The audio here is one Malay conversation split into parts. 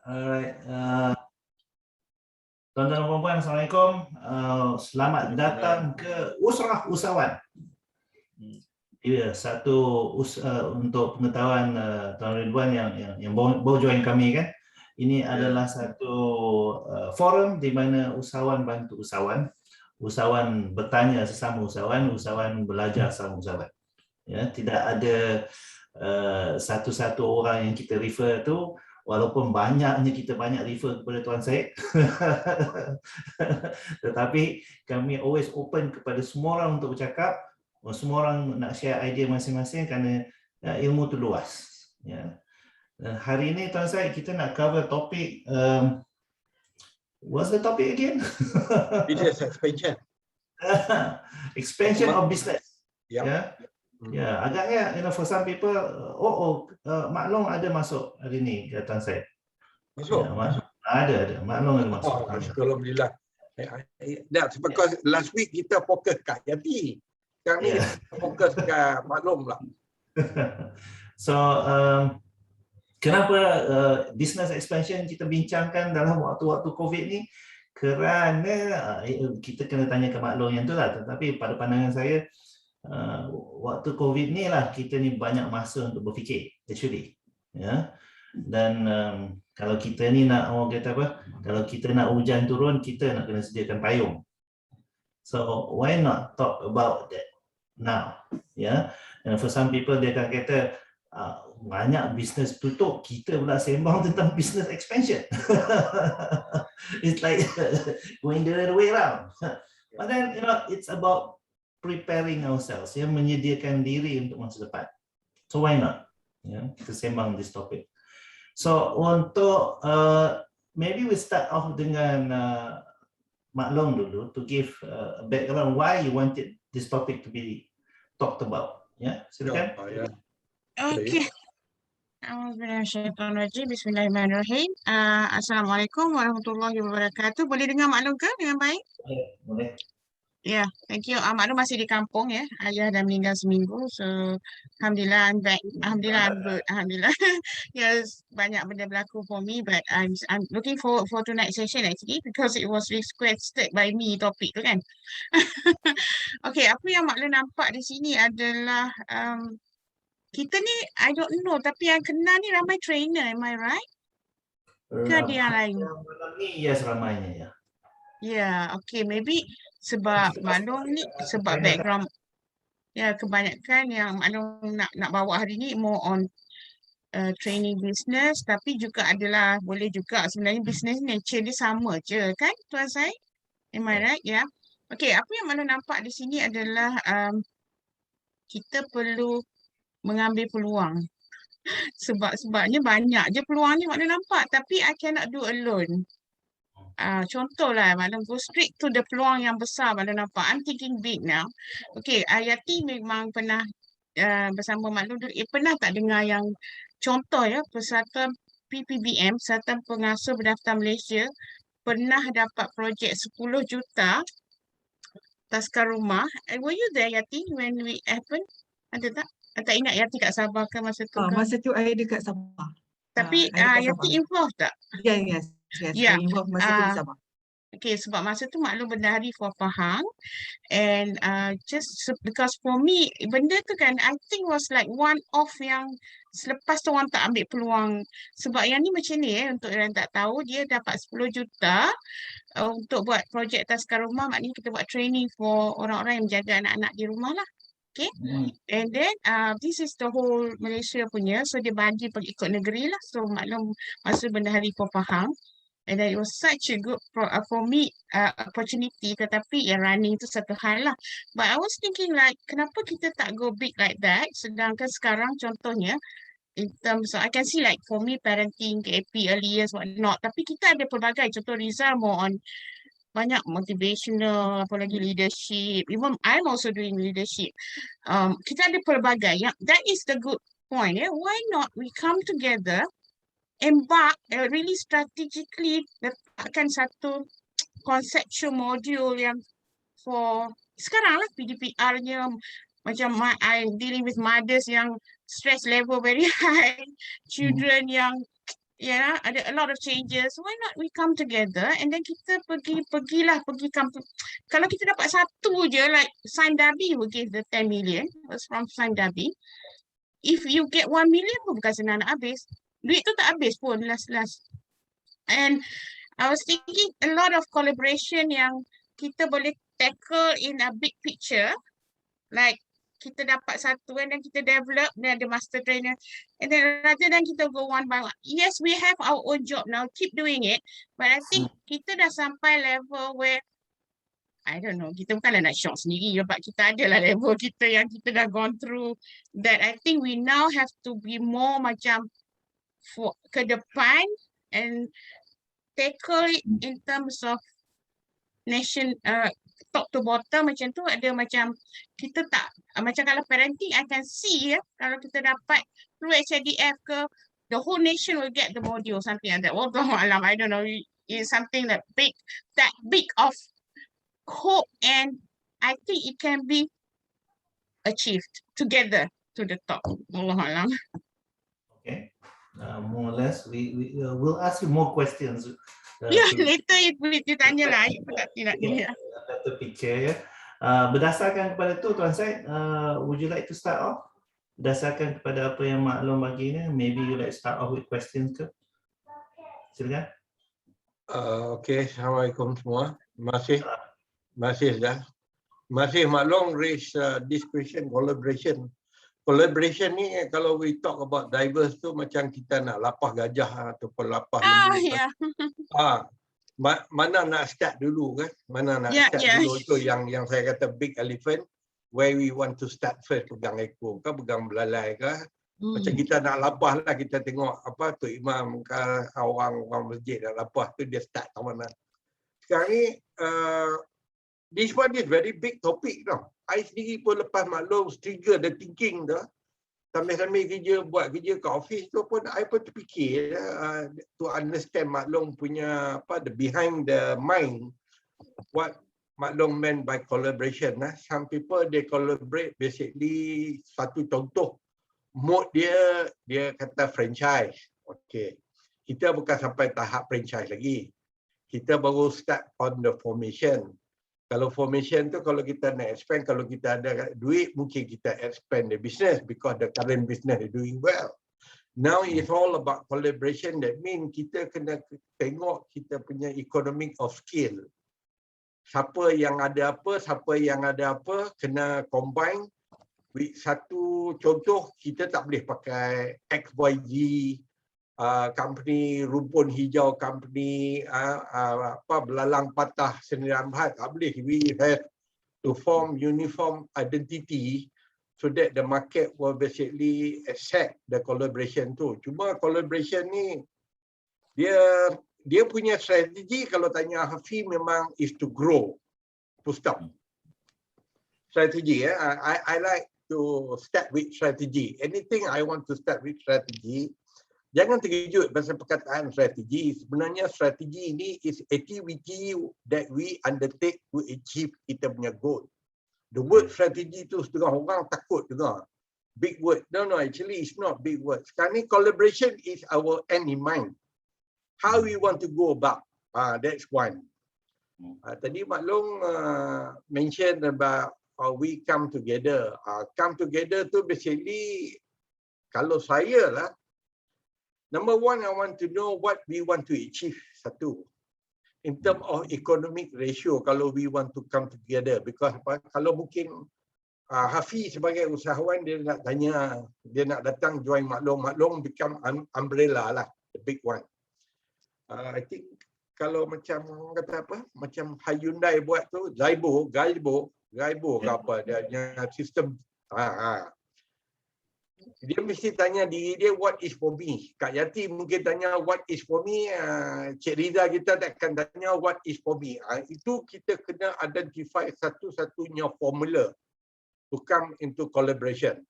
Alright, tuan-tuan dan puan-puan, Assalamualaikum. Selamat datang ke Usrah Usahawan. Satu untuk pengetahuan Tuan Ridwan yang baru join kami kan. Ini adalah satu forum di mana usahawan bantu usahawan, usahawan bertanya sesama usahawan, usahawan belajar sama usahawan. Ya, tidak ada satu-satu orang yang kita refer tu. Walaupun banyaknya kita banyak refer kepada Tuan Syed, tetapi kami always open kepada semua orang untuk bercakap, semua orang nak share idea masing-masing kerana ilmu tu luas. Ya. Hari ini Tuan Syed kita nak cover topik, what's the topic again? Business expansion. Expansion of business. Yep. Ya. Ya, agaknya for some people, maklum ada masuk hari ni ke Tuan Syed. Masuk? Ya, ada, maklum ada masuk. Alhamdulillah. Because last week kita fokus kat Yati. Sekarang ni kita fokus kat maklum lah. So, kenapa business expansion kita bincangkan dalam waktu-waktu COVID ni? Kerana kita kena tanya ke maklum yang tu lah. Tetapi pada pandangan saya, waktu COVID ni lah kita ni banyak masa untuk berfikir actually, ya. Dan kalau kita ni nak, orang kata apa, kalau kita nak hujan turun, kita nak kena sediakan payung. So why not talk about that now, ya. And for some people dia akan kata banyak bisnes tutup, kita pula sembang tentang business expansion. It's like going the other way around. But then it's about preparing ourselves, ya, menyediakan diri untuk masa depan. So why not? Ya, kita sembang this topic. So untuk maybe we start off dengan maklum dulu to give a background why you wanted this topic to be talked about. Ya, silakan. Okay. Bismillahirrahmanirrahim. Assalamualaikum warahmatullahi wabarakatuh. Boleh dengar maklum ke dengan baik? Boleh. Ya, thank you. Maklum masih di kampung ya. Ayah dah meninggal seminggu. So, Alhamdulillah, I'm back. Alhamdulillah, I'm good. Alhamdulillah. Yes, banyak benda berlaku for me, but I'm looking forward for tonight's session actually because it was requested by me topik tu kan. Okay, apa yang maklum nampak di sini adalah kita ni, I don't know, tapi yang kenal ni ramai trainer, am I right? Ke ada yang lain? Malam ni yes ramainya ya. Ya, okay, maybe sebab maklum ni, sebab background, ya kebanyakan yang maklum nak bawa hari ni more on training business, tapi juga adalah, boleh juga sebenarnya business nature dia sama je kan Tuan Syed? Am I right? Ya. Okay, apa yang maklum nampak di sini adalah kita perlu mengambil peluang. Sebabnya banyak je peluang ni maklum nampak, tapi I cannot do alone. Contohlah, maklum go straight to the peluang yang besar maklum nampak. I'm thinking big now. Okay, Yati memang pernah bersama maklum dulu. Pernah tak dengar yang contoh ya, Persatuan PPBM, Persatuan Pengasuh Berdaftar Malaysia, pernah dapat projek 10 juta taskar rumah. Were you there Yati when we happened? Ada tak? Tak ingat Yati kat Sabah ke masa tu? Masa tu saya dekat Sabah. Tapi Yati involved tak? Yes. Yeah. I involved masa tu di Sabah. Okay, sebab masa tu maklum Bendahari for Pahang, and just because for me benda tu kan I think was like one off yang selepas tu orang tak ambil peluang. Sebab yang ni macam ni untuk yang tak tahu, dia dapat 10 juta untuk buat projek taskar rumah, maknanya kita buat training for orang-orang yang menjaga anak-anak di rumah lah. Okay, and then this is the whole Malaysia punya, so dia bagi pergi ikut negeri lah. So maklum masa Bendahari for Pahang, and then it was such a good for me opportunity, tetapi yang running tu satu hal lah. But I was thinking like, kenapa kita tak go big like that? Sedangkan sekarang contohnya, in terms of, I can see like for me parenting, KP, early years, what not. Tapi kita ada pelbagai, contoh Rizal more on banyak motivational, apalagi leadership. Even I'm also doing leadership. Kita ada pelbagai. That is the good point. Why not we come together, embark really strategically, letakkan satu conceptual module yang for sekarang lah PDPR-nya, macam I'm dealing with mothers yang stress level very high, children yang ada a lot of changes. Why not we come together and then kita pergi kampung. Kalau kita dapat satu je, like Sime Darby will give the 10 million, was from Sime Darby. If you get 1 million pun bukan senang nak habis. Duit tu tak habis pun last. And I was thinking a lot of collaboration yang kita boleh tackle in a big picture, like kita dapat satu and then kita develop, then ada master trainer, and then rather than kita go one by one. Yes, we have our own job now, keep doing it, but I think kita dah sampai level where I don't know, kita bukanlah nak shock sendiri, but kita ada lah level kita yang kita dah gone through that. I think we now have to be more macam ke depan and tackle it in terms of nation, top to bottom macam tu. Ada macam kita tak, macam kalau parenting I can see kalau kita dapat through HIDF ke, the whole nation will get the module, something like that. Wallahu alam, I don't know, it's something that big of hope, and I think it can be achieved together to the top. Wallahu alam. Okay, more or less we'll ask you more questions. Later you tanya lah, I pun tak tidak ni. Better picture ya. Berdasarkan kepada tu Tuan Syed, would you like to start off? Berdasarkan kepada apa yang maklum bagi ni, maybe you like start off with questions ke? Silakan. Okay, Assalamualaikum semua. Terima kasih dah. Masih maklum raise this question, collaboration. Collaboration ni kalau we talk about diverse tu macam kita nak lapah gajah ataupun lapah lembu. Mana nak start dulu kan? Mana nak start dulu tu yang saya kata big elephant, where we want to start first, pegang ekor ke, pegang belalai ke. Macam kita nak lapah lah, kita tengok apa tu imam ke orang masjid nak lapah tu dia start ke mana. Sekarang ni this one is very big topic tau. I sendiri pun lepas maklum trigger the thinking tu, sambil-sambil buat kerja kat office tu pun I pun terfikir to understand maklum punya apa, the behind the mind, what maklum meant by collaboration. Some people they collaborate basically, satu contoh mode dia kata franchise. Okay, kita bukan sampai tahap franchise lagi, kita baru start on the formation. Kalau formation tu kalau kita nak expand, kalau kita ada duit mungkin kita expand the business because the current business is doing well. Now it's all about collaboration. That means kita kena tengok kita punya economic of scale. Siapa yang ada apa, kena combine with satu contoh. Kita tak boleh pakai XYZ company, rumpun hijau company, belalang patah Sdn Bhd, tak boleh. We have to form uniform identity so that the market will basically accept the collaboration tu. Cuma collaboration ni dia punya strategi, kalau tanya Hafiz, memang is to grow, to stop. Strategi I like to start with strategy. Anything I want to start with strategy. Jangan terkejut pasal perkataan strategi. Sebenarnya strategi ini is activity that we undertake to achieve kita punya goal. The word strategi tu setengah orang takut dengar. Big word. No, actually it's not big word. Sekarang ni collaboration is our end in mind. How we want to go about. That's one. Tadi maklum mention about we come together. Come together tu basically, kalau saya lah, number one, I want to know what we want to achieve. Satu, in terms of economic ratio, kalau we want to come together. Because kalau mungkin Hafiz sebagai usahawan, dia nak tanya, dia nak datang join maklum become umbrella lah, the big one. I think kalau macam kata apa, macam Hyundai buat tu, Gaibo ke apa, dia sistem. Dia mesti tanya diri dia, what is for me? Kak Yati mungkin tanya what is for me, Cik Riza kita takkan tanya what is for me. Itu kita kena identify satu-satunya formula to come into collaboration.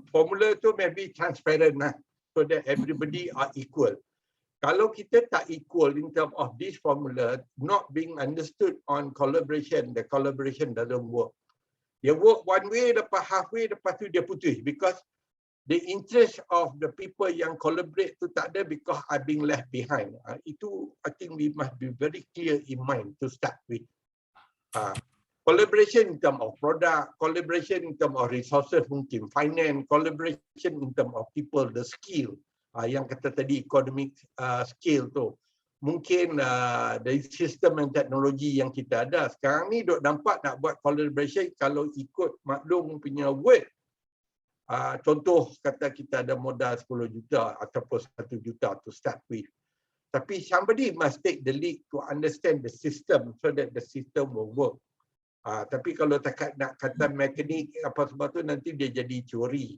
Formula tu maybe transparent lah, so that everybody are equal. Kalau kita tak equal in terms of this formula, not being understood on collaboration, the collaboration doesn't work. Dia work one way, lepas halfway, lepas tu dia putus. Because the interest of the people yang collaborate tu tak ada because are being left behind. Itu I think we must be very clear in mind to start with. Collaboration in terms of product, collaboration in terms of resources, mungkin finance, collaboration in terms of people, the skill. Yang kata tadi economic skill tu. Mungkin dari sistem dan teknologi yang kita ada. Sekarang ni duk nampak nak buat collaboration kalau ikut Maklum punya word. Contoh kata kita ada modal 10 juta ataupun 1 juta to start with. Tapi somebody must take the lead to understand the system so that the system will work. Tapi kalau nak kata mekanik apa sebab tu nanti dia jadi teori.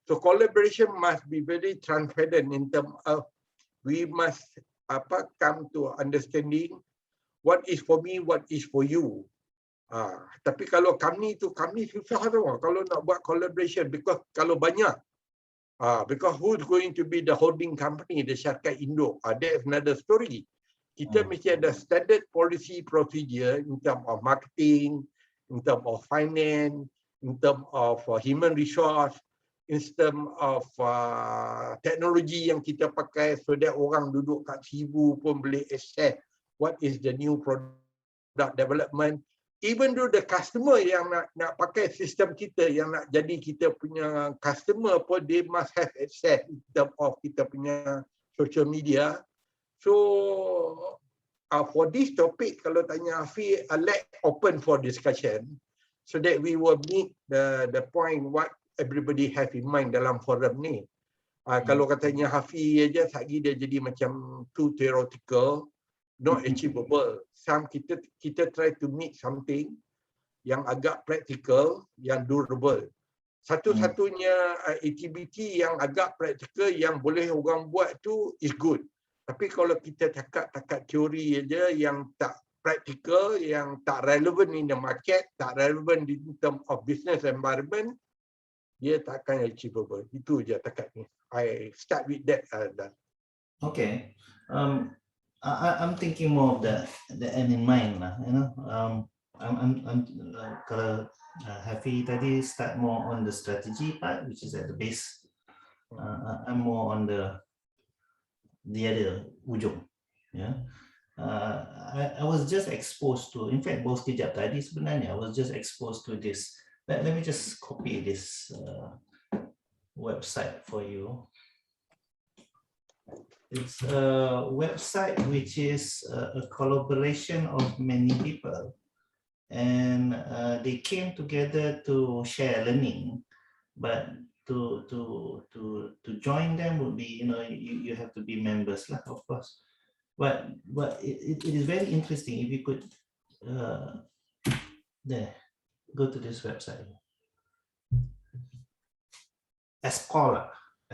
So collaboration must be very transparent in terms of we must come to understanding what is for me, what is for you. Tapi kalau kami susah tu kalau nak buat collaboration because kalau banyak. Because who's going to be the holding company, the syarikat induk? That's another story. Kita mesti ada standard policy procedure in terms of marketing, in terms of finance, in terms of human resource, in terms of teknologi yang kita pakai so that orang duduk kat Cebu pun boleh access what is the new product development. Even though the customer yang nak pakai sistem kita, yang nak jadi kita punya customer pun, they must have access in terms of kita punya social media. So for this topic, kalau tanya Afi, let open for discussion so that we will meet the point what everybody have in mind dalam forum ni. Kalau katanya Hafi aja, lagi dia jadi macam too theoretical, not achievable. Some kita try to meet something yang agak practical, yang durable. Satu-satunya activity yang agak practical yang boleh orang buat tu is good. Tapi kalau kita takat teori aja yang tak practical, yang tak relevant in the market, tak relevant in terms of business environment, dia tak akan achievable. Itu je takat ni. I start with that. Okay. I'm thinking more of the end in mind lah. You know, I'm kalau Hafi tadi start more on the strategy part, which is at the base. I'm more on the other ujung. Yeah. I was just exposed to. In fact, baru sekejap tadi sebenarnya I was just exposed to this. Let me just copy this website for you. It's a website which is a collaboration of many people, and they came together to share learning. But to join them would be, you know, you have to be members lah, of course. But it is very interesting if you could there. Go to this website. Escola. I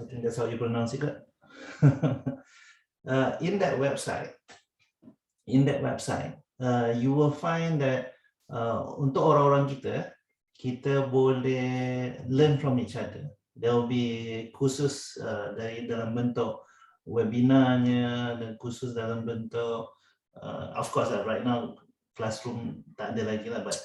think that's how you pronounce it. In that website, you will find that untuk orang-orang kita boleh learn from each other. There will be khusus dari dalam bentuk webinarnya dan khusus dalam bentuk of course right now classroom tak ada lagi lah, but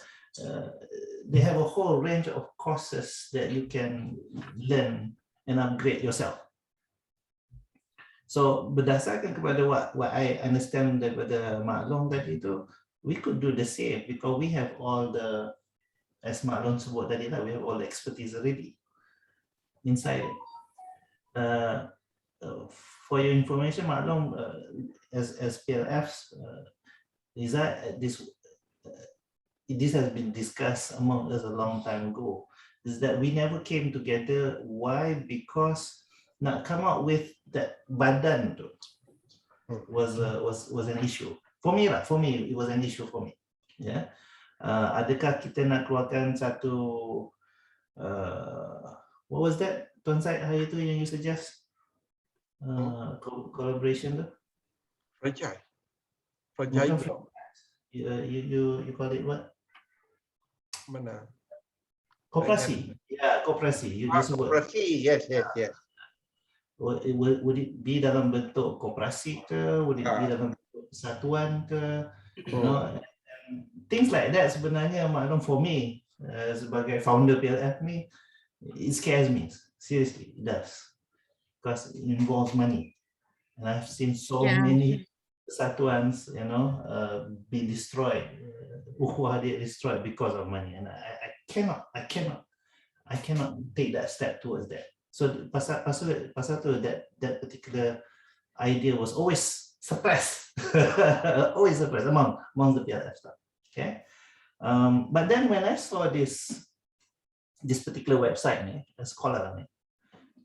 they have a whole range of courses that you can learn and upgrade yourself. So berdasarkan kepada what I understand daripada Maklum tadi itu, we could do the same because we have all the, as Maklum sebut tadi lah, we have all the expertise already inside it. For your information, Maklum, as PLFs, this has been discussed among us a long time ago, is that we never came together. Why? Because nak come up with that badan was an issue. For me, it was an issue for me. Yeah. Adakah kita nak keluarkan satu, what was that, Tuan Syed, hari itu yang you suggest? Collaboration tu? Franchise. You call it what? Mana? Koperasi. Yeah, koperasi. Koperasi, yes. Would it be dalam bentuk koperasi ke? Would it be dalam bentuk persatuan ke? You know, things like that sebenarnya Maklum for me sebagai founder PLF ni, it scares me. Seriously, it does. Because it involves money. And I've seen so Yeah. many persatuans, be destroyed, destroyed because of money. And I cannot take that step towards that. So pasal tu, that particular idea was always suppressed, always suppressed among the PLF stuff. Okay, but then when I saw this particular website, Scholar,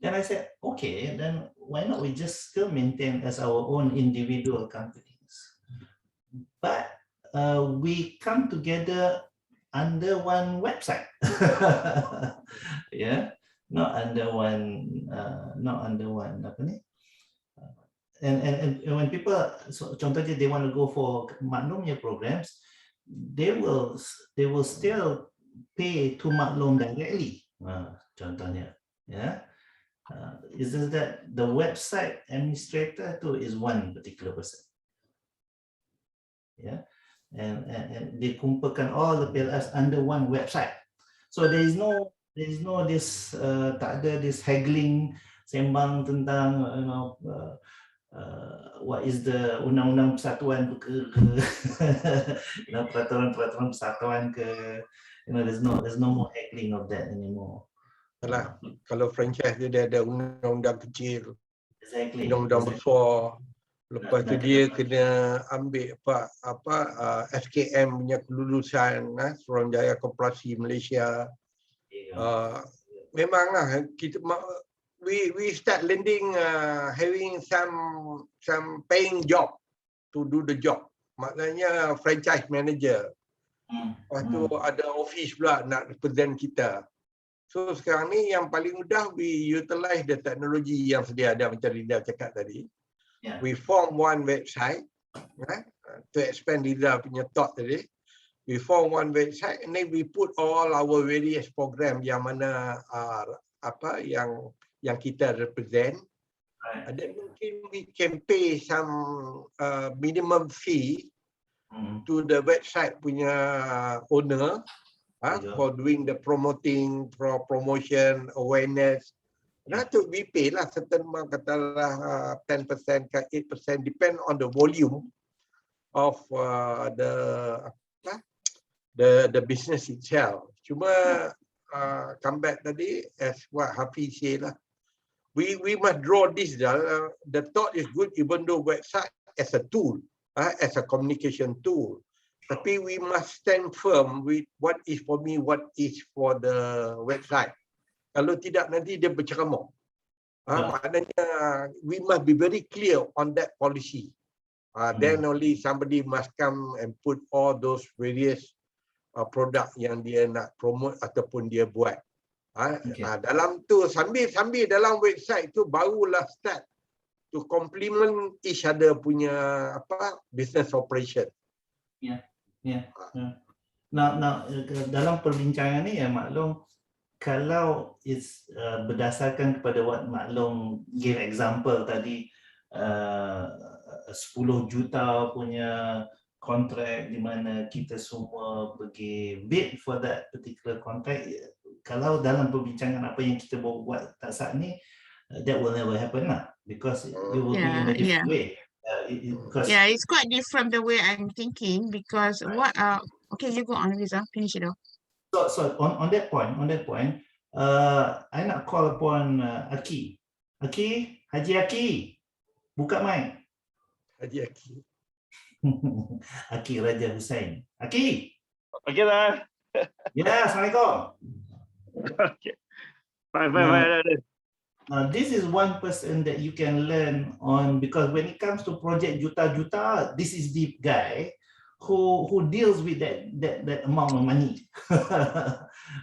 then I said, okay, then why not we just still maintain as our own individual companies, but we come together under one website. Yeah, not under one apa ni. And when people, so contohnya they want to go for Maklumnya programs, they will still pay to Maklum directly. Contohnya, yeah. Is that the website administrator too is one particular person. Yeah, and they kumpulkan all the PLS under one website. So there is no this tak ada this haggling sembang tentang what is the undang-undang persatuan ke peraturan persatuan ke, there's no more haggling of that anymore. Alah, kalau franchise dia ada undang-undang kecil, Exactly. undang-undang besar. Lepas tu dia kena ambil FKM punya kelulusan, Suruhanjaya Koperasi Malaysia. Memanglah kita we start lending having some paying job to do the job. Maknanya franchise manager. Lepas tu ada office pula nak represent kita. So sekarang ni yang paling mudah, we utilize the technology yang sedia ada macam Linda cakap tadi. Yeah. We form one website, right? To expand Linda punya thought tadi. We form one website and then we put all our various program yang mana yang kita represent. Right. And then mungkin we can pay some minimum fee to the website punya owner. For doing the promotion, awareness. Nah, tu we pay lah certain amount, katalah 10% ke 8%, depend on the volume of the business itself. Cuma come back tadi, as what Hafiz say lah, we must draw this. The thought is good, even though website as a tool, as a communication tool. Tapi we must stand firm with what is for me, what is for the website. Kalau tidak, nanti dia berceramah. Maknanya we must be very clear on that policy. Then only somebody must come and put all those various product yang dia nak promote ataupun dia buat. Dalam tu sambil dalam website tu barulah start to complement each other punya business operation. Yeah. Now dalam perbincangan ni ya Maklum, kalau it's berdasarkan kepada what Maklum give example tadi, 10 juta punya kontrak di mana kita semua pergi bid for that particular contract. Kalau dalam perbincangan apa yang kita buat saat ni, that will never happen lah, because it will be in a different way. Yeah, it's quite different the way I'm thinking, because okay, you go on, Riza, finish it off. So on that point, I nak call upon Aki, Haji Aki, buka mic. Haji Aki. Aki Raja Hussain. Aki. Okay lah. Ya, Assalamualaikum. Okay. Fine. This is one person that you can learn on, because when it comes to project juta-juta, this is the guy who deals with that amount of money.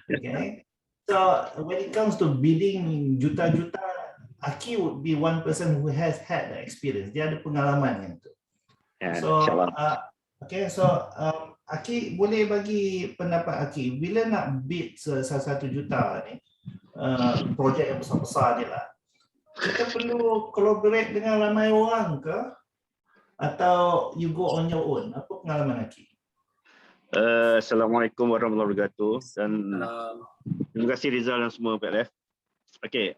Okay, so when it comes to bidding juta-juta, Aki would be one person who has had the experience. Dia ada pengalaman itu. So Aki boleh bagi pendapat Aki bila nak bid 1 juta ni. Projek yang besar-besar ni lah, kita perlu collaborate dengan ramai orang ke, atau you go on your own? Apa pengalaman Aki? Assalamualaikum warahmatullahi wabarakatuh, dan terima kasih Rizal dan semua PLF. Okey,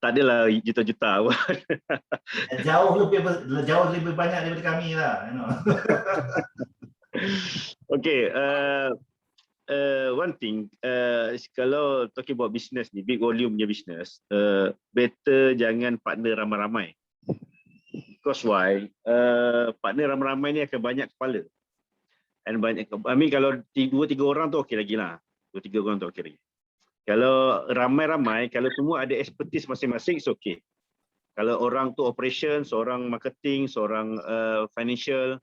tak adalah juta-juta. Jauh lebih banyak daripada kami lah. Okey, one thing, kalau talking about business ni, big volume punya business, better jangan partner ramai-ramai. Because why? Partner ramai-ramai ni akan banyak kepala. And banyak, I mean kalau 2-3 orang tu okey lagi lah. 2-3 orang tu okey lagi. Kalau ramai-ramai, kalau semua ada expertise masing-masing, it's okay. Kalau orang tu operation, seorang marketing, seorang financial,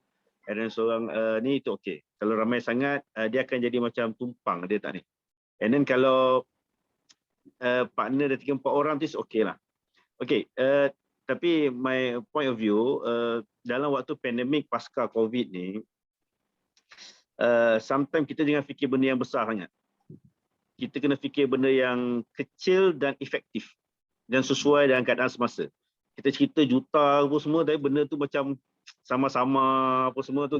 and then seorang ni, itu okay. Kalau ramai sangat, dia akan jadi macam tumpang, dia tak ni. And then kalau partner ada 3-4 orang tu, okay lah. Okay, tapi my point of view, dalam waktu pandemik pasca COVID ni, sometimes kita jangan fikir benda yang besar sangat. Kita kena fikir benda yang kecil dan efektif dan sesuai dengan keadaan semasa. Kita cerita juta apa semua, tapi benda tu macam sama-sama apa semua tu,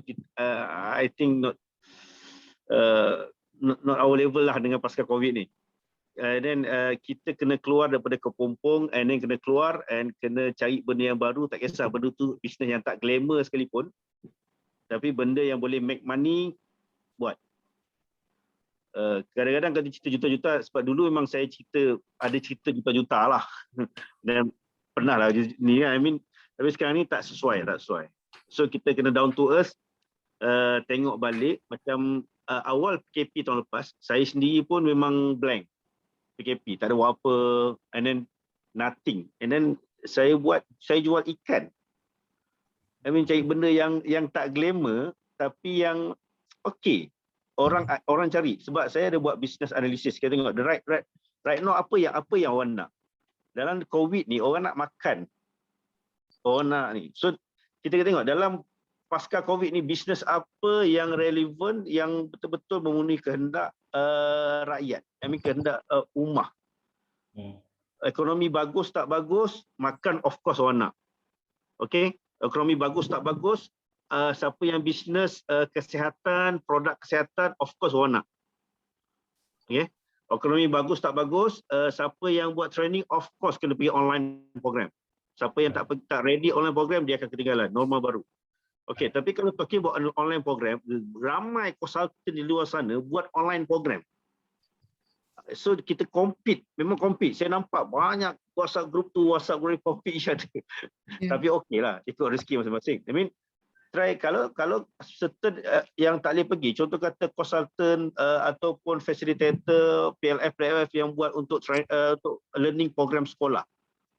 I think not our level lah dengan pasca COVID ni. And then kita kena keluar daripada kepompong, and then kena keluar and kena cari benda yang baru. Tak kisah benda tu bisnes yang tak glamour sekalipun, tapi benda yang boleh make money, buat. Kadang-kadang kalau cerita juta-juta, sebab dulu memang saya ada cerita juta-juta lah. Dan pernah lah ni, I mean, tapi sekarang ni tak sesuai. So kita kena down to earth, tengok balik macam awal PKP tahun lepas, saya sendiri pun memang blank PKP, tak ada buat apa, and then nothing. And then saya jual ikan. I mean, cari benda yang tak glamour tapi yang okay. Orang cari, sebab saya ada buat business analysis. Kita tengok the right now apa yang orang nak. Dalam COVID ni orang nak makan, orang nak ni. So kita tengok dalam pasca COVID ni, bisnes apa yang relevan, yang betul-betul memenuhi kehendak rakyat, I mean kehendak ummah. Ekonomi bagus tak bagus, makan of course orang nak. Okay, ekonomi bagus tak bagus, siapa yang bisnes kesihatan, produk kesihatan, of course orang nak. Okay, ekonomi bagus tak bagus, siapa yang buat training, of course kena pergi online program. Siapa yang tak ready online program, dia akan ketinggalan, normal baru. Okay, tapi kalau talking about online program, ramai konsultan di luar sana buat online program. So kita compete, memang compete. Saya nampak banyak WhatsApp group tu, WhatsApp group compete each other. Tapi okay lah, ikut rezeki masing-masing. I mean, try kalau certain yang tak boleh pergi, contoh kata consultant ataupun facilitator PLF yang buat untuk learning program sekolah,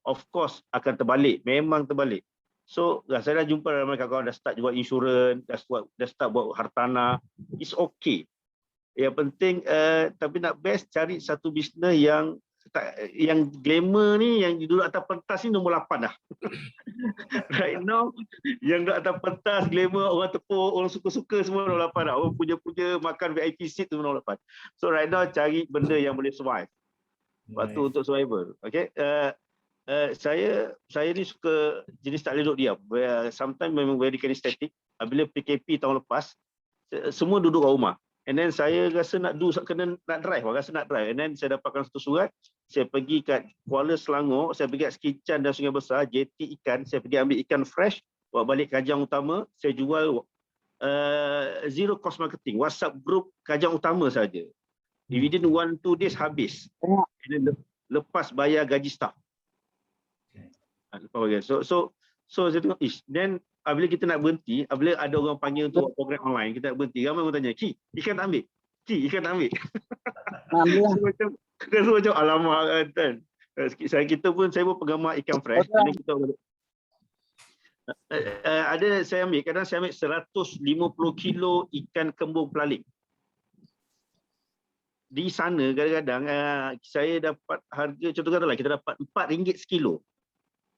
of course akan terbalik, memang terbalik. So saya dah jumpa ramai kawan-kawan dah start buat insurans, dah start buat hartanah. It's okay. Yang penting tapi nak best cari satu bisnes yang glamour ni, yang duduk atas pentas ni nombor 8 dah. Right now yang duduk atas pentas glamour, orang tepuk, orang suka-suka semua nombor 8 dah. Orang puja-puja makan VIP seat tu nombor 8. So right now cari benda yang boleh survive. Waktu untuk survival. Okay. Saya ni suka jenis tak boleh duduk diam. Sometimes memang very kinesthetic. Bila PKP tahun lepas, semua duduk kat rumah. And then saya rasa nak drive, and then saya dapatkan satu surat, saya pergi kat Kuala Selangor, saya pergi kat Sekican dan Sungai Besar, JT ikan, saya pergi ambil ikan fresh, bawa balik Kajang Utama, saya jual zero cost marketing, WhatsApp group Kajang Utama saja. Within 1-2 days habis. And then lepas bayar gaji staff. So saya tengok, then bila kita nak berhenti, bila ada orang panggil untuk program online, kita nak berhenti, ramai orang tanya, Ki, ikan tak ambil? Ki, ikan tak ambil? Macam alamak kan. Saya pun penggemar ikan fresh. Saya ambil, kadang saya ambil 150 kilo ikan kembung pelaling. Di sana kadang-kadang saya dapat harga, contoh katalah kita dapat RM4 sekilo.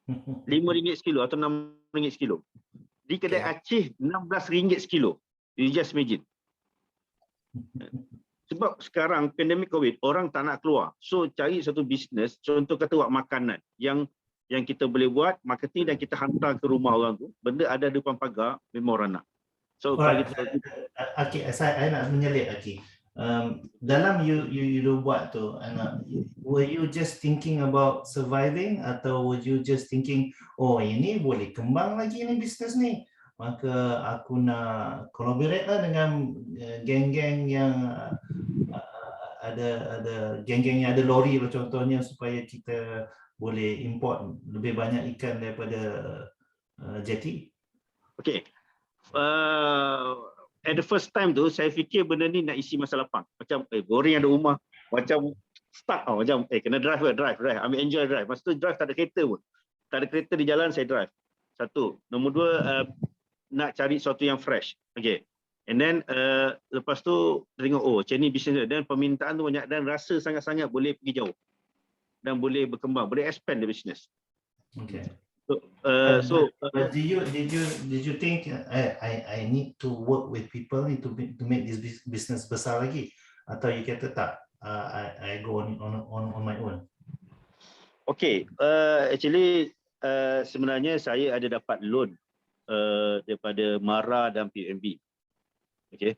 RM5 sekilo atau RM6 sekilo. Di kedai Aceh RM16 sekilo. You just imagine. Sebab sekarang pandemik COVID, orang tak nak keluar. So cari satu bisnes, contoh kata buat makanan yang kita boleh buat marketing dan kita hantar ke rumah orang tu. Benda ada depan pagar, memang orang nak. So Aki, saya nak menyelit Aki. dalam you buat tu, were you just thinking about surviving atau were you just thinking, oh ini boleh kembang lagi ni bisnes ni, maka aku nak collaborate lah dengan geng-geng yang ada geng-geng yang ada lori lah contohnya, supaya kita boleh import lebih banyak ikan daripada jeti? Okay. At the first time tu, saya fikir benda ni nak isi masa lapang. Macam, boring ada rumah. Macam stuck tau. Macam, kena drive. Ambil enjoy drive. Masa tu drive tak ada kereta pun. Tak ada kereta di jalan, saya drive. Satu. Nombor dua, nak cari sesuatu yang fresh. Okay. And then, lepas tu, tengok, macam ni bisnes. Dan permintaan tu banyak. Dan rasa sangat-sangat boleh pergi jauh. Dan boleh berkembang. Boleh expand the business. Okay. But did you think I need to work with people to make this business besar lagi, atau you kata tak, I go on my own? Okay, actually sebenarnya saya ada dapat loan daripada MARA dan PNB. Okay,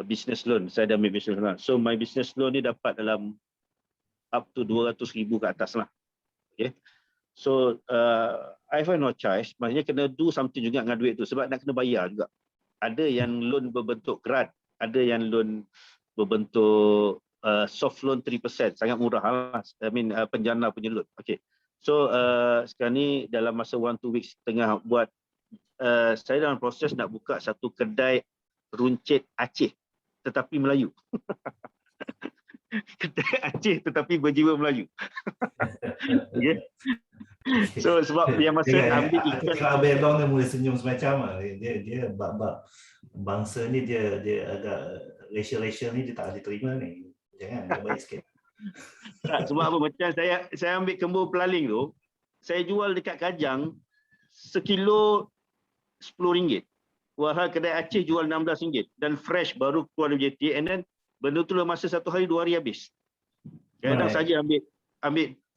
business loan, saya dah ambil business loan. So my business loan ni dapat dalam up to 200,000 ke atas lah. Okay. So I have no choice, maksudnya kena do something juga dengan duit tu sebab nak kena bayar juga. Ada yang loan berbentuk grant, ada yang loan berbentuk soft loan 3%, sangat murah lah. I mean penjana punya loan. Okay. So sekarang ni dalam masa 1-2 weeks tengah buat, saya dalam proses nak buka satu kedai runcit Aceh tetapi Melayu. Kedai Aceh tetapi berjiwa Melayu. Okay. So sebab yang masa ambil ikan, aku tengok Abang Long dia mula senyum semacam lah. Dia bab bangsa ni dia agak racial ni dia tak boleh terima ni. Jangan, dia baik sikit. Tak, sebab apa, macam saya ambil kembur pelaling tu, saya jual dekat Kajang sekilo RM10. Walhal kedai Aceh jual RM16 dan fresh baru keluar dari JT, and then benda tu dalam masa 1 hari 2 hari habis. Kadang saja ambil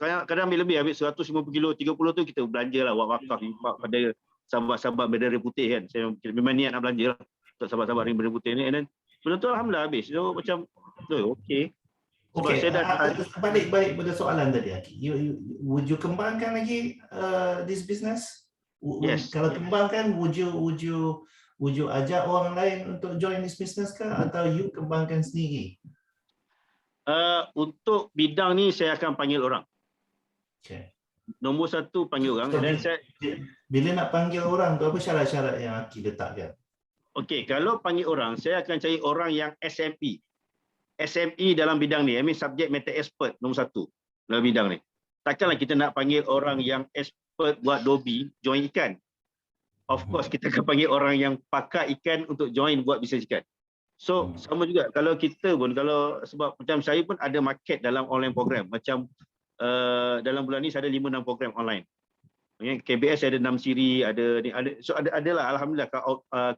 kadang ambil lebih, ambil 150 kilo, 30 tu kita belanja lah, buat wakaf pada sahabat-sahabat bendera putih kan. Saya memang niat nak belanja lah untuk sahabat-sahabat bendera putih ni, and then benda tu alhamdulillah habis. So macam okey. Okey, balik pada soalan tadi, Aki. Would you kembangkan lagi this business? Yes. Kalau kembangkan, would you ajak orang lain untuk join this business ke, atau you kembangkan sendiri? Untuk bidang ni saya akan panggil orang. Okay. Nombor satu panggil orang. So, dan bila nak panggil orang tu, apa syarat-syarat yang Aki letakkan? Okey, kalau panggil orang, saya akan cari orang yang SME. SME dalam bidang ni, I mean subject matter expert nombor satu dalam bidang ni. Takkanlah kita nak panggil orang yang expert buat dobi, join ikan. Of course, kita akan panggil orang yang pakar ikan untuk join buat bisnes ikan. So, sama juga kalau kita pun, sebab macam saya pun ada market dalam online program. Macam dalam bulan ni saya ada 5-6 program online. KBS ada 6 siri, ada lah, alhamdulillah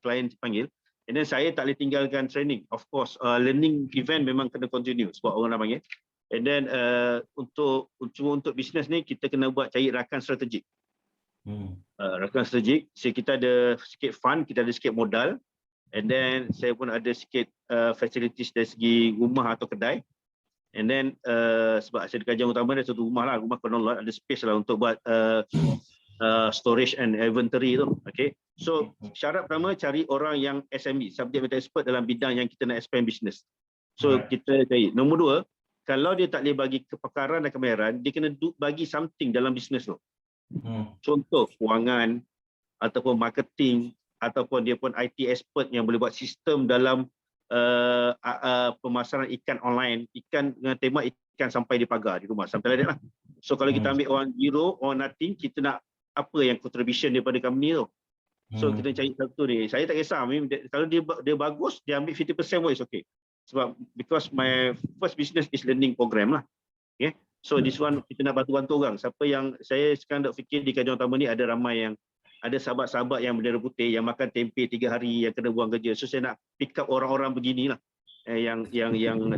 klien panggil. And then saya tak boleh tinggalkan training. Of course, learning event memang kena continue sebab orang dah panggil. And then untuk bisnes ni kita kena cari rakan strategik. Rakan strategik, kita ada sikit fund, kita ada sikit modal. And then saya pun ada sikit facilities dari segi rumah atau kedai. And then sebab saya di Kajang Utama ada satu rumah lah, rumah penolong, ada space lah untuk buat storage and inventory tu. Okay. So syarat pertama cari orang yang SME, subject matter expert dalam bidang yang kita nak expand business. So kita cari. Nombor dua, kalau dia tak boleh bagi kepakaran dan kemahiran, dia kena bagi something dalam business tu. Contoh kewangan ataupun marketing, ataupun dia pun IT expert yang boleh buat sistem dalam pemasaran ikan online, ikan dengan tema ikan sampai di pagar di rumah, sampai like that lah. So kalau kita ambil orang zero or nothing, kita nak apa yang contribution daripada company tu. So kita cari satu ni. Saya tak kisah, kalau dia bagus, dia ambil 50% pun is okay. Sebab because my first business is learning program lah. Okay. So this one kita nak bantu orang. Siapa yang saya sekarang nak fikir di Kajang Utama ni ada ramai yang ada sahabat-sahabat yang bendera putih yang makan tempe 3 hari yang kena buang kerja. So saya nak pick up orang-orang beginilah. Yang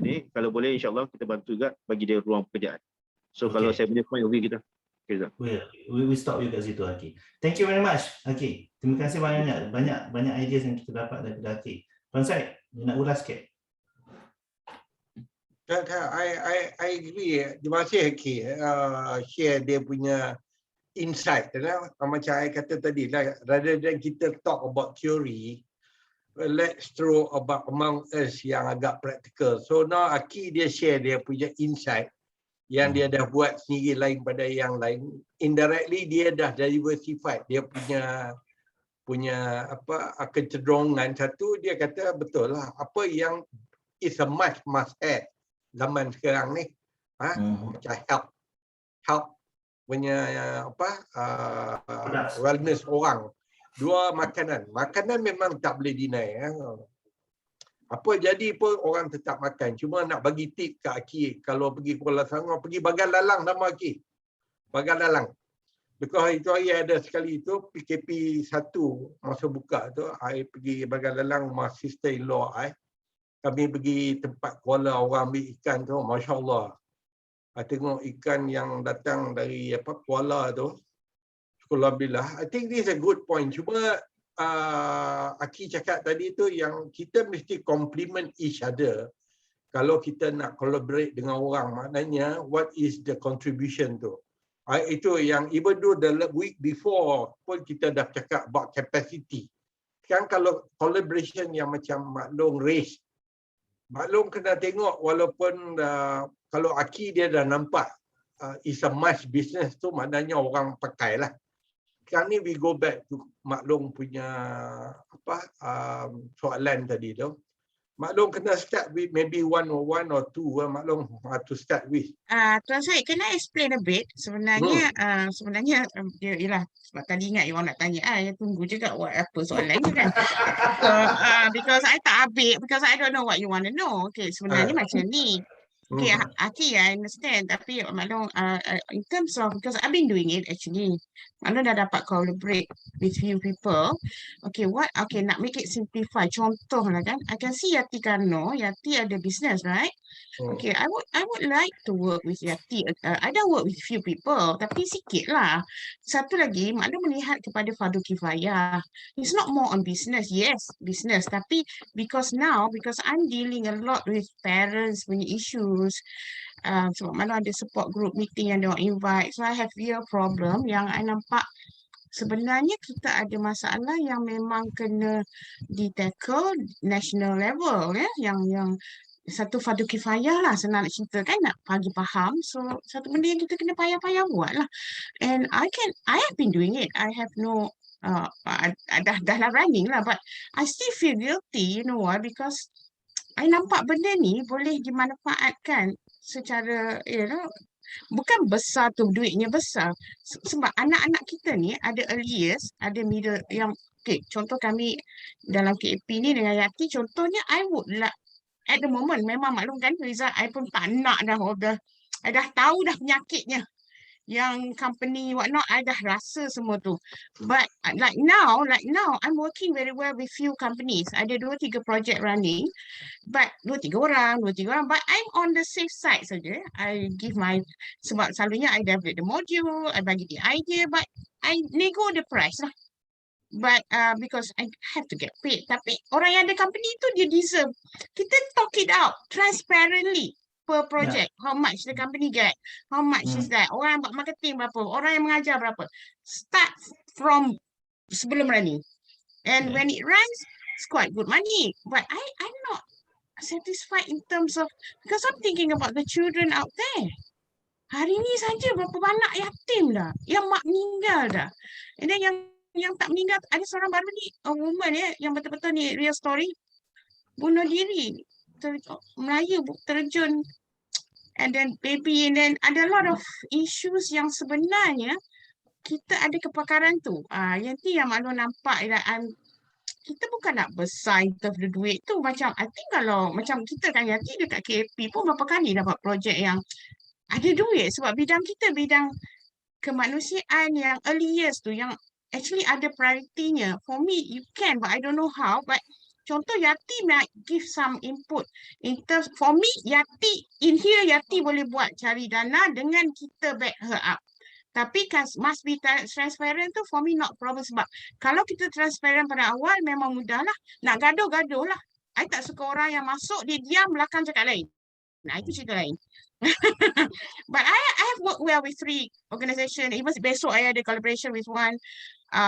ni kalau boleh insya-Allah kita bantu juga bagi dia ruang pekerjaan. So kalau saya punya point of view kita. Okay, we stop you kat situ, Aki. Thank you very much, Aki. Terima kasih banyak ideas yang kita dapat daripada Aki. Tuan Syed, nak ulas sikit. I agree. Terima kasih Haki share dia punya insight. Macam I kata tadi, rather than kita talk about theory, let's throw about among us yang agak practical. So now Aki dia share dia punya insight yang dia dah buat sendiri lain pada yang lain. Indirectly dia dah diversified dia punya kecenderungan. Satu dia kata betul lah, apa yang is a must have zaman sekarang ni, macam health punya wellness orang. Dua, makanan memang tak boleh deny. Apa jadi pun orang tetap makan. Cuma nak bagi tip kat Aki, kalau pergi Kuala Selangor, pergi Bagan Lalang nama Aki. Bagan Lalang. Because itu hari ada sekali itu PKP 1 masa buka tu, I pergi Bagan Lalang sama sister-in-law I. Kami pergi tempat kuala orang ambil ikan tu, Masya Allah. I tengok ikan yang datang dari Kuala tu. Alhamdulillah. I think this is a good point. Cuma Aki cakap tadi tu yang kita mesti complement each other. Kalau kita nak collaborate dengan orang, maknanya what is the contribution tu. Itu yang even though the week before pun kita dah cakap about capacity. Kan kalau collaboration yang macam Maklong race, Maklong kena tengok walaupun kalau Aki dia dah nampak is a must business tu, maknanya orang pakai lah. Sekarang ni we go back to Maklong punya soalan tadi tu. Maklong kena start with maybe one or two. Maklong to start with. Tuan Syed, can I explain a bit? Sebenarnya dia ialah sebab tadi ingat you orang nak tanya, ya tunggu juga apa soalannya kan. So because I tak habis, because I don't know what you want to know. Okay, sebenarnya macam ni. Okay, Aki, I understand. Tapi Maklong, in terms of, because I've been doing it actually. Maklong dah dapat collaborate with few people. Okay, nak make it simplify. Contoh lah kan, I can see Yati Karno. Yati ada business, right? Okay, I would like to work with Yati. I dah work with few people, tapi sikit lah. Satu lagi, Maklong melihat kepada fardu kifayah. It's not more on business. Yes, business. Tapi because I'm dealing a lot with parents punya issues. Sebab Maklong ada support group meeting yang diorang invite. So I have real problem yang I nampak sebenarnya kita ada masalah yang memang kena di-tackle national level, ya, yang satu fardu kifayah lah, senang nak cerita kan, nak bagi faham. So satu benda yang kita kena payah-payah buat lah. And I have been doing it. I have no dah lah running lah, but I still feel guilty, you know why? Because I nampak benda ni boleh dimanfaatkan secara, bukan besar tu duitnya besar. Sebab anak-anak kita ni ada early years, ada middle yang, okay, contoh kami dalam KAP ni dengan Yati, contohnya I would like, at the moment memang maklum kan Rizal, I pun tak nak dah order. I dah tahu dah penyakitnya. Yang company whatnot, I dah rasa semua tu. But like now, I'm working very well with few companies. Ada 2-3 project running. But 2-3 orang. But I'm on the safe side saja. I give sebab selalunya I develop the module, I bagi the idea, but I nego the price lah. But because I have to get paid. Tapi orang yang ada company tu dia deserve. Kita talk it out transparently per project. How much the company get? How much is that? Orang yang buat marketing berapa? Orang yang mengajar berapa? Start from sebelum running. And when it runs, it's quite good money. But I'm not satisfied in terms of, because I'm thinking about the children out there. Hari ni saja berapa banyak yatim dah. Yang mak meninggal dah. And then yang tak meninggal, ada seorang baru ni, a woman yang betul-betul ni real story, bunuh diri, Melayu terjun, and then baby, and then ada a lot of issues yang sebenarnya kita ada kepakaran tu. Yang tu yang maklum nampak, kita bukan nak besar into the duit tu. Macam, I think kalau macam kita kan Yati dekat KAP pun berapa kali dapat projek yang ada duit, sebab bidang kita bidang kemanusiaan yang early years tu yang actually ada priority-nya. For me, you can, but I don't know how. But contoh Yati might give some input. In terms, for me, Yati, in here Yati boleh buat cari dana dengan kita back her up. Tapi kan must be transparent tu for me not problem. Sebab kalau kita transparent pada awal memang mudah lah. Nak gaduh-gaduh lah. I tak suka orang yang masuk, dia diam belakang cakap lain. Nah, itu cerita lain. But I have worked well with 3 organisation. Even besok I ada collaboration with one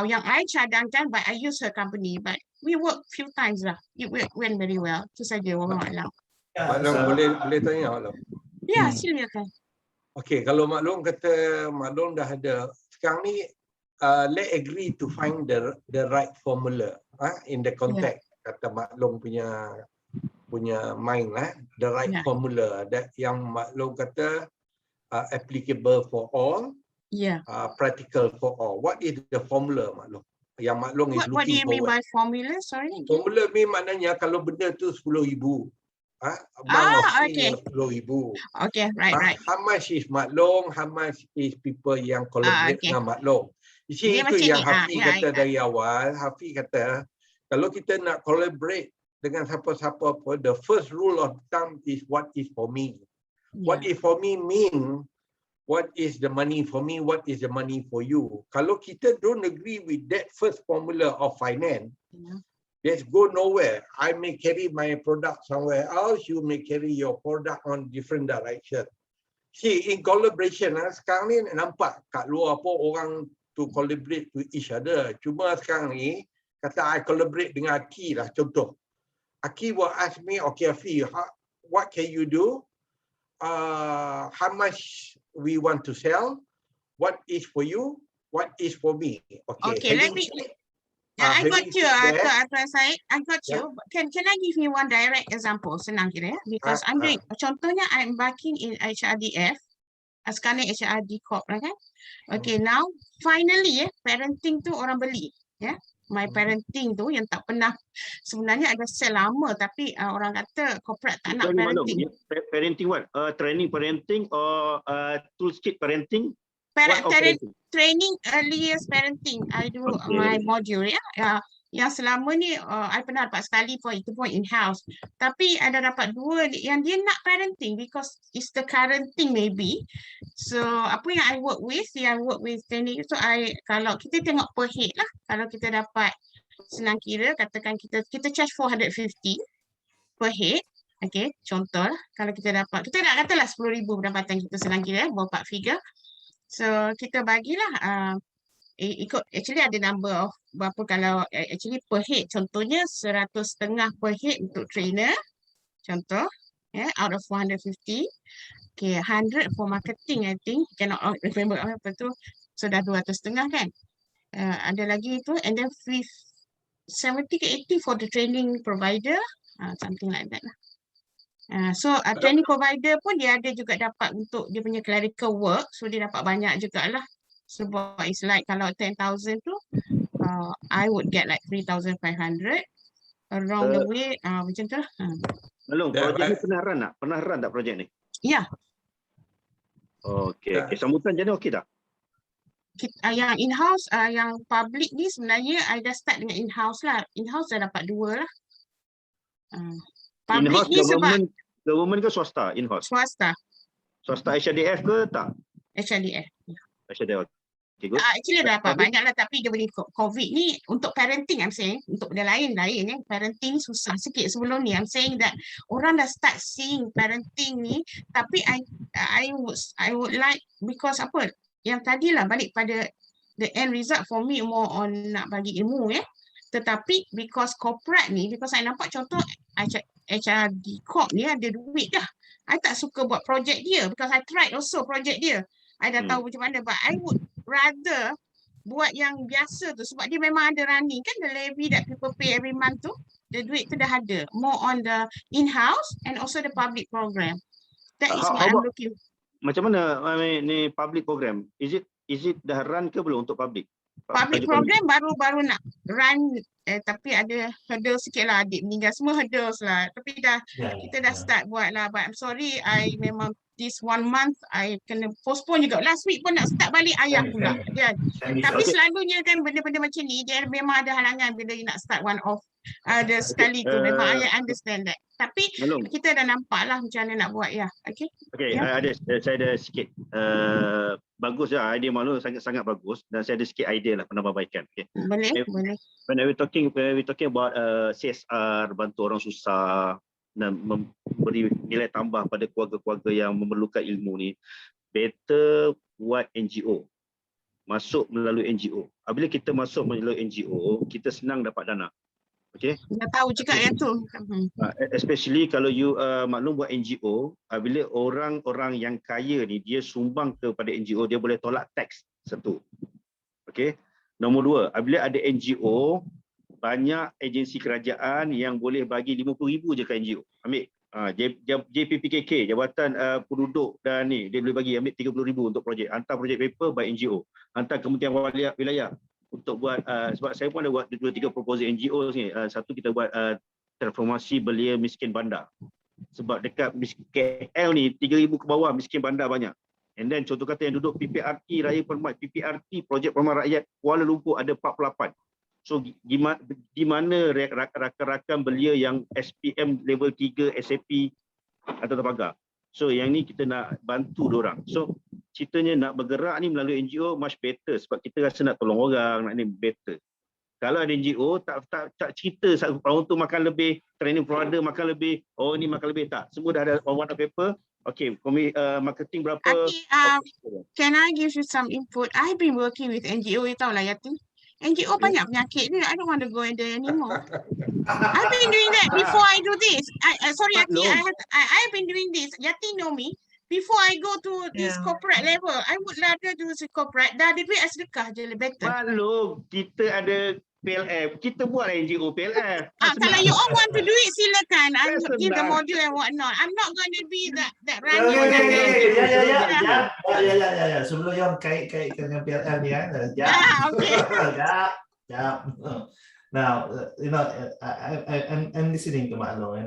yang I cadangkan, but I use her company. But we work few times lah. It went very well. Itu saja, wallahu a'lam. Ya, Mak Long boleh tanya Mak Long. Ya, silakan. Okey, kalau Mak Long kata Mak Long dah ada sekarang ni, let's agree to find the right formula in the context. Kata Mak Long punya mind the right formula that yang Mak Long kata applicable for all, practical for all. What is the formula, Mak Long? Yang Mak Long is looking forward. What do you mean by formula? Sorry. Formula ni maknanya kalau benda tu 10,000, amount of fee 10,000. Okay, right. How much is Mak Long? How much is people yang collaborate dengan Mak Long? Itu yang Hafiz kata dari awal. Hafiz kata kalau kita nak collaborate dengan siapa-siapa pun, the first rule of thumb is what is for me. What is for me mean what is the money for me, what is the money for you. Kalau kita don't agree with that first formula of finance, let's go nowhere. I may carry my product somewhere else, you may carry your product on different direction. See, in collaboration, sekarang ni nampak kat luar apa orang to collaborate with each other. Cuma sekarang ni, kata I collaborate dengan Aki lah, contoh. Aki will ask me, okay Afi, what can you do? How much we want to sell? What is for you? What is for me? Okay, let me... I got you, Said. I got you. Can I give you one direct example? Senang kira ya. Because I'm doing, contohnya I'm backing in HRDF. Sekarang ni HRD Corp lah kan. Okay, now finally parenting tu orang beli. My parenting tu yang tak pernah, sebenarnya ada sell lama tapi orang kata corporate tak nak parenting. Parenting what? Training parenting or toolkit parenting? Training early years parenting. I do my module yang selama ni I pernah dapat sekali itu pun in-house. Tapi ada dapat 2 yang dia nak parenting because it's the current thing maybe. So apa yang I work with training. So kalau kita tengok per head lah. Kalau kita dapat senang kira, katakan kita charge 450 per head. Okay, contoh lah. Kalau kita dapat, kita nak katalah 10,000 pendapatan kita senang kira, ballpark figure. So kita bagilah ikut actually ada number of berapa kalau actually per head, contohnya 100.5 per head untuk trainer, contoh out of 450. Okay, 100 for marketing, I think cannot remember apa tu, sudah 200.5 kan. Ada lagi itu, and then 70 ke 80 for the training provider, something like that lah. So training provider pun dia ada juga dapat untuk dia punya clerical work, so dia dapat banyak jugalah. Sebab it's like kalau 10,000 tu I would get like 3,500 around the way, macam tu lah. Malung, projek ni pernah run tak projek ni? Ya. Okay, sambutan jadi okey tak? Yang in-house, yang public ni sebenarnya I dah start dengan in-house lah. In-house dah dapat 2 lah. Public In-house ni sebab government ke swasta? In-house? Swasta HRDF ke tak? HRDF. HRDF. Okay, good. Actually dah dapat banyak lah, tapi dia beri COVID ni untuk parenting, I'm saying untuk benda lain parenting susah sikit sebelum ni. I'm saying that orang dah start seeing parenting ni, tapi I would like, because apa yang tadi lah balik pada the end result for me more on nak bagi ilmu tetapi because corporate ni, because I nampak contoh HRD Corp ni ada duit dah. I tak suka buat projek dia because I tried also projek dia. I dah tahu macam mana, but I would rather buat yang biasa tu sebab dia memang ada running kan, the levy that people pay every month tu, the duit tu dah ada. More on the in-house and also the public program. That is what I'm looking. Macam mana ni public program? Is it dah run ke belum untuk public? Public program baru nak run, tapi ada hurdle sikit lah, adik meninggal semua hurdles lah, tapi kita dah start buat lah. But I'm sorry, I memang this 1 month I kena postpone juga. Last week pun nak start balik ayah pula. Tapi selalunya kan benda-benda macam ni dia memang ada halangan bila you nak start one off. Ada sekali tu memang I understand that. Tapi kita dah nampak lah macam mana nak buat Okay, saya ada sikit bagus lah idea Malung, sangat bagus, dan saya ada sikit idea lah penambahbaikan. Okay. Boleh. When we talking about CSR, bantu orang susah, dan memberi nilai tambah pada keluarga-keluarga yang memerlukan ilmu ni, better buat NGO. Masuk melalui NGO. Apabila kita masuk melalui NGO, kita senang dapat dana. Okay? Dah tahu juga yang tu. Especially kalau you maklum buat NGO, bila orang-orang yang kaya ni dia sumbang kepada NGO, dia boleh tolak teks. Satu. Okay. Nombor dua, apabila ada NGO, banyak agensi kerajaan yang boleh bagi 50,000 je ke NGO. Ambil. JPPKK, Jabatan Penduduk dan ni, dia boleh bagi ambil 30,000 untuk projek. Hantar projek paper by NGO. Hantar Kementerian Wilayah untuk buat, sebab saya pun ada buat 2-3 proposal NGO ni. Satu kita buat transformasi belia miskin bandar. Sebab dekat KL ni 3,000 ke bawah miskin bandar banyak. And then contoh kata yang duduk PPRT, Raya Permat, PPRT, Projek Perumahan Rakyat, Kuala Lumpur ada 48. So di mana rakan-rakan belia yang SPM level 3, SAP atau terpagar. So yang ni kita nak bantu diorang. So ceritanya nak bergerak ni melalui NGO much better sebab kita rasa nak tolong orang, nak ni better. Kalau ada NGO tak cerita orang tu makan lebih, training provider makan lebih, oh ni makan lebih, tak. Semua dah ada one paper. Okay, marketing berapa? Aki, can I give you some input? I've been working with NGO, you tahu lah Yati. NGO banyak penyakit ni, I don't want to go in there anymore. I've been doing that before I do this. Sorry Yati, I've been doing this. Yati know me. Before I go to this corporate level, I would rather do this corporate. Dah ada duit, I sedekah je lebih better. Maklum, kita ada PLF. Kita buat NGO PLF. Kalau you all want to do it, silakan. I'm give the module and whatnot. I'm not going to be that running. Ya. Sebelum yang kait-kaitkan dengan PLF ni kan. Now, you know, I'm listening to Mak Long,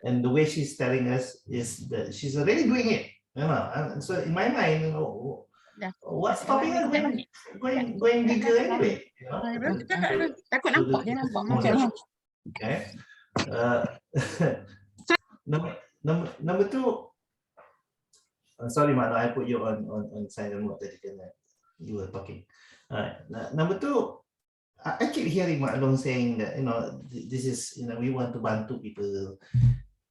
and the way she's telling us is that she's already doing it. You know, and so in my mind, you know, what's stopping her going bigger anyway? You know? Takut nampak je nampak. Okay. Number two. Sorry, Mak Long, I put you on silent mode tadi kan you were talking. Number two. I keep hearing Mak Long saying that, you know, this is, you know, we want to bantu people.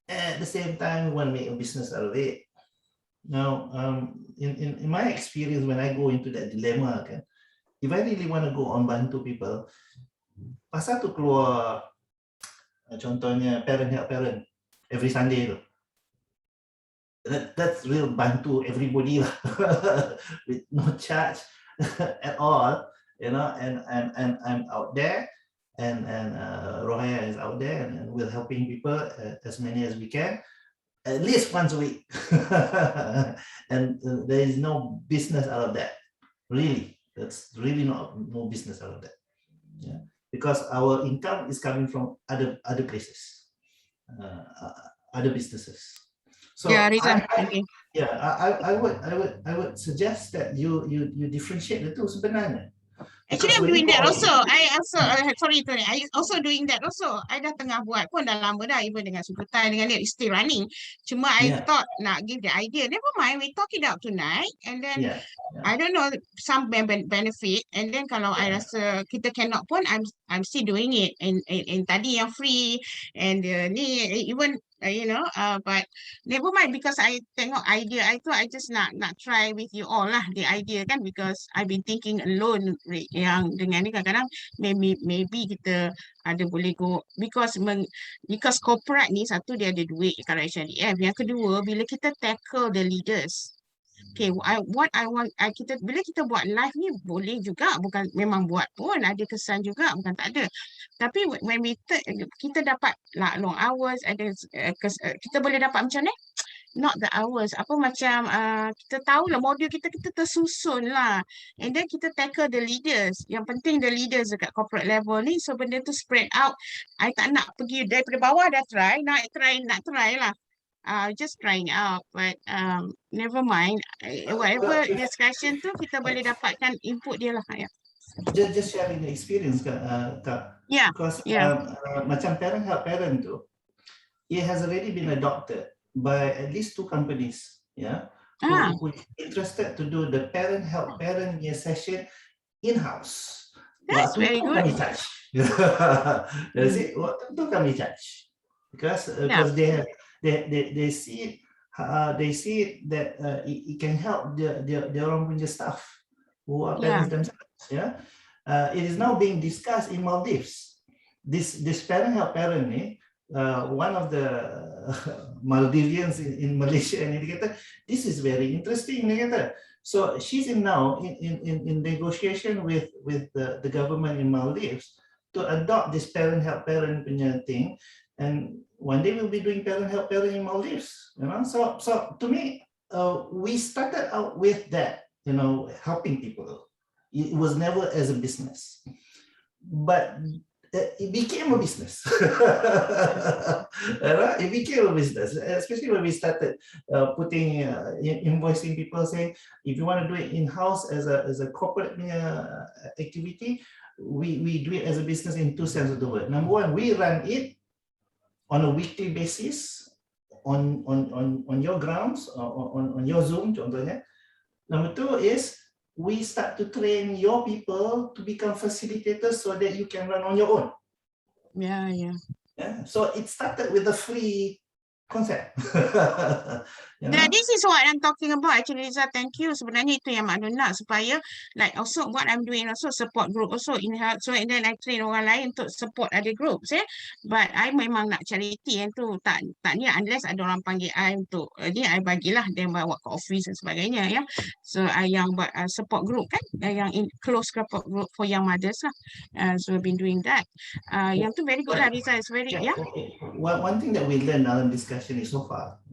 At the same time, we want to make a business out of it. Now, in my experience, when I go into that dilemma, okay, if I really want to go on bantu people, pasal tu keluar, contohnya parent help parent, every Sunday tu. That's real bantu everybody lah, with no charge at all. You know, and I'm out there, and Rohaya is out there, and we're helping people as many as we can, at least once a week. And there is no business out of that. Really, that's really no business out of that. Yeah, because our income is coming from other places, other businesses. So I would suggest that you differentiate the two sebenarnya. Actually, I'm doing that also. I also doing that also. I dah tengah buat pun dah lama dah, even dengan Sukutai dengan dia, it's still running. Cuma I thought nak give the idea. Never mind, we talk it out tonight, and then I don't know some benefit, and then kalau I rasa kita cannot pun, I'm still doing it. And tadi yang free, and ni even you know, but never mind, because I tengok idea, I thought I just nak try with you all lah the idea kan, because I've been thinking alone yang dengan ni kadang-kadang maybe kita ada boleh go, because corporate ni satu dia ada duit kat HDF, yang kedua bila kita tackle the leaders. Okay, what I want, bila kita buat live ni boleh juga, bukan memang buat pun ada kesan juga, bukan tak ada. Tapi when kita dapat long hours, ada kita boleh dapat macam ni, not the hours, apa macam kita tahu lah modul kita tersusun lah, and then kita tackle the leaders. Yang penting the leaders dekat corporate level ni, so benda tu spread out. I tak nak pergi daripada bawah dah try, nak try lah. Just trying out, but never mind. Whatever discussion tu kita boleh dapatkan input dia lah. Just sharing the experience, Kak. Because macam parent help parent tu, it has already been adopted by at least 2 companies, who interested to do the parent help parent session in-house. That's very good. Kami charge. Waktu tu kami charge. because Yeah. they see that it can help their own punya staff who are parents themselves. Yeah, it is now being discussed in Maldives. This parent help parent ni, one of the Maldivians in Malaysia, and dia kata this is very interesting. Dia kata so she's now in negotiation with the government in Maldives to adopt this parent help parent punya thing, and one day we'll be doing parent help parent in Maldives. You know, so to me, we started out with that, you know, helping people. It was never as a business, but it became a business. It became a business, especially when we started putting invoicing people, saying if you want to do it in-house as a corporate activity, we do it as a business in two senses of the word. Number one, we run it on a weekly basis on your grounds, on your Zoom contohnya. Number two is we start to train your people to become facilitators so that you can run on your own. Yeah. So it started with a free concept. Yeah, this is what I'm talking about actually, Liza. Thank you. Sebenarnya itu yang Mak Nur nak, supaya like also what I'm doing also support group also in help. So and then I train orang lain untuk support other groups, But I memang nak charity yang tu tak ni unless ada orang panggil I untuk ni I bagilah dia bawa ke office dan sebagainya, ya. So I yang buat support group kan, yang in close support group for young mothers lah. So I've been doing that. Yang tu very good lah, Liza. It's very Okay. One thing that we learned dalam discussion is so far,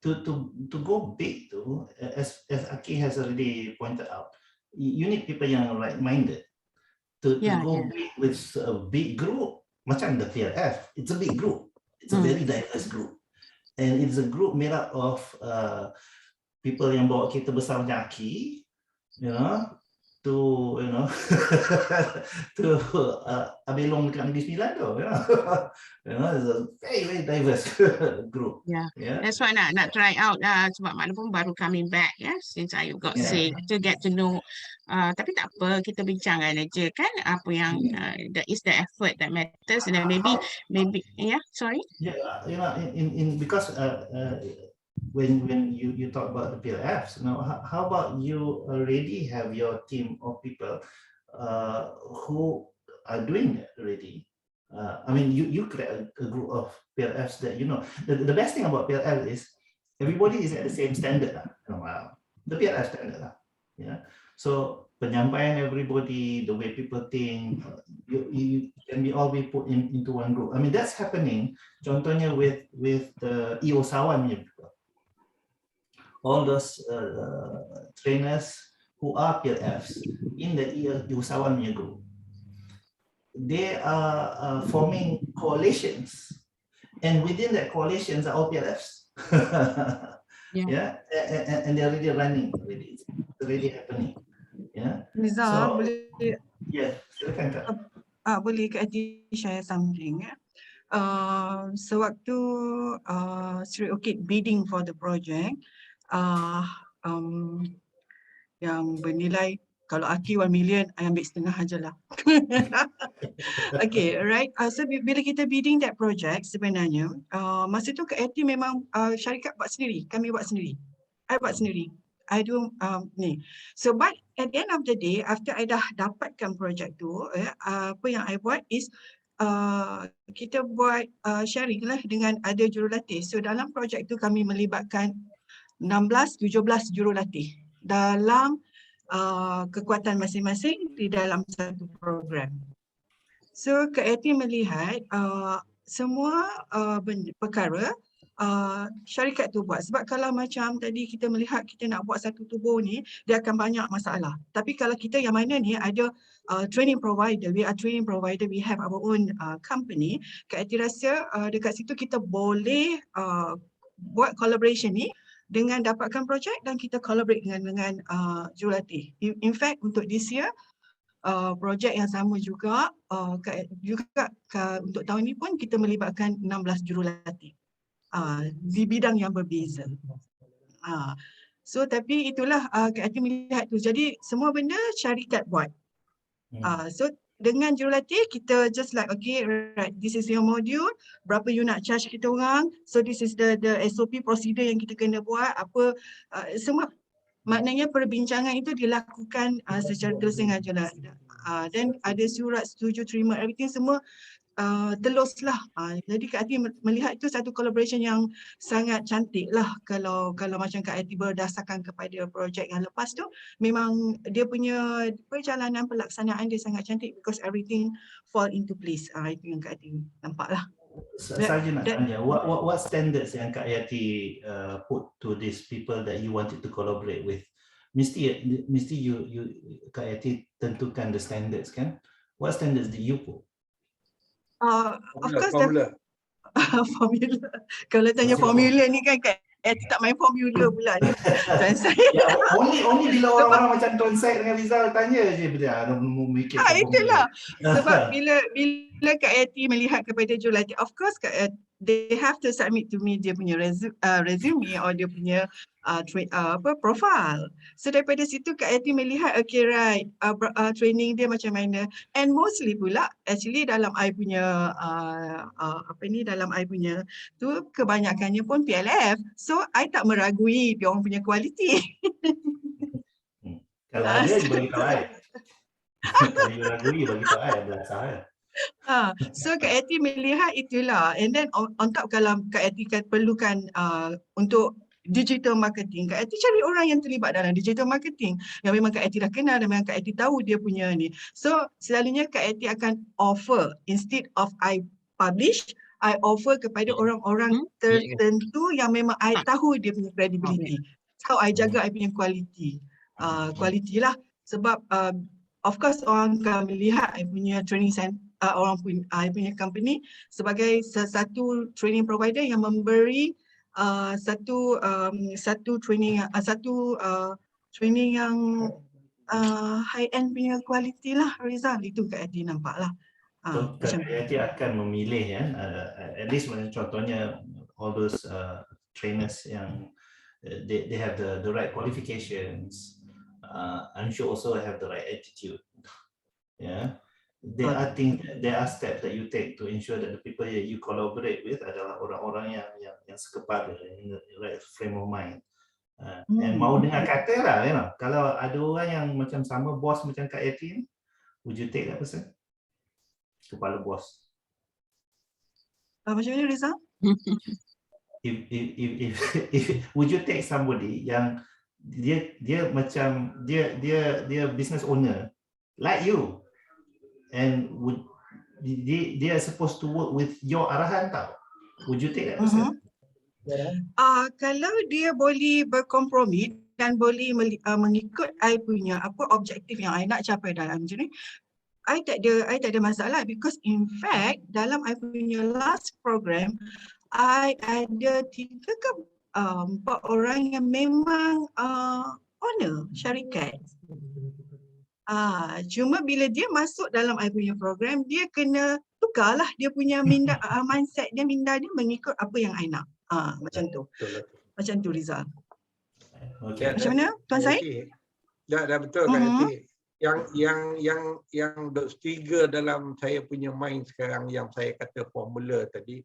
to go big too, as Aki has already pointed out, you need people yang like-minded to go big with a big group. Macam the PLF, it's a big group. It's a very diverse group, and it's a group made up of people yang bawa kereta besar macam Aki, to to Abelong dekat Negeri Sembilan tu, it's a very diverse group. Yeah. That's why nak try out lah, sebab Mak Nur pun baru coming back, since I got sick, to get to know. Tapi tak apa, kita bincangkan aja kan apa yang that is the effort that matters, and then maybe sorry. Yeah, in because when you talk about the PLFs, how about you already have your team of people who are doing it already? I mean, you create a group of PLFs that the best thing about PLF is everybody is at the same standard lah. The PLF standard lah. Yeah. So penyampaian everybody, the way people think, you can all be put into one group. I mean, that's happening. Contohnya with the EO Sawan people. All those trainers who are PLFs in the Usawan group, they are forming coalitions, and within that coalitions are all PLFs. And they're already running. It's already happening. Yeah. Liza, So, boleh silakan Kak. boleh Kak Ati share something. Sewaktu Sri Orchid bidding for the project, yang bernilai, kalau Aki 1 million, I ambil setengah ajalah. Okay, right. So bila kita bidding that project, sebenarnya masa tu Kak Ati memang syarikat buat sendiri, kami buat sendiri. I buat sendiri. I do ni. So but at the end of the day, after I dah dapatkan project tu, apa yang I buat is kita buat sharing lah dengan ada jurulatih. So dalam projek tu kami melibatkan 16-17 jurulatih dalam kekuatan masing-masing di dalam satu program. So Kak Ati melihat semua perkara syarikat tu buat. Sebab kalau macam tadi kita melihat kita nak buat satu tubuh ni, dia akan banyak masalah. Tapi kalau kita yang mana ni ada training provider, we are training provider, we have our own company, Kak Ati rasa dekat situ kita boleh buat collaboration ni dengan dapatkan projek dan kita collaborate dengan jurulatih. In fact untuk this year projek yang sama juga untuk tahun ini pun kita melibatkan 16 jurulatih di bidang yang berbeza. So tapi itulah Kak Ati melihat tu. Jadi semua benda syarikat buat. So dengan jurulatih kita just like okay, right, this is your module, berapa you nak charge kita orang, so this is the SOP prosedur yang kita kena buat, apa semua. Maknanya perbincangan itu dilakukan secara tersengaja lah. Dan ada surat setuju terima everything semua teluslah. Jadi Kak Ati melihat itu satu collaboration yang sangat cantik lah. Kalau macam Kak Ati berdasarkan kepada projek yang lepas tu, memang dia punya perjalanan pelaksanaan dia sangat cantik because everything fall into place. Itu yang Kak Ati nampak lah. Saja nak tanya, what standards yang Kak Yati put to these people that you wanted to collaborate with? Mesti you Kak Yati tentukan the standards kan? What standards did you put? Of course, formula. formula. Kalau tanya formula ni kan Kak Yati tak main formula pula ni. Tuan saya. Ya, only bila orang-orang macam Tuan Syed dengan Rizal tanya je dia mikir. Itulah. Sebab bila Kak Yati melihat kepada jurulatih, of course they have to submit to me dia punya resume or dia punya profile. So daripada situ Kak Yati melihat okay right, training dia macam mana, and mostly pula actually dalam I punya dalam I punya tu kebanyakannya pun PLF. So I tak meragui dia orang punya kualiti. Kalau ada bagi tahu I. Kalau you ragui bagi tahu I belasah. So Kak Yati melihat itulah, and then on top kalau Kak Yati perlukan untuk digital marketing, Kak Yati cari orang yang terlibat dalam digital marketing yang memang Kak Yati dah kenal dan memang Kak Yati tahu dia punya ni. So selalunya Kak Yati akan offer, instead of I publish, I offer kepada orang-orang tertentu yang memang I tahu dia punya credibility. So I jaga I punya quality lah. Sebab of course orang akan melihat I punya training center, I punya company sebagai satu training provider yang memberi satu training yang high end punya quality lah, Rizal. Itu Kak Yati nampak lah. So Kak Yati akan memilih ya, at least contohnya all those trainers yang they have the right qualifications, I'm sure also have the right attitude. Yeah. There are steps that you take to ensure that the people that you collaborate with adalah orang-orang yang sekepada, in the right frame of mind. And mau dengar kata lah, you know, kalau ada orang yang macam sama bos macam Kak Yati, would you take that person? Kepala bos. Macam mana Rizal? If would you take somebody yang dia macam dia business owner like you, and would they are supposed to work with your arahan tau? Would you take that person? Kalau dia boleh berkompromi dan boleh mengikut I punya apa objektif yang I nak capai dalam ni, I tak ada masalah, because in fact dalam I punya last program I ada 3 ke 4 orang yang memang owner syarikat. Cuma bila dia masuk dalam I punya program, dia kena tukarlah dia punya minda, mindset dia, minda dia mengikut apa yang I nak. Macam tu. Macam tu Rizal. Okay. Macam mana Tuan Syed? Dah betul Kak Yati. Yang dok trigger dalam saya punya mind sekarang yang saya kata formula tadi.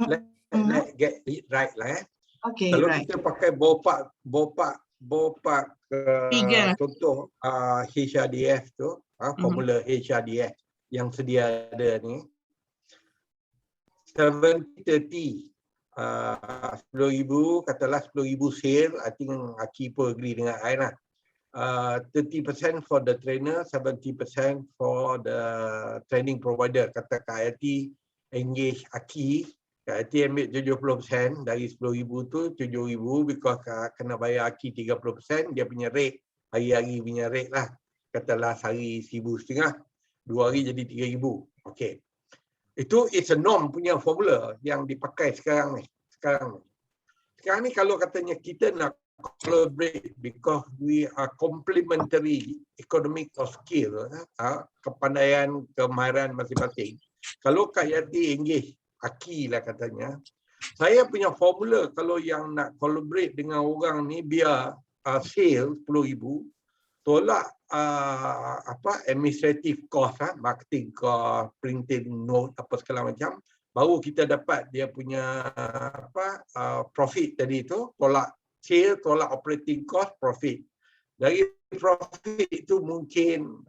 Let's get it right lah. Okay, kalau right. kita pakai ballpark contoh HRDF tu, formula HRDF yang sedia ada ni, 70-30, 10,000, katalah 10,000 sale, I think Aki pun agree dengan I lah. 30% for the trainer, 70% for the training provider. Kata Kak Yati engage Aki, Kak Yati ambil 70% dari 10,000 tu, 7,000 because kena bayar Aki 30%, dia punya rate, hari-hari punya rate lah. Katalah sehari 1,500, 2 hari jadi 3,000. Okay. Itu it's a norm punya formula yang dipakai sekarang ni. Sekarang ni kalau katanya kita nak collaborate because we are complementary economic or skill, kepandaian, kemahiran masing-masing. Kalau Kak Yati engage Aki lah katanya, saya punya formula kalau yang nak collaborate dengan orang ni biar sale 10,000, tolak administrative cost, marketing cost, printing note, apa segala macam, baru kita dapat dia punya profit tadi tu, tolak sale, tolak operating cost, profit. Dari profit itu mungkin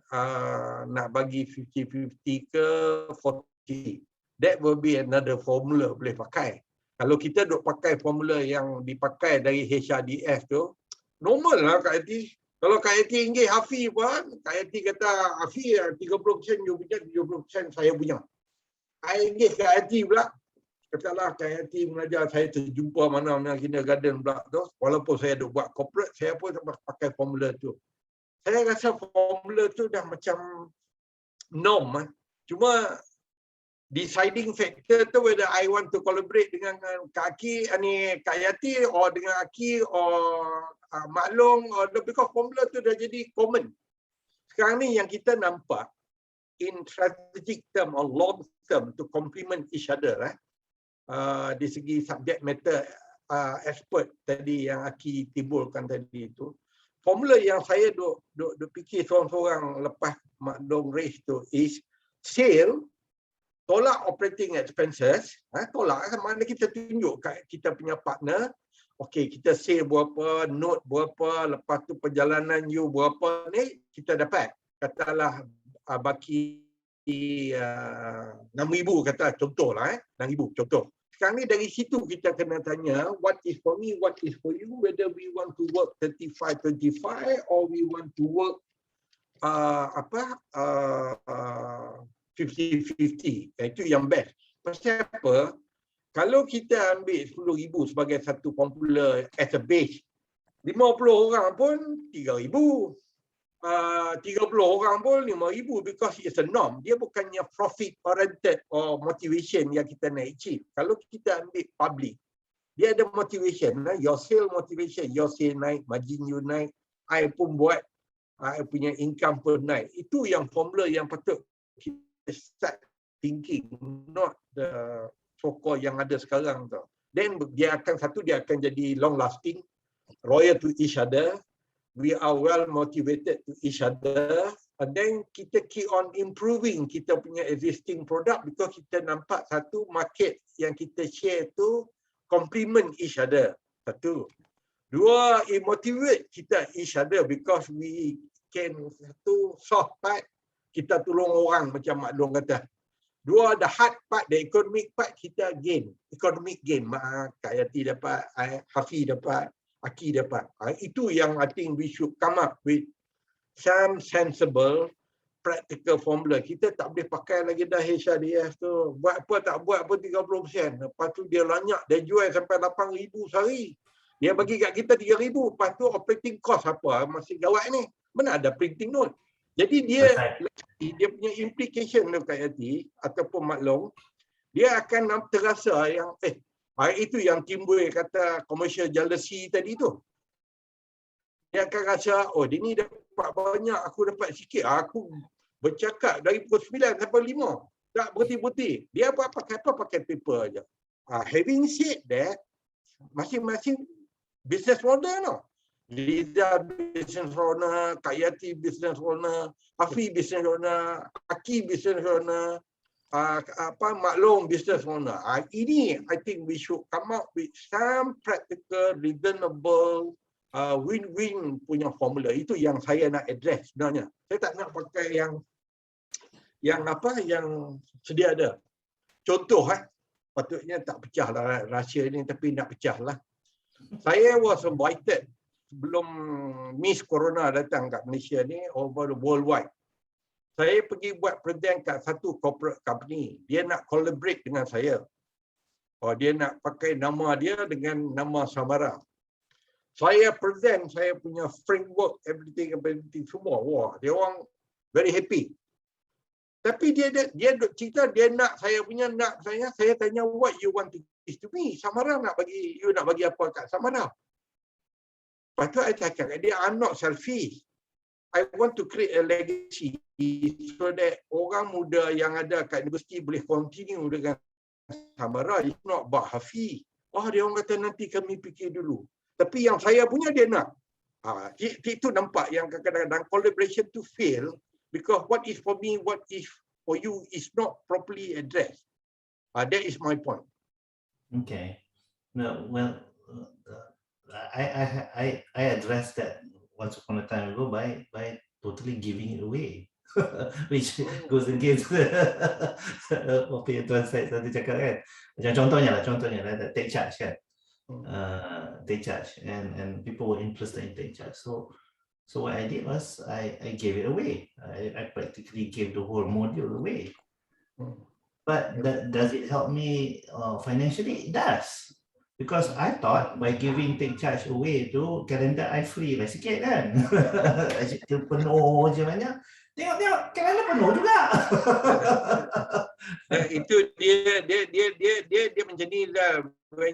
nak bagi 50-50 ke 40. That will be another formula boleh pakai. Kalau kita duk pakai formula yang dipakai dari HRDS tu, normal lah Kak Yati. Kalau Kak Yati inggih Hafi pun, Kak Yati kata Hafi 30% you punya, 70% saya punya. I inggih Kak Yati pula. Katalah Kak Yati mengajar saya terjumpa mana-mana kindergarten pula tu. Walaupun saya duk buat corporate, saya pun pakai formula tu. Saya rasa formula tu dah macam norm. Cuma deciding factor tu whether I want to collaborate dengan Kak Aki, Kak Yati, or dengan Aki, or Mak Long, or because formula tu dah jadi common. Sekarang ni yang kita nampak in strategic term or long term to complement each other, di segi subject matter expert tadi yang Aki timbulkan tadi itu, formula yang saya duk fikir seorang-seorang lepas Mak Long raise tu is sale, tolak operating expenses, tolak mana kita tunjuk kat kita punya partner, okey kita sale berapa, note berapa, lepas tu perjalanan you berapa ni kita dapat. Katalah baki 6,000 kata contohlah 6,000 contoh. Sekarang ni dari situ kita kena tanya what is for me, what is for you, whether we want to work 35-25 or we want to work 50-50. Itu yang best. Pasal apa? Kalau kita ambil 10,000 sebagai satu formula as a base, 50 orang pun 3,000. 30 orang pun 5,000 because it's a norm. Dia bukannya profit oriented or motivation yang kita nak achieve. Kalau kita ambil public, dia ada motivation. Your sale motivation, your sale naik, margin you naik, I pun buat, I punya income pun naik. Itu yang formula yang patut kita start thinking, not the so-called yang ada sekarang tu. Then dia akan jadi long lasting, loyal to each other. We are well motivated to each other, and then kita keep on improving kita punya existing product because kita nampak satu market yang kita share tu complement each other. Satu. Dua, it motivate kita each other because we can satu soft part kita tolong orang macam Mak Long kata. Dua, the hard part, the economic part kita gain, economic gain. Kak Yati dapat, Hafi dapat, Aki dapat. Itu yang I think we should come up with some sensible practical formula. Kita tak boleh pakai lagi dah HRDS tu. Buat apa tak buat pun 30%. Lepas tu dia lanyak, dia jual sampai 8,000 sehari. Dia bagi kat kita 3,000. Lepas tu operating cost apa? Masih gawat ni. Mana ada printing note. Jadi dia punya implication tu Kak Yati ataupun Mak Long, dia akan terasa yang itu yang timbul kata commercial jealousy tadi tu. Dia akan rasa, oh dia ni dapat banyak, aku dapat sikit. Aku bercakap dari pukul 9 sampai 5. Tak berhenti-berhenti. Dia pakai paper aja. Having said that, masing-masing business model no. Liza business owner, Kak Yati business owner, Hafi business owner, Aki business owner, Mak Long business owner. Ini I think we should come up with some practical, reasonable, win-win punya formula. Itu yang saya nak address sebenarnya. Saya tak nak pakai yang sedia ada. Contoh patutnya tak pecah lah rahsia ni, tapi nak pecah lah. Saya was invited sebelum Miss Corona datang kat Malaysia ni over the worldwide. Saya pergi buat present kat satu corporate company. Dia nak collaborate dengan saya. Dia nak pakai nama dia dengan nama Samara. Saya present saya punya framework, everything semua. Wah, dia orang very happy. Tapi dia cerita dia nak saya. Saya tanya, what you want to give to me? Samara nak bagi apa kat Samara? Lepas tu saya cakap dia, I'm not selfish. I want to create a legacy so that orang muda yang ada kat universiti boleh continue dengan Samara. It's not about Hafi. Dia orang kata nanti kami fikir dulu. Tapi yang saya punya dia nak. Itu nampak yang kadang-kadang collaboration to fail because what is for me, what is for you is not properly addressed. That is my point. Okay. No, well, I addressed that once upon a time ago by totally giving it away, which goes against apa yang Tuan Syed tadi cakap kan. Macam contohnya lah, take charge kan. Take charge and people were interested in take charge. So what I did was I gave it away. I practically gave the whole module away. But does it help me financially? It does. Because I thought by giving take charge away tu kalender I free lah sikit kan. Kita penuh je banyak. Tengok kalender penuh juga. Itu dia macam ni lah. When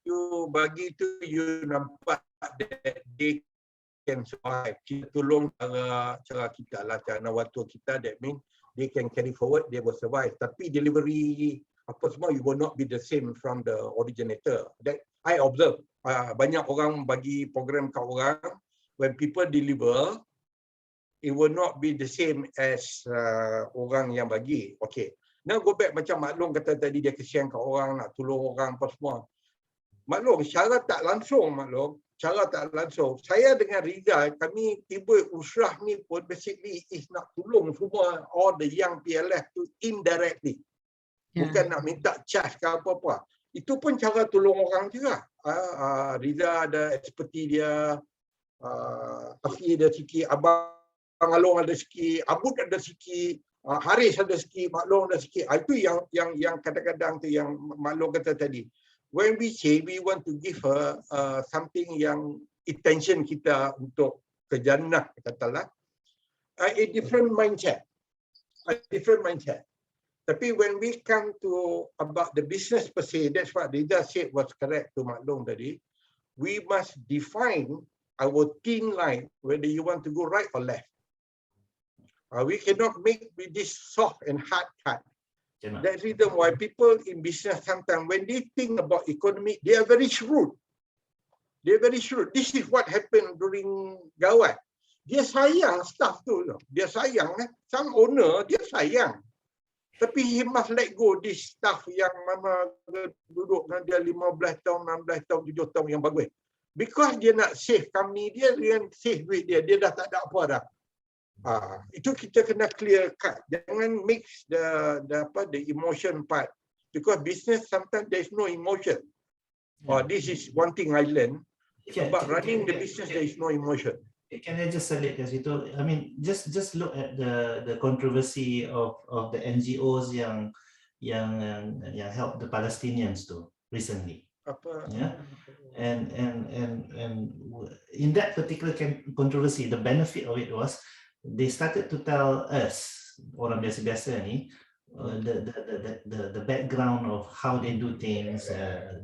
you bagi tu, you nampak that they can survive. Kita tolong cara kita lah, cara waktu kita, that means they can carry forward, they will survive. Tapi delivery apa semua, you will not be the same from the originator. That I observe. Banyak orang bagi program kat orang, when people deliver, it will not be the same as orang yang bagi. Okay. Now go back macam Mak Long kata tadi, dia kesian kat orang, nak tolong orang apa semua. Mak Long, secara tak langsung, saya dengan Rizal, kami tiba Usrah ni pun basically is nak tolong semua all the young PLF tu indirectly. Bukan nak minta charge ke apa-apa. Itu pun cara tolong orang juga. Riza ada eksperti dia, Afi ada sikit, Abang Along ada sikit, Abud ada sikit, Haris ada sikit, Mak Long ada sikit. Itu yang kadang-kadang tu yang Mak Long kata tadi. When we say we want to give her something yang attention kita untuk ke jannah, katalah, a different mindset. Tapi when we come to about the business per se, that's what Riza said was correct to Mak Long tadi. We must define our thin line, whether you want to go right or left. We cannot make with this soft and hard cut. That's the reason why people in business sometimes, when they think about economy, they are very shrewd. This is what happened during Gawat. Dia sayang staff tu. Dia sayang. Some owner, dia sayang. Tapi he must let go this staff yang mana duduk dengan dia 15 tahun, 16 tahun, 7 tahun yang bagus. Because dia nak save company dia save duit dia. Dia dah tak ada apa dah. Itu kita kena clear cut. Jangan mix the emotion part. Because business sometimes there is no emotion. This is one thing I learned. About running the business, there is no emotion. Can I just select kat situ? I mean, just look at the controversy of the NGOs yang help the Palestinians too recently. Yeah, and in that particular controversy, the benefit of it was they started to tell us orang biasa-biasa ni the background of how they do things.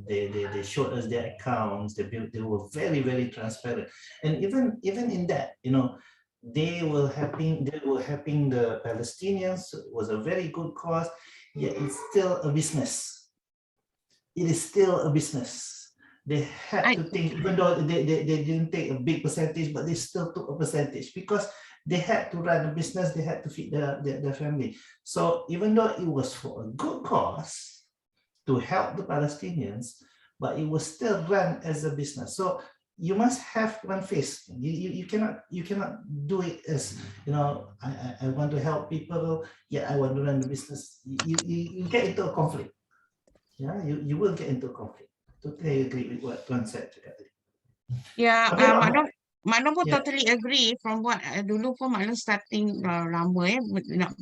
They showed us their accounts. They were very, very transparent, and even in that, they were helping the Palestinians. It was a very good cause. Yet it's still a business. It is still a business. They had to think, even though they didn't take a big percentage, but they still took a percentage because they had to run a business, they had to feed their family. So even though it was for a good cause to help the Palestinians, but it was still run as a business. So you must have one face. You cannot do it as, I want to help people, yeah, I want to run the business. You get into a conflict. Yeah, you will get into a conflict. Totally agree with what Tuan said. Yeah, Okay, Mak Long pun Yeah. totally agree from what dulu pun Mak Long starting lama nak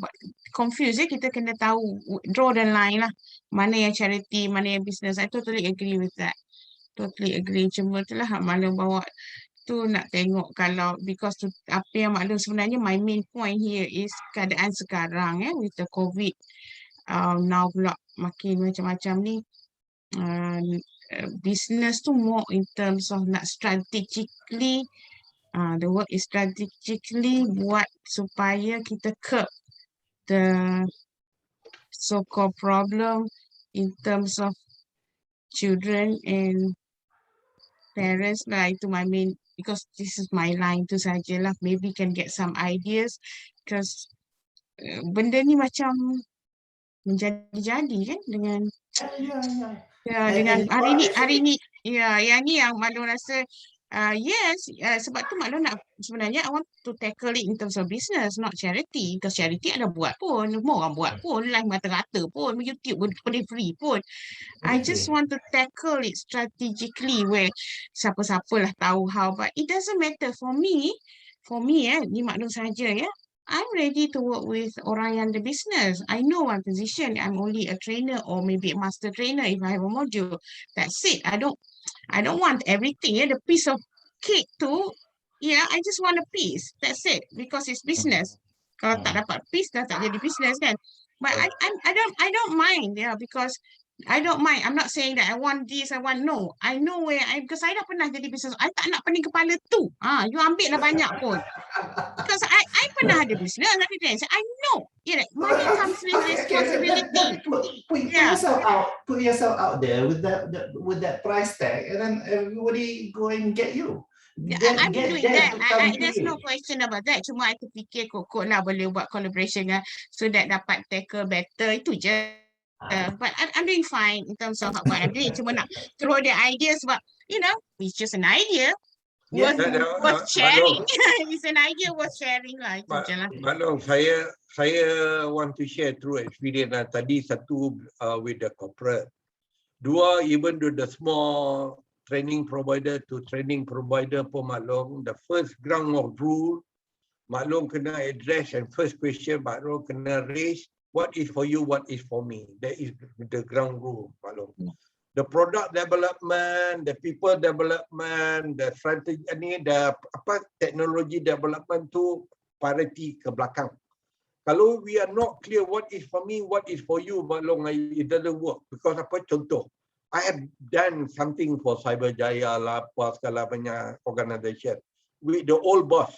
confuse kita kena tahu, draw the line lah, mana yang charity, mana yang business. I totally agree with that. Totally agree. Cuma itulah Mak Long bawa tu nak tengok kalau because tu apa yang Mak Long sebenarnya my main point here is keadaan sekarang with the COVID. Now pula makin macam-macam ni. Business tu more in terms of nak strategically, the work is strategically buat supaya kita curb the so-called problem in terms of children and parents lah. Itu my main because this is my line tu sajalah. Maybe can get some ideas because benda ni macam menjadi-jadi kan dengan dengan hari ni ya yang ni yang Mak Long rasa yes sebab tu Mak Long nak sebenarnya I want to tackle it in terms of business, not charity, because charity ada buat pun, semua orang buat pun, live rata-rata pun, YouTube pun free pun. I just want to tackle it strategically where siapa-siapa lah tahu how, but it doesn't matter for me ni Mak Long saja ya. I'm ready to work with orang yang the business. I know my position. I'm only a trainer or maybe a master trainer if I have a module. That's it. I don't want everything. Yeah, the piece of cake too. Yeah, I just want a piece. That's it. Because it's business. Kalau tak dapat piece, dah tak jadi business kan. But I don't mind. Yeah, because I don't mind. I'm not saying that I want this, I want no. I know where because I dah pernah jadi business. I tak nak pening kepala tu. You ambil lah banyak pun. Because I pernah ada business. I know. Yeah, money comes with responsibility. Put yourself out there with that price tag, and then everybody go and get you. I'm doing that. There's no question about that. Cuma I terfikir kokok lah boleh buat collaboration kan, so that dapat tackle better. Itu je. But I'm doing fine in terms of what I'm doing. Cuma nak throw the ideas, but it's just an idea. Worth sharing. It's an idea worth sharing lah. Itu je lah. Mak Long, saya want to share through experience lah. Tadi satu with the corporate. Dua, even to the small training provider to training provider pun Mak Long, the first ground of rule Mak Long kena address, and first question Mak Long kena raise, what is for you, what is for me. That is the ground rule Mak Long. The product development, the people development, the strategy the technology development tu priority ke belakang. Kalau we are not clear what is for me, what is for you, Mak Long, it doesn't work. Because contoh, I have done something for Cyberjaya lah, apa segala banyak organisation with the old boss.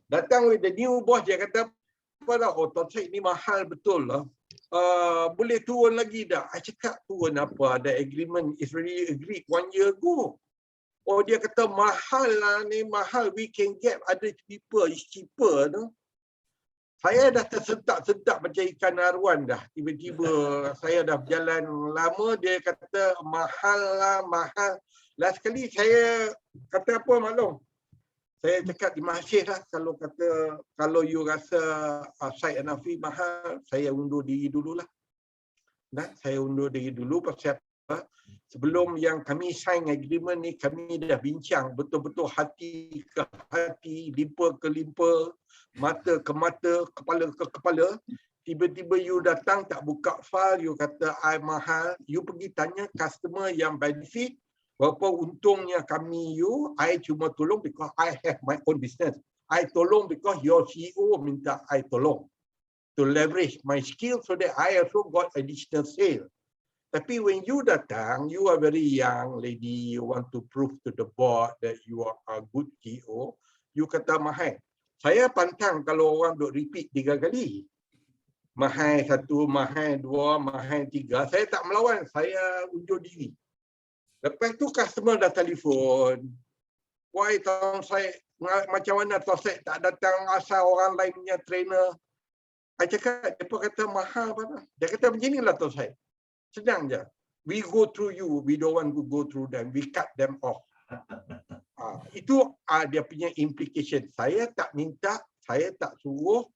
Datang with the new boss, dia kata, apa dah, Tosai ni mahal betul lah. Boleh turun lagi dah. I cakap turun apa, the agreement is already agreed 1 year ago. Oh, dia kata mahal lah ni, mahal. We can get other people, it's cheaper. No? Saya dah tersentak-sentak macam ikan aruan dah. Tiba-tiba saya dah berjalan lama, dia kata mahal lah, mahal. Last sekali saya kata apa Mak Long? Saya cakap terima kasih lah kalau you rasa Syed Hanafi mahal, saya undur diri dululah. Nah, saya undur diri dulu pasal apa? Sebelum yang kami sign agreement ni, kami dah bincang betul-betul hati ke hati, limpa ke limpa, mata ke mata, kepala ke kepala. Tiba-tiba you datang tak buka file, you kata I mahal, you pergi tanya customer yang benefit, berapa untungnya kami you, I cuma tolong because I have my own business. I tolong because your CEO minta I tolong. To leverage my skill so that I also got additional sale. Tapi when you datang, you are very young lady, you want to prove to the board that you are a good CEO, you kata mahal. Saya pantang kalau orang duk repeat 3 kali. Mahal 1, mahal 2, mahal 3. Saya tak melawan, saya undur diri. Lepas tu customer dah telefon. Why Tosai, macam mana Tosai tak datang asal orang lain punya trainer? Saya cakap, dia kata mahal apa? Dia kata macam inilah Tosai. Senang je. We go through you, we don't want to go through them. We cut them off. Itu dia punya implication. Saya tak minta, saya tak suruh.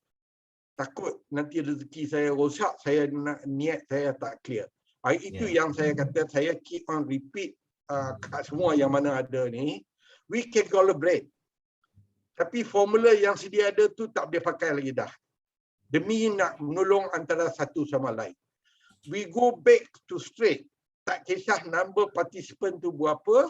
Takut nanti rezeki saya rosak, saya niat saya tak clear. Itu yang saya kata, saya keep on repeat kat semua yang mana ada ni. We can collaborate. Tapi formula yang sedia ada tu tak boleh pakai lagi dah. Demi nak menolong antara satu sama lain. We go back to straight. Tak kisah number participant tu berapa.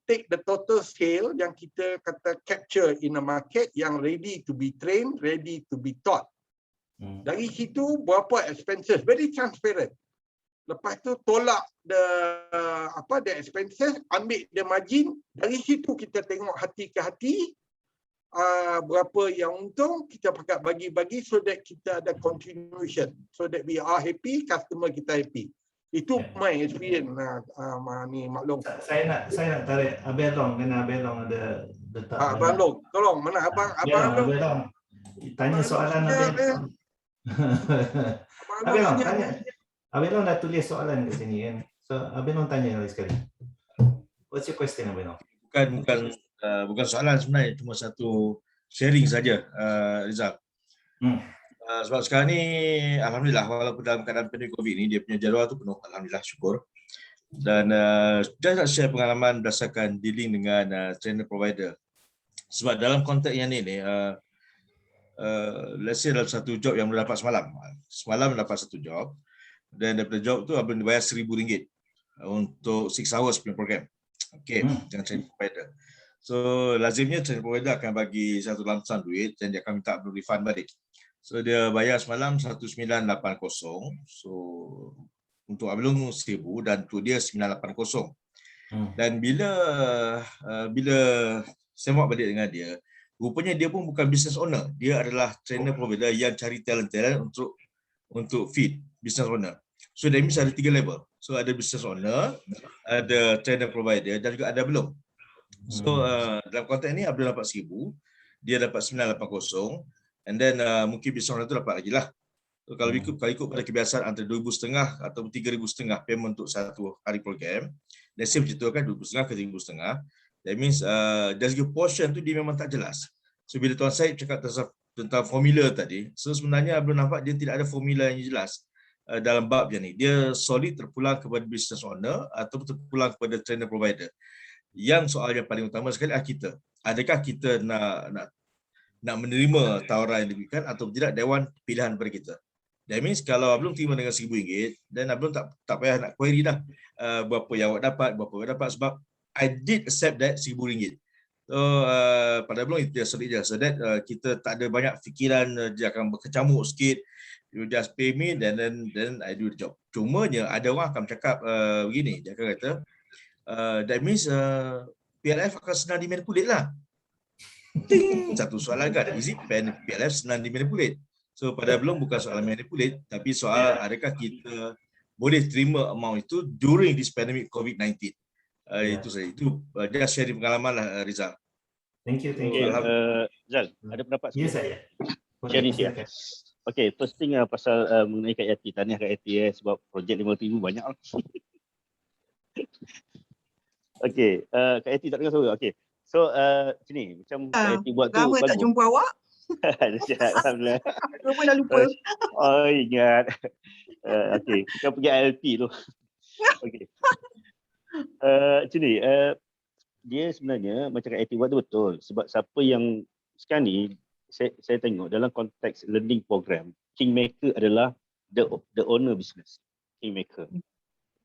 Take the total sale yang kita kata capture in the market yang ready to be trained, ready to be taught. Dari situ berapa expenses, very transparent. Lepas tu tolak the expenses, ambil the margin. Dari situ kita tengok hati ke hati. Berapa yang untung, kita pakai bagi-bagi so that kita ada continuation. So that we are happy, customer kita happy. Itu my experience ni Mak Long. Saya nak tarik Abang Long, kerana Abang Long ada letak Abang Long, tolong mana abang Ya, Long? Abang Long. Tanya Abang Long soalan senyap Abang. dia. Abang Long Abang Long senyap tanya. dia. Abang Long dah tulis soalan kat sini kan. So Abang Long tanya lagi sekali. What's your question, Abang Long? Bukan soalan sebenarnya, cuma satu sharing saja, Rizal. Sebab sekarang ni alhamdulillah, walaupun dalam keadaan pandemik Covid ni, dia punya jadual tu penuh, alhamdulillah, syukur. Dan saya nak share pengalaman berdasarkan dealing dengan trainer provider. Sebab dalam konteks yang ni let's say dalam satu job yang boleh dapat semalam dapat satu job, dan daripada job tu abang dibayar RM1,000 untuk 6 hours punya program. Okay, dengan training provider. So lazimnya training provider akan bagi satu lump sum duit dan dia akan minta refund balik. So dia bayar semalam 1980. So untuk Abang 1,000 dan untuk dia 980. Dan bila semak balik dengan dia, rupanya dia pun bukan business owner. Dia adalah trainer provider yang cari talent untuk feed business owner. So that means ada 3 level. So ada business owner, ada trainer provider dan juga ada belum. So dalam konteks ni Abdul dapat 1,000, dia dapat 980, and then mungkin business owner tu dapat lagi lah. So kalau ikut pada kebiasaan antara 2,500 atau 3,500 payment untuk satu hari program, dan saya berceritakan 2,500 ke 3,500, that means dari segi portion tu dia memang tak jelas. So bila Tuan Syed cakap tentang formula tadi, so sebenarnya Abdul nampak dia tidak ada formula yang jelas dalam bab yang ni. Dia solid terpulang kepada business owner atau terpulang kepada trainer provider. Yang soal yang paling utama sekali adalah kita. Adakah kita nak menerima tawaran yang diberikan atau tidak, dewan pilihan daripada kita. That means kalau Abang terima dengan RM1,000, dan Abang tak payah nak query dah berapa yang awak dapat, sebab I did accept that RM1,000. So pada Abang itu solid je. So that kita tak ada banyak fikiran dia akan berkecamuk sikit. You just pay me then I do the job. Cumanya ada orang akan cakap begini, dia akan kata that means PLF akan senang dimanipulate lah. Satu soalan kan, is it PLF senang dimanipulate? So pada belum bukan soalan manipulate, tapi soal adakah kita boleh terima amount itu during this pandemic COVID-19. Itu saja. Itu just sharing pengalaman lah, Rizal. Thank you. Rizal, ada pendapat Ya, sikit? saya. Sharing sikit. Okay, first thing pasal mengenai Kak Yati, tahniah Kak Yati sebab projek 5,000 banyak lah. Okay, Kak Yati tak dengar suara. Okay, so sini macam Kak Yati buat tu lama bagus. tak jumpa awak. Alhamdulillah. Lupa dah lupa. Oh, ingat. Okay, kita pergi ILP tu. Okay. Sini, dia sebenarnya macam Kak Yati buat tu betul. Sebab siapa yang sekarang ni, saya tengok dalam konteks learning program, kingmaker adalah the owner business. Kingmaker.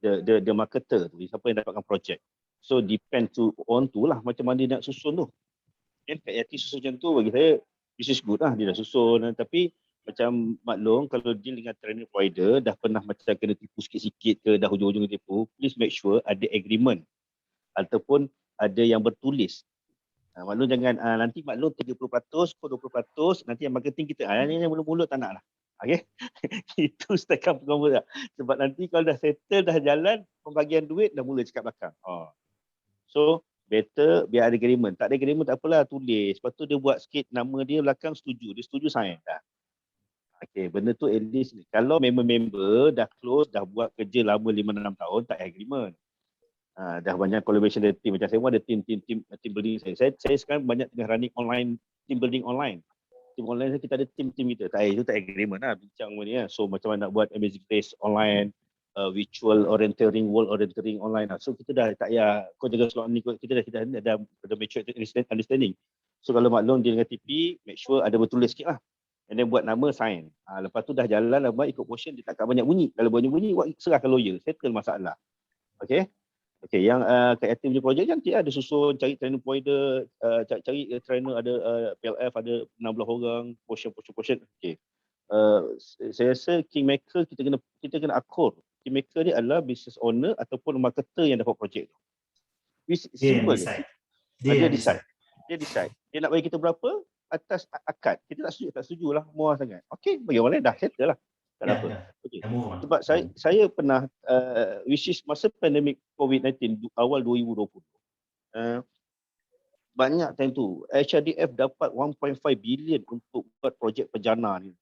The marketer tu, siapa yang dapatkan projek. So depend on tu lah macam mana dia nak susun tu. Kan Kak Yati susun macam tu bagi saya business good lah, dia dah susun. Tapi macam maklum kalau deal dengan training provider dah pernah macam kena tipu sikit-sikit ke dah hujung-hujung tipu, please make sure ada agreement ataupun ada yang bertulis. Maklum jangan nanti maklum 30% ke 20%, nanti yang marketing kita yang mula-mula tak nak lah. Okay? Itu setakat pengamal. Sebab nanti kalau dah settle, dah jalan, pembagian duit dah mula cakap belakang. So better biar ada agreement. Tak ada agreement tak apalah, tulis. Lepas tu dia buat sikit nama dia belakang setuju. Dia setuju sign dah. Okay, benda tu at least kalau member dah close, dah buat kerja lama 5-6 tahun, tak ada agreement. Dah banyak collaboration dari team. Macam saya pun ada team building saya sekarang banyak tengah running online, team building online. Team online saya, kita ada team kita. Itu tak agreement lah, bincang ni lah. So macam mana nak buat Amazing Race online, virtual orienteering, world orienteering online lah. So kita dah tak payah kau jaga slot ni, kita dah mature understanding. So kalau maklum dia dengan TP, make sure ada bertulis sikit lah. And then buat nama, sign. Lepas tu dah jalan lah, ikut portion, dia takkan banyak bunyi. Kalau banyak bunyi, serahkan lawyer, settle masalah. Okay. Okay, yang Kak Yati punya projek cantik ada susun, cari trainer provider, cari trainer, ada PLF, ada 16 orang, portion. Okay. Saya rasa kingmaker kita kena akur. Kingmaker ni adalah business owner ataupun marketer yang dapat projek tu. Simple je. Dia decide. Dia nak bagi kita berapa atas akad. Kita tak setuju lah, murah sangat. Okay, bagi orang lain dah settle lah. Tak apa. Okay. Sebab saya pernah which is masa pandemik COVID-19 awal 2020. banyak time tu. HRDF dapat 1.5 bilion untuk buat projek Pejana ni.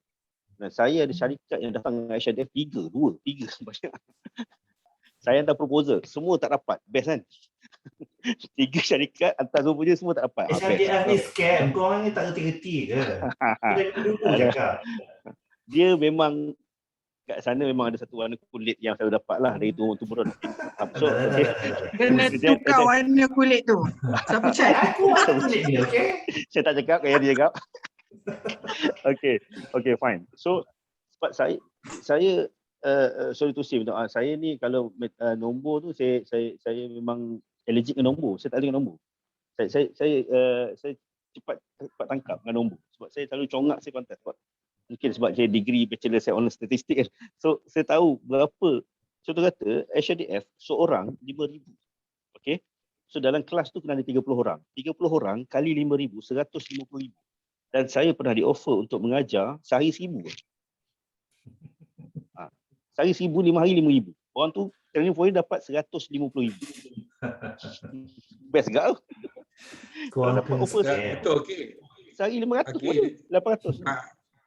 Dan saya ada syarikat yang datang dengan HRDF 3 banyak. Saya hantar proposal, semua tak dapat. Best kan? 3 syarikat hantar semua je, semua tak dapat. HRDF ni scam. Korang ni tak reti-reti ke? Kita dulu cakap. Dia memang kat sana memang ada satu warna kulit yang saya dapat lah dari turun. So, Kena tukar warna kulit tu. Siapa cat? Aku warna kulit ni, okay? Saya tak cakap, kayak dia cakap. Okay, fine. So, sebab saya sorry to say, saya ni kalau nombor tu saya memang allergic dengan nombor. Saya tak ada dengan nombor. Saya cepat tangkap dengan nombor. Sebab saya selalu congak saya pantas. Mungkin sebab saya degree bachelor saya on statistik kan. So saya tahu berapa. Contoh kata HRDF seorang 5,000. Okay. So dalam kelas tu kena ada 30 orang. 30 orang kali 5,000, 150,000. Dan saya pernah di offer untuk mengajar sehari 1,000. Sehari 1,000, 5 hari 5,000. Orang tu training point dapat 150,000. Best gak. Korang dapat offer Betul, okey. sehari 500 Okey. 800.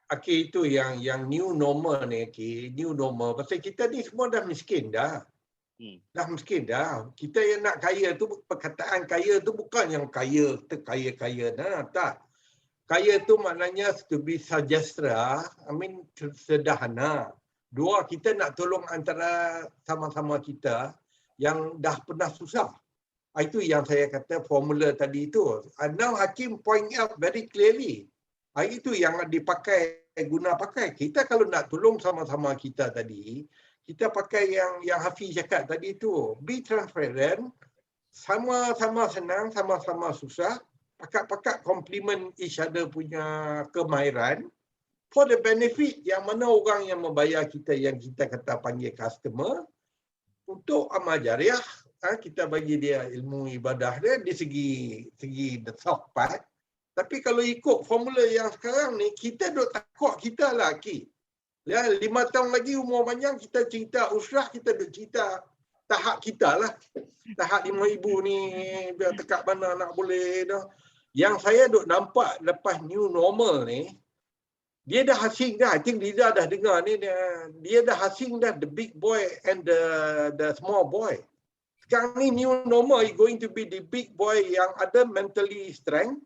Okey, itu yang new normal ni, okey, new normal. Pasal kita ni semua dah miskin dah. Dah miskin dah. Kita yang nak kaya tu, perkataan kaya tu bukan yang kaya dah, tak. Kaya tu maknanya to be sejahtera, sederhana. Dua, kita nak tolong antara sama-sama kita yang dah pernah susah. Itu yang saya kata formula tadi itu. Now Hakim point out very clearly. Itu yang guna pakai. Kita kalau nak tolong sama-sama kita tadi, kita pakai yang Hafiz cakap tadi tu. Be transparent, sama-sama senang, sama-sama susah, pakat-pakat compliment each other punya kemahiran for the benefit yang mana orang yang membayar kita yang kita kata panggil customer untuk amal jariah, kita bagi dia ilmu ibadah dia di segi the soft part. Tapi kalau ikut formula yang sekarang ni, kita duk takut kita lah, Ki. Ya, 5 tahun lagi umur panjang, kita cerita usrah, kita duk cerita tahap kita lah. Tahap 5,000 ni, biar tekak mana nak boleh dah. Yang saya duk nampak lepas new normal ni, dia dah asing dah. I think Liza dah dengar ni, dia dah asing dah the big boy and the small boy. Sekarang ni new normal is going to be the big boy yang ada mentally strength,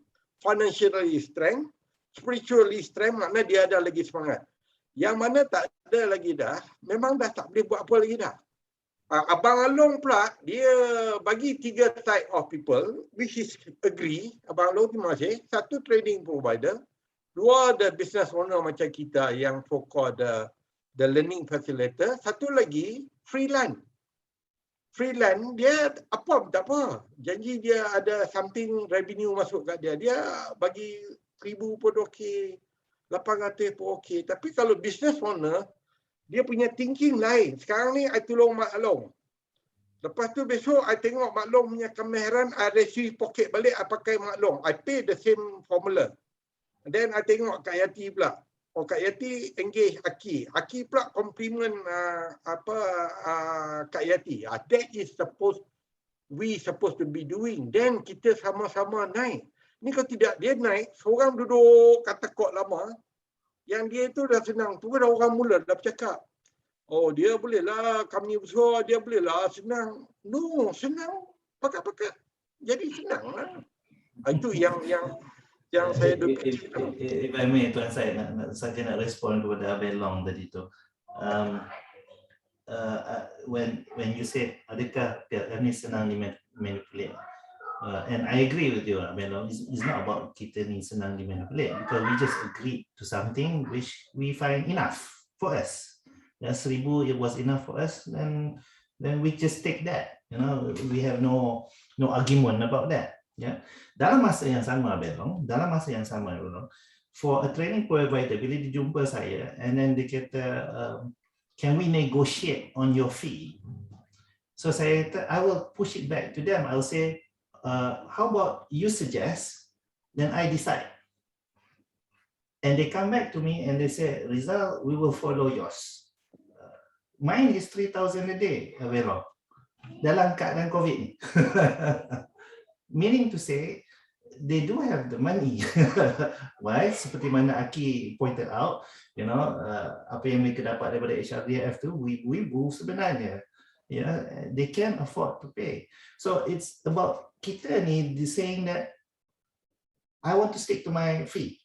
financially strength, spiritually strength, makna dia ada lagi semangat. Yang mana tak ada lagi dah, memang dah tak boleh buat apa lagi dah. Abang Along pula, dia bagi 3 type of people, which is agree. Abang Along terima kasih. 1, training provider. 2, the business owner macam kita yang so-called the learning facilitator. 1 lagi, freelance. Freelance dia tak apa. Janji dia ada something revenue masuk kat dia. Dia bagi 1,000 pun okey, 800 pun okey. Tapi kalau business owner, dia punya thinking lain. Sekarang ni I tolong Mak Long. Lepas tu besok I tengok Mak Long punya kemahiran, I receive pocket balik, I pakai Mak Long. I pay the same formula. And then I tengok Kak Yati pula. Kak Yati engage Aki. Aki pula compliment Kak Yati. That is we supposed to be doing. Then kita sama-sama naik. Ni kalau tidak dia naik, seorang duduk kata kod lama, yang dia itu dah senang. Tu dah orang mula dah bercakap. Oh, dia boleh lah, kami besar, dia boleh lah, senang. No, senang. Pakat-pakat. Jadi senang lah. Itu yang saya If I may, Tuan Syed, saya nak respon kepada Abel Long tadi tu. When you said, adakah kami senang dimanipulate? And I agree with you, Abel Long. It's not about kita ni senang dimanipulate, because we just agreed to something which we find enough for us. 1,000 it was enough for us, then we just take that. You know, we have no argument about that. Ya, dalam masa yang sama, Belong, for a training provider, bila dia jumpa saya, and then dia kata, can we negotiate on your fee? So I will push it back to them. I'll say, how about you suggest, then I decide. And they come back to me and they say, Rizal, we will follow yours. Mine is 3,000 a day, Belong, dalam keadaan COVID ni. Meaning to say, they do have the money. Why? Seperti mana Aki pointed out, apa yang mereka dapat daripada HRDF tu, wibu sebenarnya. They can afford to pay. So it's about kita ni saying that I want to stick to my fee.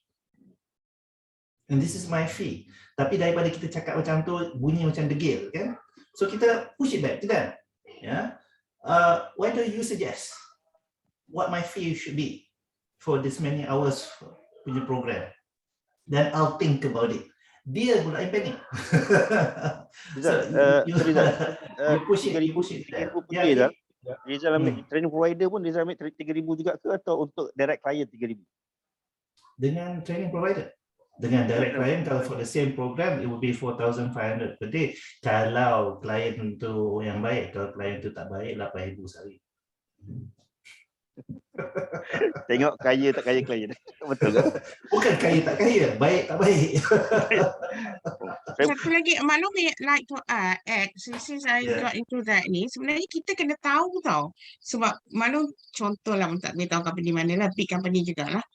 And this is my fee. Tapi daripada kita cakap macam tu, bunyi macam degil, kan? So kita push it back to them. Why don't you suggest what my fee should be for this many hours punya program? Then I'll think about it. Dia pula yang panic. You push it. Rizal ambil training provider pun Rizal ambil 3,000 juga ke, atau untuk direct client 3,000? Dengan training provider. Dengan direct client, kalau for the same program, it will be 4,500 per day. Kalau klien tu yang baik, kalau klien tu tak baik, 8,000 sehari. Tengok kaya tak kaya klien. Betul ke? Bukan kaya tak kaya, baik tak baik. Satu lagi, maklum like to add, since I got into that ni, sebenarnya kita kena tahu tau. Sebab maklum contoh lah, tak boleh tahu company mana lah, big company jugalah.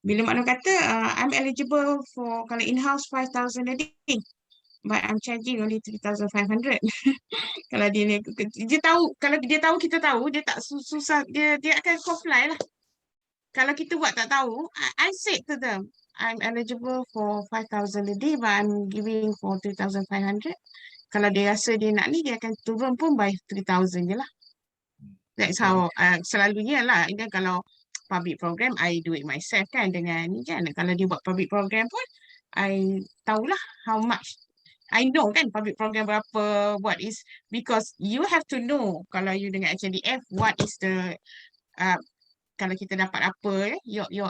Bila maklum kata, I'm eligible for kalau in-house 5,000 a day, but I'm charging only 3,500. Kalau dia tahu, kalau dia tahu kita tahu, dia tak susah, dia akan comply lah. Kalau kita buat tak tahu, I said to them, I'm eligible for 5,000 a day, but I'm giving for 3,500. Kalau dia rasa dia nak ni, dia akan turun pun by 3,000 je lah. That's how selalunya lah. Dan kalau public program, I do it myself kan dengan ni kan. Kalau dia buat public program pun, I tahulah how much. I know kan public program berapa, what is, because you have to know kalau you dengan HNDF, what is the, kalau kita dapat apa, your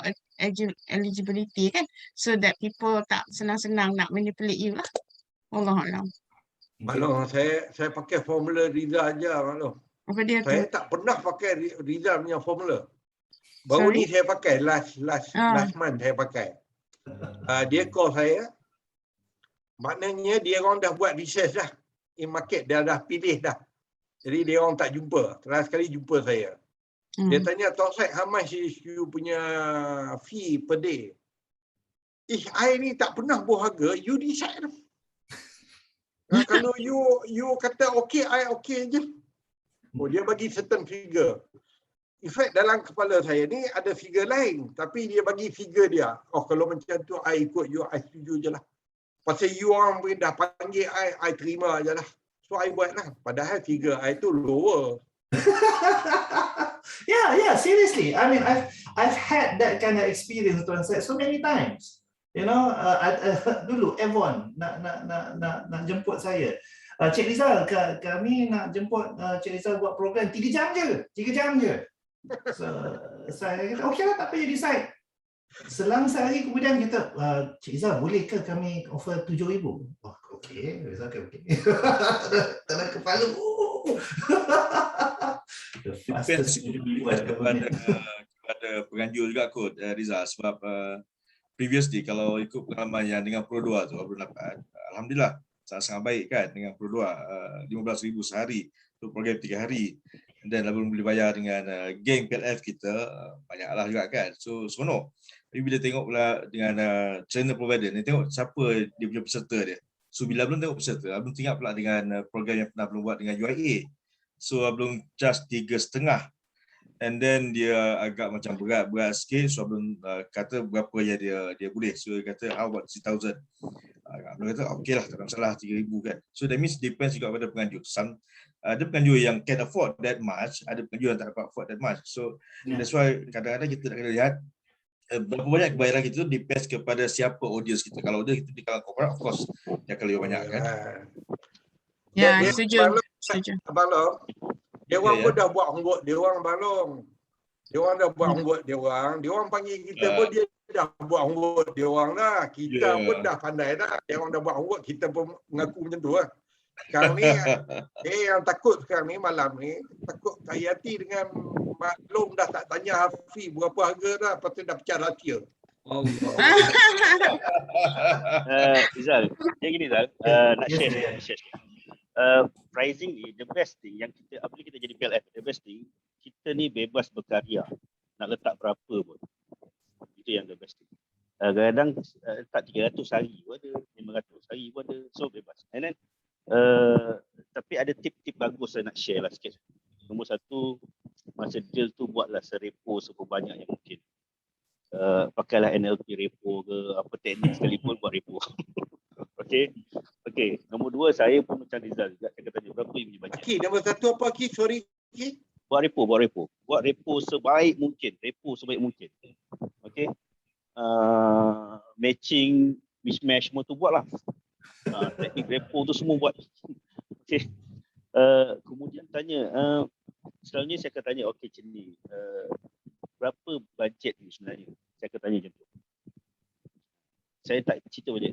eligibility kan, so that people tak senang-senang nak manipulate you lah. Wallahualam. Maklum, saya pakai formula Rizal aja maklum. Apa dia Saya tu? tak pernah pakai Rizal punya formula. Baru ni saya pakai, last month saya pakai. Dia call saya, maknanya dia orang dah buat research dah. In market, dia dah pilih dah. Jadi dia orang tak jumpa. Terakhir sekali jumpa saya. Dia tanya, Toksek, how much is you punya fee per day? I ni tak pernah buat harga, you decide. Kalau you kata okay, I okay je. Dia bagi certain figure. In fact, dalam kepala saya ni ada figure lain. Tapi dia bagi figure dia. Kalau macam tu, I ikut you, I setuju je lah. Pasal you orang pun dah panggil I terima je lah. So, I buat lah. Padahal figure I tu lower. Yeah, seriously. I mean, I've had that kind of experience, Tuan Syed, so many times. Dulu Avon nak jemput saya. Cik Rizal, kami nak jemput Cik Rizal buat program 3 jam je. So, saya kata, okey lah, tak payah decide. Selang sehari kemudian kita, Cik Rizal, boleh ke kami offer 7,000? Oh, okey, Rizal, okey. Dalam kepala, the fastest kepada penganjur juga kot, Rizal, sebab previously kalau ikut pengalaman yang dengan Pro 2 tu, alhamdulillah sangat baik kan dengan Pro 2, 15,000 sehari untuk program 3 hari. Dan belum boleh bayar dengan geng PLF kita, banyaklah juga kan. So seronok. Tapi bila tengok pula dengan channel provider ni, tengok siapa dia punya peserta dia. So bila belum tengok peserta, belum tengok pula dengan program yang pernah belum buat dengan UIA. So belum charge 3,5. And then dia agak macam berat sikit. So belum kata berapa yang dia boleh. So dia kata how about 3,000. Belum kata okey lah, tak ada masalah 3,000 kan. So that means depends juga pada penganjur. Ada penganjur yang can afford that much, ada penganjur yang tak dapat afford that much. So that's why kadang-kadang kita nak kena lihat berapa banyak kebayaran kita tu depends kepada siapa audience kita. Kalau audience kita di kalangan corporate, of course dia akan lebih banyak kan. Ya, setuju. Balong, dia orang pun dah buat homework dia orang, Balong. Dia orang dah buat homework dia orang panggil kita pun dia dah buat homework dia orang lah. Kita pun dah pandai dah. Dia orang dah buat homework, kita pun mengaku macam tu lah. Sekarang ni, yang takut sekarang ni, malam ni, takut hati dengan maklum dah tak tanya Hafiz berapa harga dah, lepas tu dah pecah rahsia. Rizal, dia gini Zal, nak share. Pricing ni, the best thing yang kita, apabila kita jadi PLF, the best thing, kita ni bebas berkarya. nak letak berapa pun. Itu yang the best thing. Kadang-kadang tak 300 hari pun ada, 500 hari pun ada, so bebas. And then tapi ada tip-tip bagus saya nak share lah sikit. Nombor satu, masa deal tu buatlah serepo sebanyak yang mungkin. Pakailah NLP repo ke apa teknik sekalipun buat repo. Okey. Nombor dua, saya pun macam Rizal juga, saya tanya berapa you punya bajet. Aki, nombor satu apa Aki? Sorry Aki. Buat repo. Buat repo sebaik mungkin. Okey. Matching, mismatch semua tu buatlah. Teknik repo tu semua buat. Okey. Kemudian tanya, selalunya saya akan tanya, okey macam ni, berapa bajet ni sebenarnya? Saya akan tanya macam tu. Saya tak cerita bajet.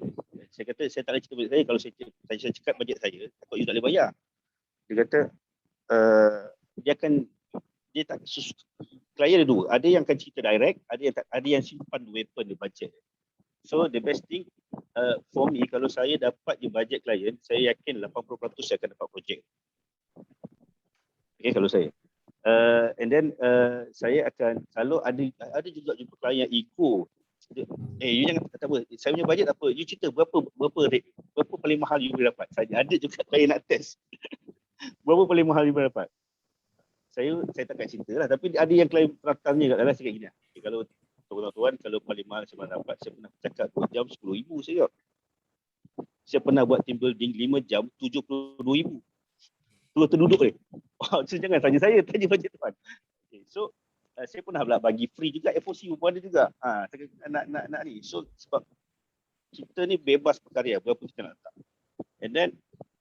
Saya kata saya tak boleh cerita bajet saya. Kalau saya cakap bajet saya, takut you tak boleh bayar. Dia kata, dia tak, klien ada dua. Ada yang akan cerita direct, ada yang simpan weapon di bajet. So the best thing for me, kalau saya dapat je bajet klien, saya yakin 80% saya akan dapat projek. Okay, kalau saya. And then saya akan, kalau ada juga jumpa klien yang ego. You jangan kata apa, saya punya bajet apa, you cerita berapa paling mahal you boleh dapat. Saya ada juga klien nak test. Berapa paling mahal you boleh dapat. Saya takkan cerita lah, tapi ada yang klien tanya kat dalam sikit gini. Okay, kalau tuan-tuan, kalau paling mahal saya pernah dapat, saya pernah cakap 2 jam 10,000 saya jawab. Saya pernah buat team building 5 jam 72,000. Dua terduduk ni. So jangan tanya saya, tanya bajet tuan. Okay, so saya pernah pula bagi free juga FOC pun ada juga. Nak ni. So sebab kita ni bebas berkarya, berapa kita nak letak. And then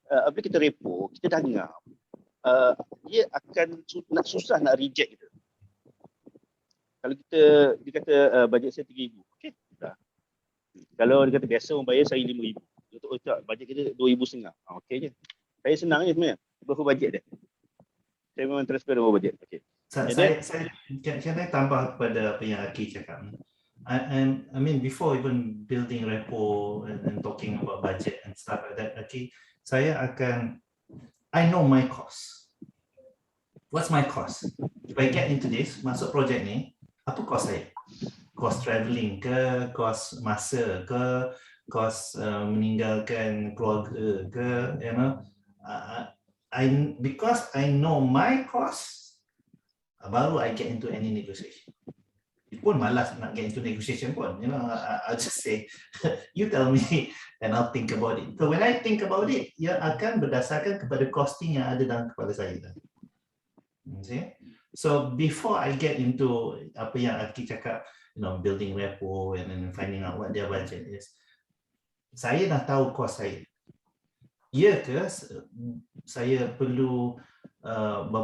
apabila kita repo, kita dah dengar dia akan nak susah nak reject kita. Kalau dia kata bajet saya 3,000. Okey, dah. Kalau dia kata biasa orang bayar saya 5,000. Dia kata tak, bajet kita 2,500. Okey je. Saya senang je sebenarnya. Berapa bajet dia? Saya memang transfer berapa bajet. Okey. Saya tambah kepada apa yang Aki cakap. I mean before even building repo and talking about budget and stuff like that, Aki, I know my cost. What's my cost? If I get into this, masuk projek ni, apa cost saya? Cost travelling ke, cost masa ke, cost meninggalkan keluarga ke, you know. Because I know my cost, baru I get into any negotiation. It pun malas nak get into negotiation pun, you know. I'll just say, you tell me and I'll think about it. So when I think about it, ia akan berdasarkan kepada costing yang ada dalam kepala saya tadi. See? So before I get into apa yang Aki cakap, you know, building repo and then finding out what their budget is, saya dah tahu cost saya. Ya ke saya perlu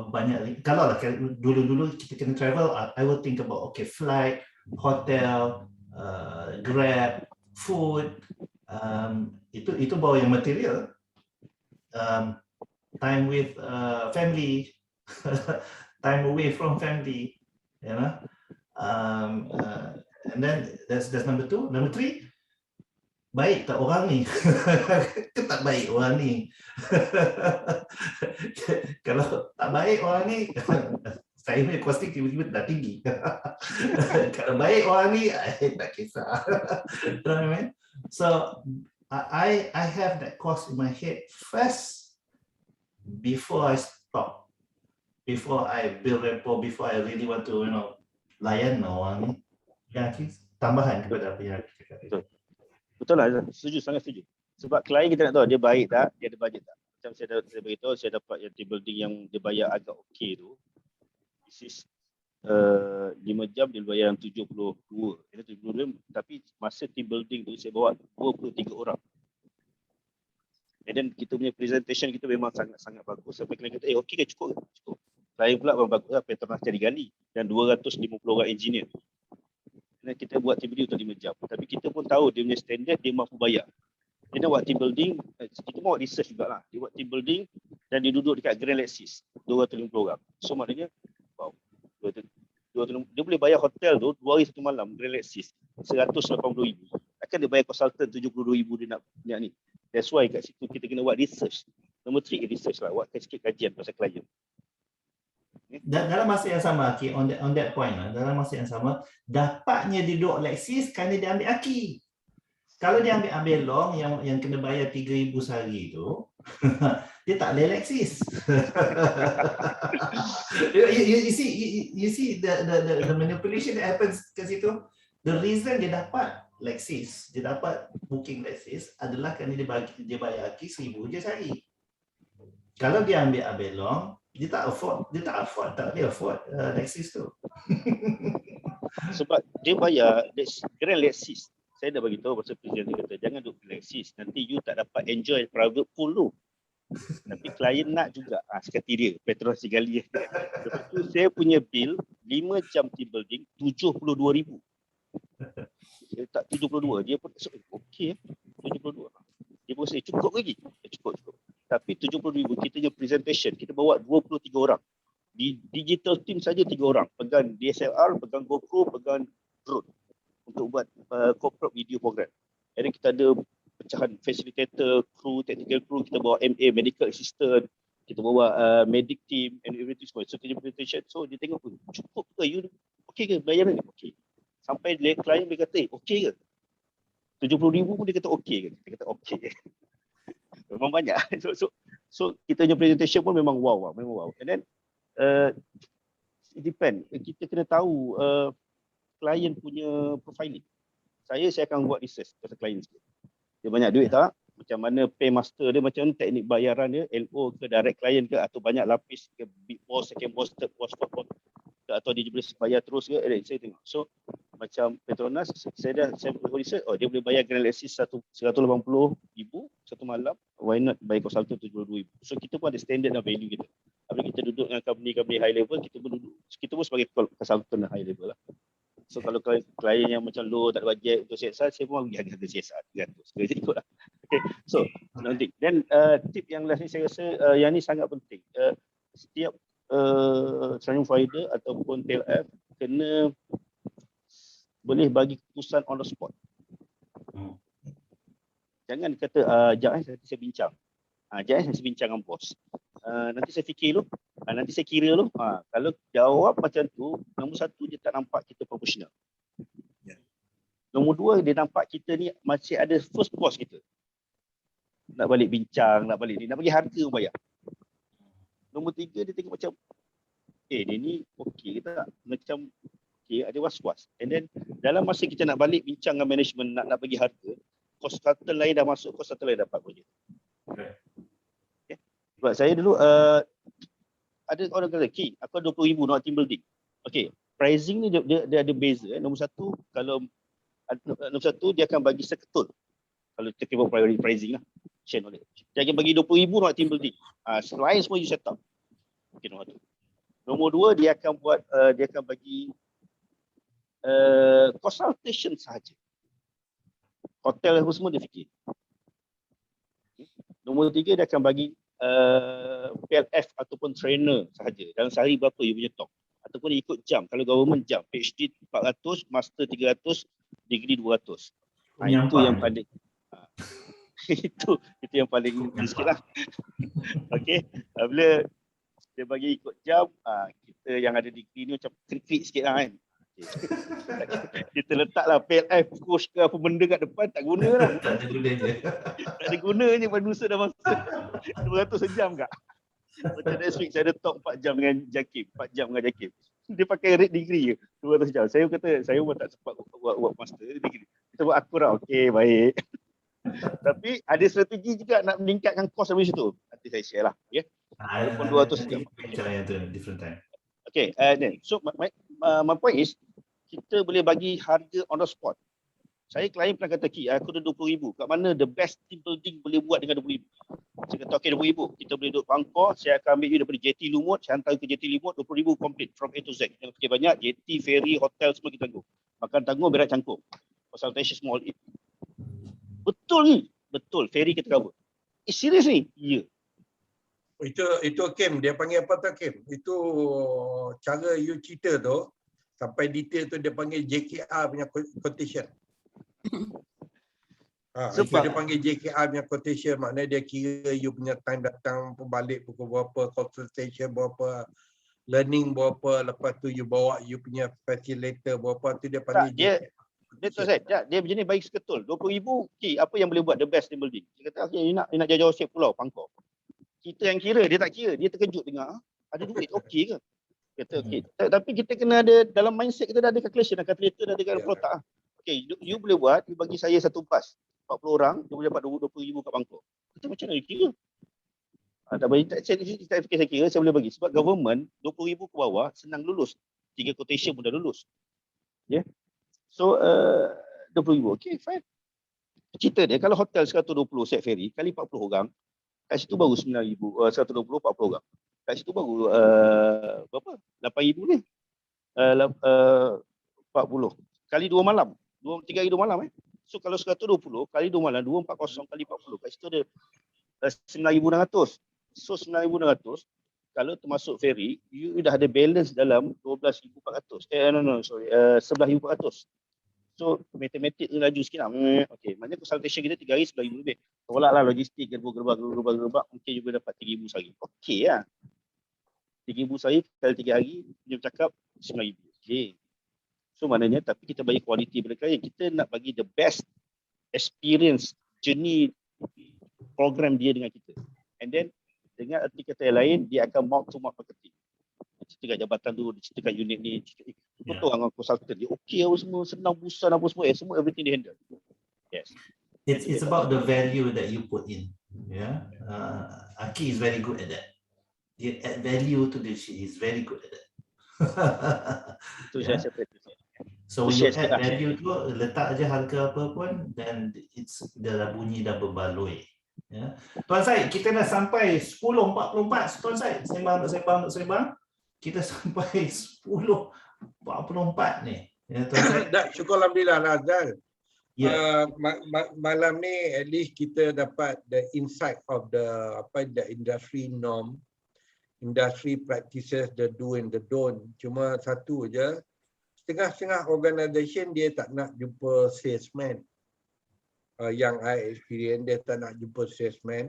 banyak, kalau lah dulu kita kena travel, I will think about okay, flight, hotel, Grab, food, itu bawa yang material, time with family, time away from family, you know, and then that's number 2. Number 3, baik tak orang ni? Tak baik orang ni. Kalau tak baik orang ni, saya punya costing tiba-tiba dah tinggi. Kalau baik orang ni, tak kisah. You know what I mean? So I have that cost in my head first before I stop, before I build rapport, before I really want to, you know, layan orang ni. Yang tambahan kepada apa yang kita cakap. Betul lah, sangat setuju. Sebab klien kita nak tahu dia baik tak, dia ada bajet tak. Macam saya beritahu, saya dapat yang team building yang dia bayar agak okey tu. This is 5 jam dia bayar yang 72. Tapi masa team building tu saya bawa 23 orang. And then kita punya presentation kita memang sangat bagus. Sampai klien kata, okey ke, cukup. Klien pula memang bagus lah, Petronas cari gali. Dan 250 orang engineer. Dan kita buat team building untuk 5 jam. Tapi kita pun tahu dia punya standard, dia mampu bayar. Dia buat team building, kita buat research jugalah. Dia buat team building dan dia duduk dekat Grand Lexis, 250 orang. So maknanya, wow, dia boleh bayar hotel tu 2 hari 1 malam, Grand Lexis, 180,000. Akan dia bayar consultant 72,000 dia nak ni. That's why kat situ kita kena buat research. Nombor 3, research lah. Buat sikit kajian pasal klien. Dan dalam masa yang sama, okay, on that point lah, dalam masa yang sama, dapatnya dia duduk Lexis kerana dia ambil Aki. Kalau dia ambil long yang kena bayar 3,000 sehari tu, dia tak boleh Lexis. you see the manipulation that happens kat situ. The reason dia dapat Lexis, dia dapat booking Lexis adalah kerana dia bayar Aki 1,000 je sehari. Kalau dia ambil long, dia tak boleh afford Lexis tu. Sebab dia bayar Grand Lexis. Saya dah bagi tahu pasal presiden dia kata jangan duduk Lexis, nanti you tak dapat enjoy private pool tu. Tapi klien nak juga sekati dia Petronas Sigali. Lepas tu saya punya bill 5 jam team building 72,000. Saya tak 72, dia pun okey 72. Dia pun saya cukup lagi. Cukup. Tapi 70,000 kita punya presentation, kita bawa 23 orang. Di digital team saja 3 orang, pegang DSLR, pegang GoPro, pegang drone untuk buat corporate video program. Jadi kita ada pecahan facilitator, crew, technical crew, kita bawa MA, medical assistant, kita bawa medic team and everything semua. So kita presentation, so dia tengok cukup ke, you okey ke bayaran ni? Okey. Sampai klien dia kata, okey ke? 70,000 pun dia kata okey ke? Dia kata okey. Memang banyak. So kita punya presentation pun memang wow. And then it depend. Kita kena tahu klien punya profiling. Saya akan buat research pasal klien sikit. Dia banyak duit tak? Macam mana paymaster dia, macam mana teknik bayaran dia, LO ke, direct client ke, atau banyak lapis ke, big boss, second boss, third boss, fourth boss, atau dia boleh bayar terus ke, saya tengok. So macam Petronas, saya boleh research, dia boleh bayar Grand Lexis 180,000 satu malam, why not bayar consultant 72,000. So kita pun ada standard dan value kita. Apabila kita duduk dengan company high level, kita pun sebagai consultant high level lah. So kalau klien yang macam low, tak ada bajet untuk CSR, saya pun bagi harga CSR 300. Saya ikut lah. Okay. So, nanti. Dan tip yang last ni saya rasa yang ni sangat penting. Setiap training provider ataupun TLF kena boleh bagi keputusan on the spot. Jangan kata, nanti saya bincang. Jangan saya bincang dengan bos. Nanti saya fikir dulu. Nanti saya kira dulu. Kalau jawab macam tu, nombor satu, dia tak nampak kita profesional. Nombor dua, dia nampak kita ni masih ada first boss kita. Nak balik bincang, nak bagi harga pun bayar. Nombor tiga, dia tengok macam, dia ni okey ke tak? Macam, okey, ada was-was. And then, dalam masa kita nak balik bincang dengan management, nak bagi harga, consultant lain dah masuk, consultant lain dapat projek. Okay. Sebab saya dulu, ada orang kata, aku ada 20,000 nak team building. Okay, pricing ni dia ada beza. Nombor satu, dia akan bagi seketul. Kalau kita kira priority pricing lah. Share knowledge. Dia akan bagi 20,000 nak team building. Selain semua you set up. Okay, nombor satu. Nombor dua, dia akan bagi consultation sahaja. Hotel apa semua dia fikir. Okay. Nombor tiga, dia akan bagi PLF ataupun trainer sahaja. Dalam sehari berapa you punya talk. Ataupun dia ikut jam. Kalau government jam. PhD 400, master 300, degree 200. Itu yang paling itu yang paling sikit lah. Okay. Bila dia bagi ikut jam, kita yang ada degree ni macam krik-krik sikit lah kan. Okay. Kita letaklah PLF, coach ke apa benda kat depan, tak guna lah. Tak ada guna je. Tak ada guna je, manusia dah masuk 200 sejam kak. Macam next week saya ada talk 4 jam dengan Jakib, 4 jam dengan Jakib. Dia pakai rate degree je, 200 jam. Saya kata, saya pun tak sempat buat master degree. Kita buat akurat, okey, baik. Tapi ada strategi juga nak meningkatkan kos dari situ. Nanti saya share lah. Okay? Walaupun 200 jam. Cara yang tu, different time. Okay, so my point is, kita boleh bagi harga on the spot. Saya klien pernah kata, aku ada 20,000. Kat mana the best team building boleh buat dengan 20,000? Saya kata, okay 20,000. Kita boleh duduk Bangkok, saya akan ambil you daripada JT Lumut, saya hantar ke JT Lumut, 20,000 complete from A to Z. Yang fikir banyak, JT, ferry, hotel semua kita tanggung. Makan tanggung, berat cangkuk. Consultation small it. Betul ni? Betul, ferry kita cover. Serius ni? Ya. Itu Kim, dia panggil apa tak Kim? Itu cara you cerita tu, sampai detail tu dia panggil JKR punya quotation. Sebab dia panggil JKR punya quotation, maknanya dia kira you punya time datang balik pukul berapa, consultation berapa, learning berapa, lepas tu you bawa you punya facilitator berapa, tu dia panggil Dia tu Zaid, dia macam ni bagi seketul. 20,000, okey, apa yang boleh buat the best team building? Dia kata, okey, you nak jauh-jauh shape pulau, Pangkor. Kita yang kira, dia tak kira. Dia terkejut dengar, ada duit, okey ke? Kata, okey. Tapi kita kena ada, dalam mindset kita dah ada calculation, calculator dah ada dalam otak. Okey, you boleh buat, you bagi saya satu bas, 40 orang, dia boleh dapat 20,000 kat Pangkor. Kita macam mana you kira? Tak bagi, saya kira saya boleh bagi. Sebab government, 20,000 ke bawah, senang lulus. 3 quotation pun dah lulus. Yeah. So, 20,000. Okay, fine. Cerita dia, kalau hotel 120 set ferry, kali 40 orang, kat situ baru 9,000, 120, 40 orang. Kat situ baru, berapa? 8,000 ni. 40. Kali 2 malam. 3 hari 2 malam. So, kalau 120, kali 2 malam, 240 kali 40. Kat situ ada 9,600. So, 9,600, kalau termasuk ferry, you dah ada balance dalam 12,400. 11,400. So, matematik tu laju sikit lah. Okay, maknanya consultation kita 3 hari 11,000 lebih. Tolaklah logistik, gerbak, mungkin you boleh dapat 3,000 sehari. Okay lah. 3,000 sehari kali 3 hari, dia bercakap 9,000. Okay. So, maknanya, tapi kita bagi kualiti pada klien. Kita nak bagi the best experience, journey, program dia dengan kita. And then, dengan erti kata yang lain, dia akan mouth to mouth marketing. Cerita kat jabatan tu, cerita kat unit ni, betul orang consultant dia okey apa semua, senang busan apa semua, semua everything dia handle. Yes. It's about the value that you put in. Yeah. Aki is very good at that. Dia add value to the shit. He's very good at that. Itu saya separate. So when you add value tu, letak aja harga apa pun, then it's dah bunyi dah berbaloi. Ya. Tuan Syed, kita dah sampai 10.44. Tuan Syed, sembang. Kita sampai 10.44 ni. Ya, Tuan Syed. Syukur Alhamdulillah Azal. Yeah. Malam ni at least kita dapat the insight of the industry norm, industry practices, the do and the don't. Cuma satu je, setengah-setengah organisation dia tak nak jumpa salesman. Yang I experience, dia tak nak jumpa salesman.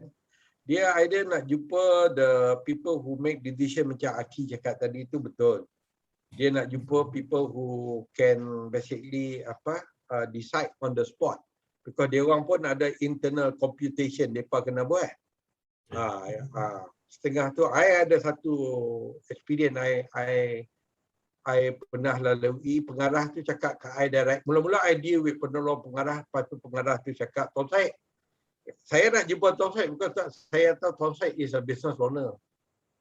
Dia either nak jumpa the people who make decision macam Aki cakap tadi itu betul. Dia nak jumpa people who can basically decide on the spot. Because dia orang pun ada internal computation mereka kena buat. Setengah tu, I ada satu experience I pernah lalui, pengarah tu cakap ke I direct. Mula-mula I deal with penolong pengarah, lepas tu pengarah tu cakap, Tuan Syed, saya nak jumpa Tuan Syed bukan saya tahu Tuan Syed is a business owner.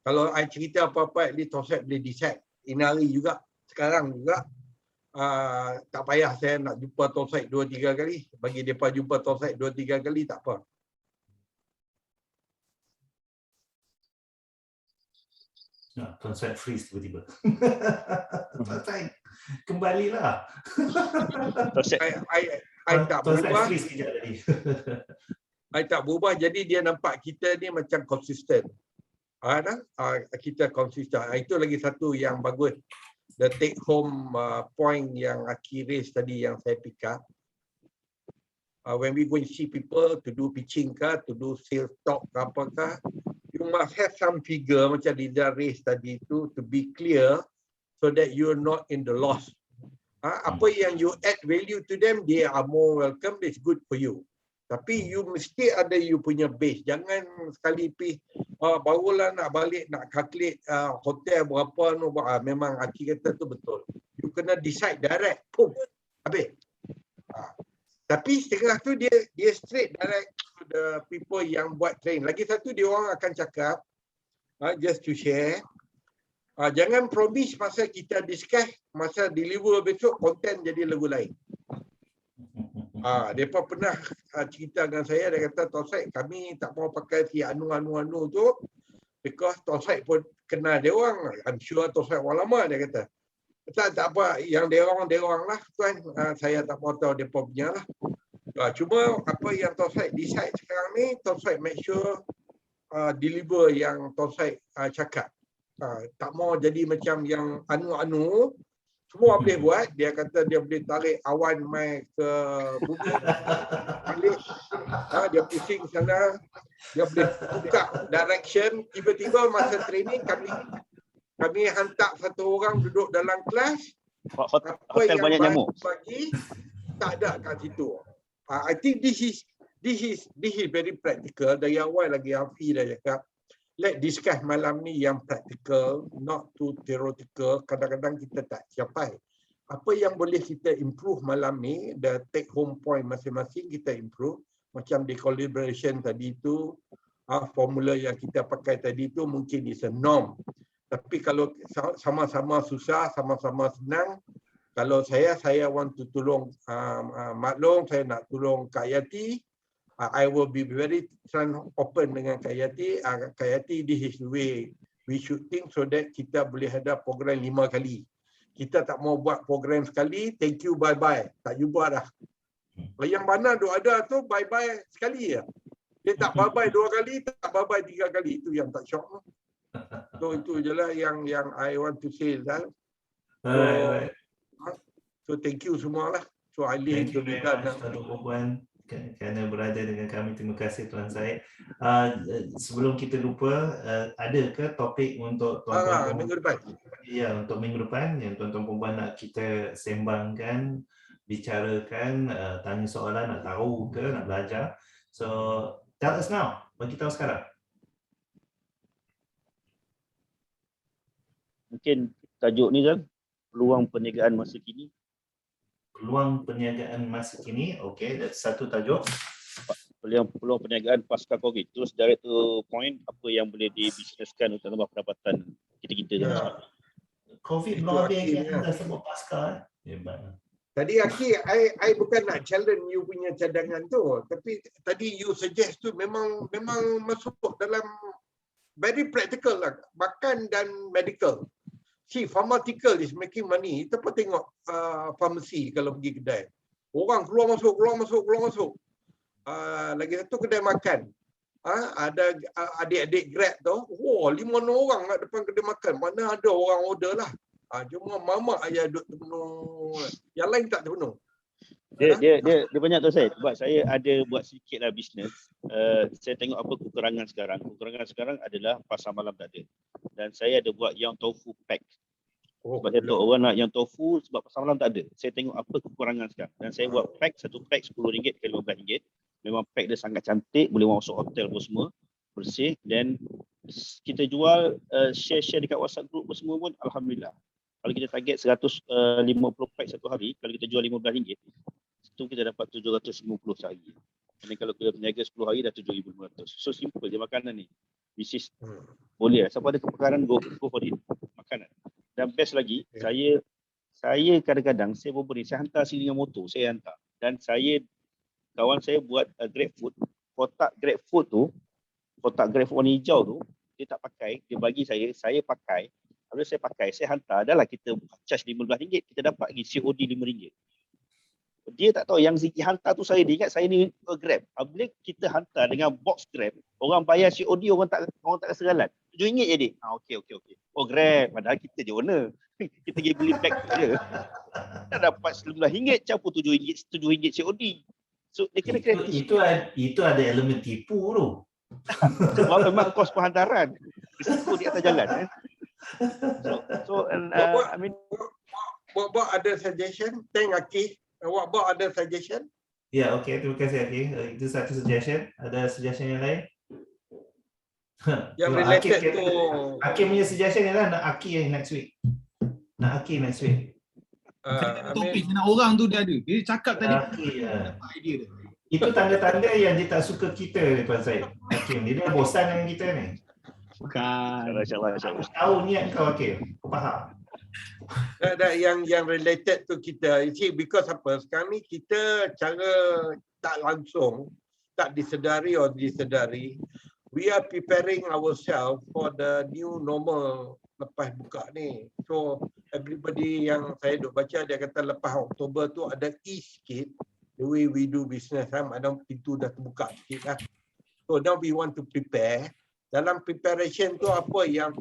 Kalau I cerita apa-apa, at least Tuan Syed boleh decide. Ini hari juga, sekarang juga, tak payah saya nak jumpa Tuan Syed 2-3 kali. Bagi mereka jumpa Tuan Syed 2-3 kali, tak apa. Tuan Syed freeze tiba-tiba. Tuan Syed, kembalilah. I tak berubah. I tak berubah, jadi dia nampak kita ni macam konsisten. Kita konsisten. Itu lagi satu yang bagus. The take home point yang Aki raise tadi yang saya pick up. When we go and see people to do pitching ke, to do sales talk ke apakah, you must have some figure macam Liza raise tadi itu to be clear so that you're not in the loss. Apa yang you add value to them, they are more welcome, it's good for you. Tapi you mesti ada you punya base. Jangan sekali pergi barulah nak balik nak calculate hotel berapa memang Aki kata tu betul. You kena decide direct. Pum, habis. Tapi setengah tu dia straight direct to the people yang buat train. Lagi satu dia orang akan cakap just to share. Jangan promise masa kita discuss, masa deliver besok konten jadi lagu lain. Mereka pernah cerita dengan saya, dia kata, Tuan Syed, kami tak mau pakai si anu tu because Tuan Syed pun kenal dia orang. I'm sure Tuan Syed orang lama, dia kata. Tak apa, yang dia orang lah tuan, saya tak mau tahu dia punya lah. Cuma apa yang Tuan Syed decide sekarang ni, Tuan Syed make sure deliver yang Tuan Syed cakap. Tak mau jadi macam yang anu-anu. Semua boleh buat. Dia kata dia boleh tarik awan mai ke bumi. Balik. Dia pusing sana. Dia boleh buka direction. Tiba-tiba masa training kami kami hantar satu orang duduk dalam kelas, apa Hotel yang banyak nyamuk. bagi tak ada kat situ. I think this is very practical. Dari awal lagi Hafiz dah cakap, let's discuss malam ni yang practical, not too theoretical. Kadang-kadang kita tak capai. Apa yang boleh kita improve malam ni, the take home point masing-masing kita improve. Macam di collaboration tadi tu, formula yang kita pakai tadi tu mungkin is a norm. Tapi kalau sama-sama susah, sama-sama senang, kalau saya want to tolong Mak Long, saya nak tolong Kak Yati, I will be very open dengan Kak Yati. Kak Yati, this is the way we should think so that kita boleh ada program 5 kali. Kita tak mau buat program sekali, thank you, bye-bye. Tak jumpa dah. Yang mana duk ada tu, bye-bye sekali ya. Dia tak bye-bye 2 kali, tak bye-bye 3 kali. Itu yang tak syok. So itu je lah yang I want to say. Alright. So thank you semua lah. So I leave Thank you the very lead much Tuan Puan kerana berada dengan kami. Terima kasih Tuan Syed. Sebelum kita lupa, ada ke topik untuk tuan-tuan minggu depan? Ya, untuk minggu depan yang tuan-tuan perempuan nak kita sembangkan, bicarakan, tanya soalan, nak tahu ke, nak belajar. So tell us now. Bagi tahu sekarang. Mungkin tajuk ni kan, peluang perniagaan masa kini. Peluang perniagaan masa kini. Okay, that's satu tajuk. Peluang perniagaan pasca COVID. Terus direct to point, apa yang boleh dibisneskan untuk tambah pendapatan kita-kita. Ya. COVID Itu belum habis Hakim, lagi, ya. dah sebut pasca. Hebat. Tadi Aki, I bukan nak challenge you punya cadangan tu, tapi tadi you suggest tu memang masuk dalam very practical lah, makan dan medical. See, pharmaceutical is making money. Kita pun tengok pharmacy kalau pergi kedai. Orang keluar masuk. Lagi satu kedai makan. Ada adik-adik Grab tu. Wah, 5 orang kat depan kedai makan. Mana ada orang order lah. Cuma mamak ayah duduk terpenuh. Yang lain tak terpenuh. Dia banyak tu saya. Sebab saya ada buat sedikit lah bisnes. Saya tengok apa kekurangan sekarang. Kekurangan sekarang adalah pasar malam tak ada. Dan saya ada buat yang tofu pack. Sebab saya tahu orang nak yang tofu sebab pasar malam tak ada. Saya tengok apa kekurangan sekarang. Dan saya buat pack, satu pack RM10 ke RM15. Memang pack dia sangat cantik. Boleh masuk hotel pun semua. Bersih. Dan kita jual share dekat WhatsApp group pun semua pun Alhamdulillah. Kalau kita target 150 pack satu hari, kalau kita jual RM15, itu kita dapat 750 sehari. Dan kalau kita berniaga 10 hari dah 7,500. So simple je makanan ni. Which is boleh lah. Siapa ada kepakaran go for it. Makanan. Dan best lagi, saya kadang-kadang saya berberi, saya hantar sini dengan motor, saya hantar. Dan kawan saya buat GrabFood. Kotak GrabFood tu, kotak GrabFood warna hijau tu, dia tak pakai, dia bagi saya pakai. Kalau saya pakai, saya hantar, adalah kita charge RM15, kita dapat lagi COD RM5. Dia tak tahu yang Ziki hantar tu dia ingat saya ni Grab. Bila kita hantar dengan box Grab, orang bayar COD, orang tak rasa galan. RM7 je dia. Okey. Oh Grab, padahal kita je owner. Kita pergi beli bag je. Kita dapat RM19 campur RM7 COD. So dia kena kreatif. Itu ada elemen tipu tu. Sebab memang kos penghantaran. Risiko di atas jalan. I mean, Buat ada suggestion? Thank Aki. Awak buat ada suggestion? Ya, okey. Terima kasih Aki. Itu satu suggestion. Ada suggestion yang lain? Yang related to Aki punya suggestion ialah nak Aki next week. Topik nak orang tu dia ada. Dia cakap tadi Aki, apa idea dia. Itu tanda-tanda yang dia tak suka kita, Tuan Syed. Hakim, dia dah bosan dengan kita ni. Bukan. InsyaAllah. Tahu niat kau, Hakim. Kau faham? yang related to kita. You see, because apa? Sekarang ni kita cara tak langsung, tak disedari, we are preparing ourselves for the new normal lepas buka ni. So everybody yang saya duk baca, dia kata lepas Oktober tu ada ease sikit the way we do business. Ada pintu dah terbuka sikit lah. So now we want to prepare. Dalam preparation tu apa yang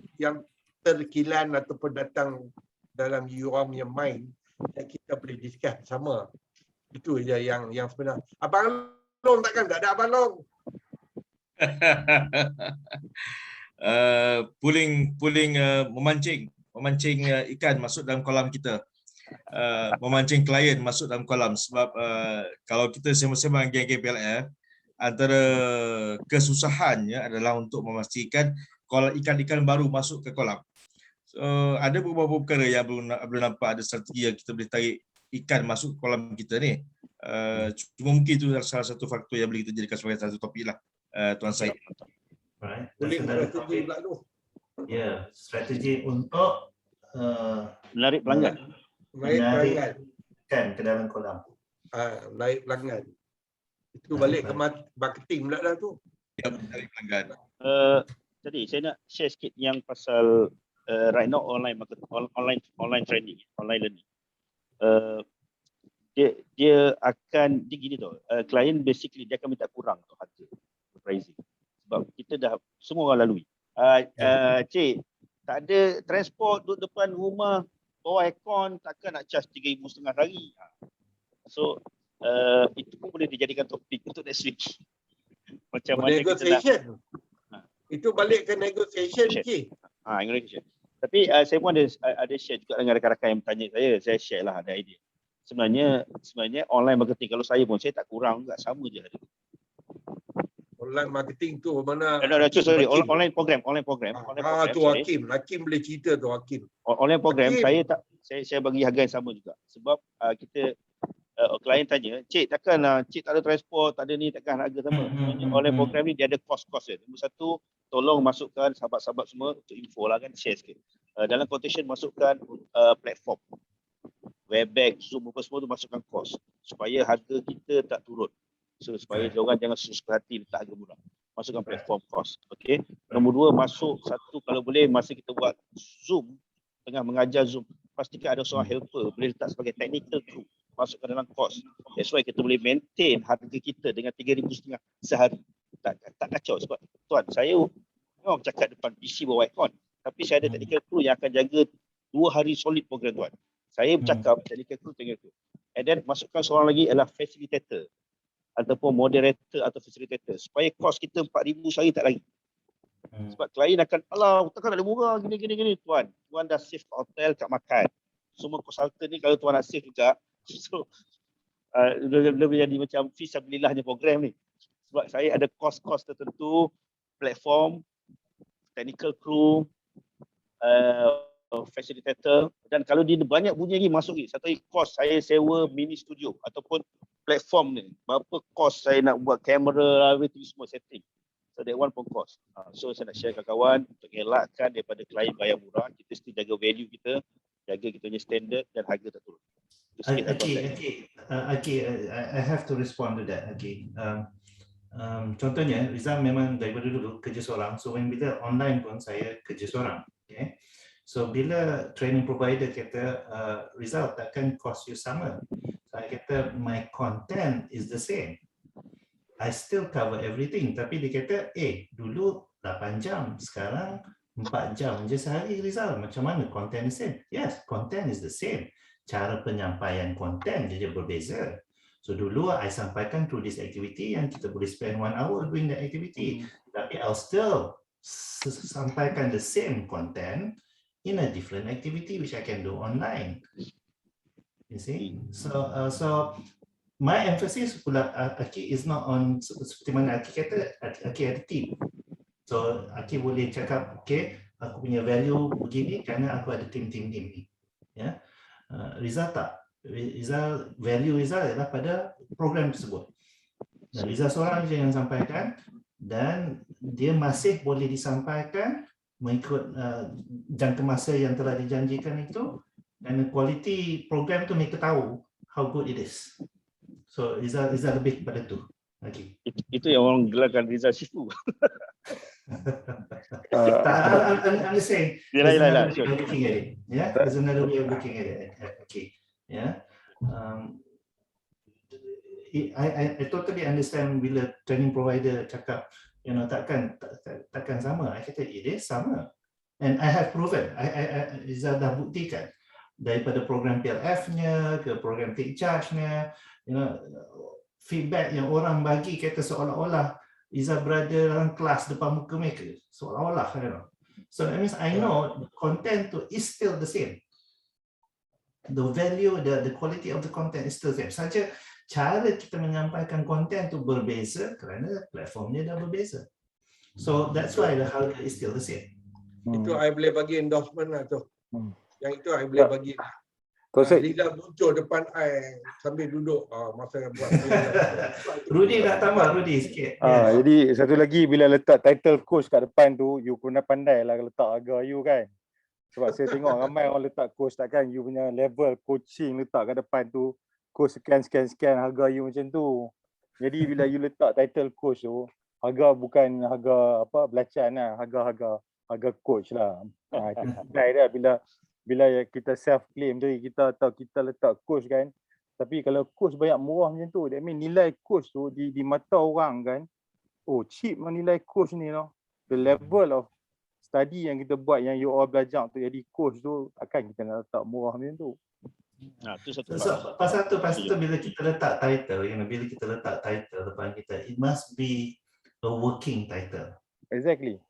terkilan ataupun datang dalam you orang punya mind yang kita boleh discuss bersama. Itu je yang sebenar. Abang Long takkan tak ada Abang Long? memancing ikan masuk dalam kolam kita. Memancing klien masuk dalam kolam sebab kalau kita sembang-sembang geng-geng PLF, antara kesusahannya adalah untuk memastikan ikan-ikan baru masuk ke kolam. So, ada beberapa perkara yang belum nampak ada strategi yang kita boleh tarik ikan masuk ke kolam kita ni. Cuma mungkin itu salah satu faktor yang boleh kita jadikan sebagai satu topik lah, Tuan Syed. Right. Boleh That's another strategi topic. pula tu. Ya, strategi untuk Menarik pelanggan. Naik pelanggan. ikan ke dalam kolam. Naik pelanggan. Itu balik ke marketing pula dah tu. Ya, menarik pelanggan. Jadi saya nak share sikit yang pasal right now online market, online training, online learning. Dia akan gini tau. Klien basically dia akan minta kurang tu harga pricing. Sebab kita dah semua orang lalui. Cik, tak ada transport duduk depan rumah bawah aircon, takkan nak charge 3,500 sehari. So itu pun boleh dijadikan topik untuk next week. Macam mana negotiation. Itu balik ke negotiation, Cik. Negotiation. Tapi saya pun ada share juga dengan rakan-rakan yang bertanya saya share lah ada idea. Sebenarnya online marketing, kalau saya pun saya tak kurang juga, sama je harga. Online marketing tu mana? Sorry, online program. Tu Hakim boleh cerita tu Hakim. Online program Hakim. saya bagi harga yang sama juga. Sebab kita klien tanya, cik takkan cik tak ada transport, tak ada ni, takkan harga sama. Sebenarnya online program ni dia ada cost dia. Nombor satu, tolong masukkan sahabat-sahabat semua untuk info lah kan, share sikit. Dalam quotation masukkan platform. Webex, Zoom apa semua tu masukkan cost supaya harga kita tak turun. So supaya diorang jangan suka hati letak harga murah. Masukkan platform cost. Okey. Nombor dua, masuk satu kalau boleh masa kita buat Zoom, tengah mengajar Zoom, pastikan ada seorang helper boleh letak sebagai technical crew, masukkan dalam cost. That's why kita boleh maintain harga kita dengan 3,500 sehari. Tak kacau sebab tuan, saya memang cakap depan PC bawah aircon, tapi saya ada technical crew yang akan jaga 2 hari solid program tuan. Saya bercakap technical crew. And then masukkan seorang lagi adalah facilitator ataupun moderator atau facilitator supaya kos kita 4,000 sehari tak lagi. Sebab klien akan, alah takkan ada murah gini. Tuan dah save hotel kat makan. Semua konsultan ni kalau tuan nak save juga, so lebih jadi macam fisabilillahnya program ni. Sebab saya ada kos-kos tertentu, platform, technical crew, facilitator, dan kalau dia banyak bunyi lagi masuk lagi. Satu lagi kos saya sewa mini studio ataupun platform ni. Berapa kos saya nak buat kamera, everything semua setting. So that one pun kos. So saya nak share kawan-kawan untuk elakkan daripada klien bayar murah, kita mesti jaga value kita, jaga kita punya standard dan harga tak turun. Okay, I have to respond to that. Okay. Contohnya Rizal memang daripada dulu kerja seorang, so bila online pun saya kerja seorang. Okay. So bila training provider kata Rizal takkan cost you sama, saya kata my content is the same, I still cover everything, tapi dia kata dulu 8 jam, sekarang 4 jam je sehari Rizal, macam mana content the same? Yes, content is the same, cara penyampaian content je berbeza. So dulu I sampaikan through this activity yang kita boleh spend 1 hour doing that activity, tapi I'll still sampaikan the same content in a different activity which I can do online. You see? So my emphasis pula Aki is not on seperti mana Aki kata, Aki ada team. So Aki boleh cakap, okay, aku punya value begini kerana aku ada team ni. Ya. Rizal tak. Value Rizal adalah pada program tersebut. Dan Rizal seorang je yang sampaikan, dan dia masih boleh disampaikan mengikut jangka masa yang telah dijanjikan itu, dan kualiti program tu mereka tahu how good it is. So Rizal lebih kepada tu. Okay. Itu yang orang gelarkan Rizal Shifu. I'm just saying. There's another way of looking at it. Yeah, there's another way of looking at it. Okay. Yeah. I totally understand bila training provider cakap, takkan sama. I kata it is sama. And I have proven. Rizal dah buktikan daripada program PLF-nya ke program Take Charge-nya, feedback yang orang bagi kata seolah-olah Izzah berada dalam kelas depan muka mereka seolah-olah, you know. So that means I know the content tu is still the same. The value, the quality of the content is still the same. Saja cara kita menyampaikan konten tu berbeza kerana platformnya dah berbeza. So that's why the harga is still the same. Itu I boleh bagi endorsement lah tu. Yang itu I boleh bagi. Rizal muncul depan I sambil duduk masa buat. Rudy nak tambah, Rudy sikit. Jadi satu lagi, bila letak title coach kat depan tu, you kena pandai lah letak harga you kan. Sebab saya tengok ramai orang letak coach takkan you punya level coaching letak kat depan tu, coach sekian harga you macam tu. Jadi bila you letak title coach tu, harga bukan harga apa belacan lah, harga coach lah. Itu pandai dah bila kita self claim tadi kita atau kita letak coach kan. Tapi kalau coach banyak murah macam tu, that mean nilai coach tu di mata orang kan, oh cheap lah nilai coach ni loh. The level of study yang kita buat, yang you all belajar untuk jadi coach tu, takkan kita nak letak murah macam tu. Itu satu pasal tu bila kita letak title, bila kita letak title depan kita, it must be a working title. Exactly.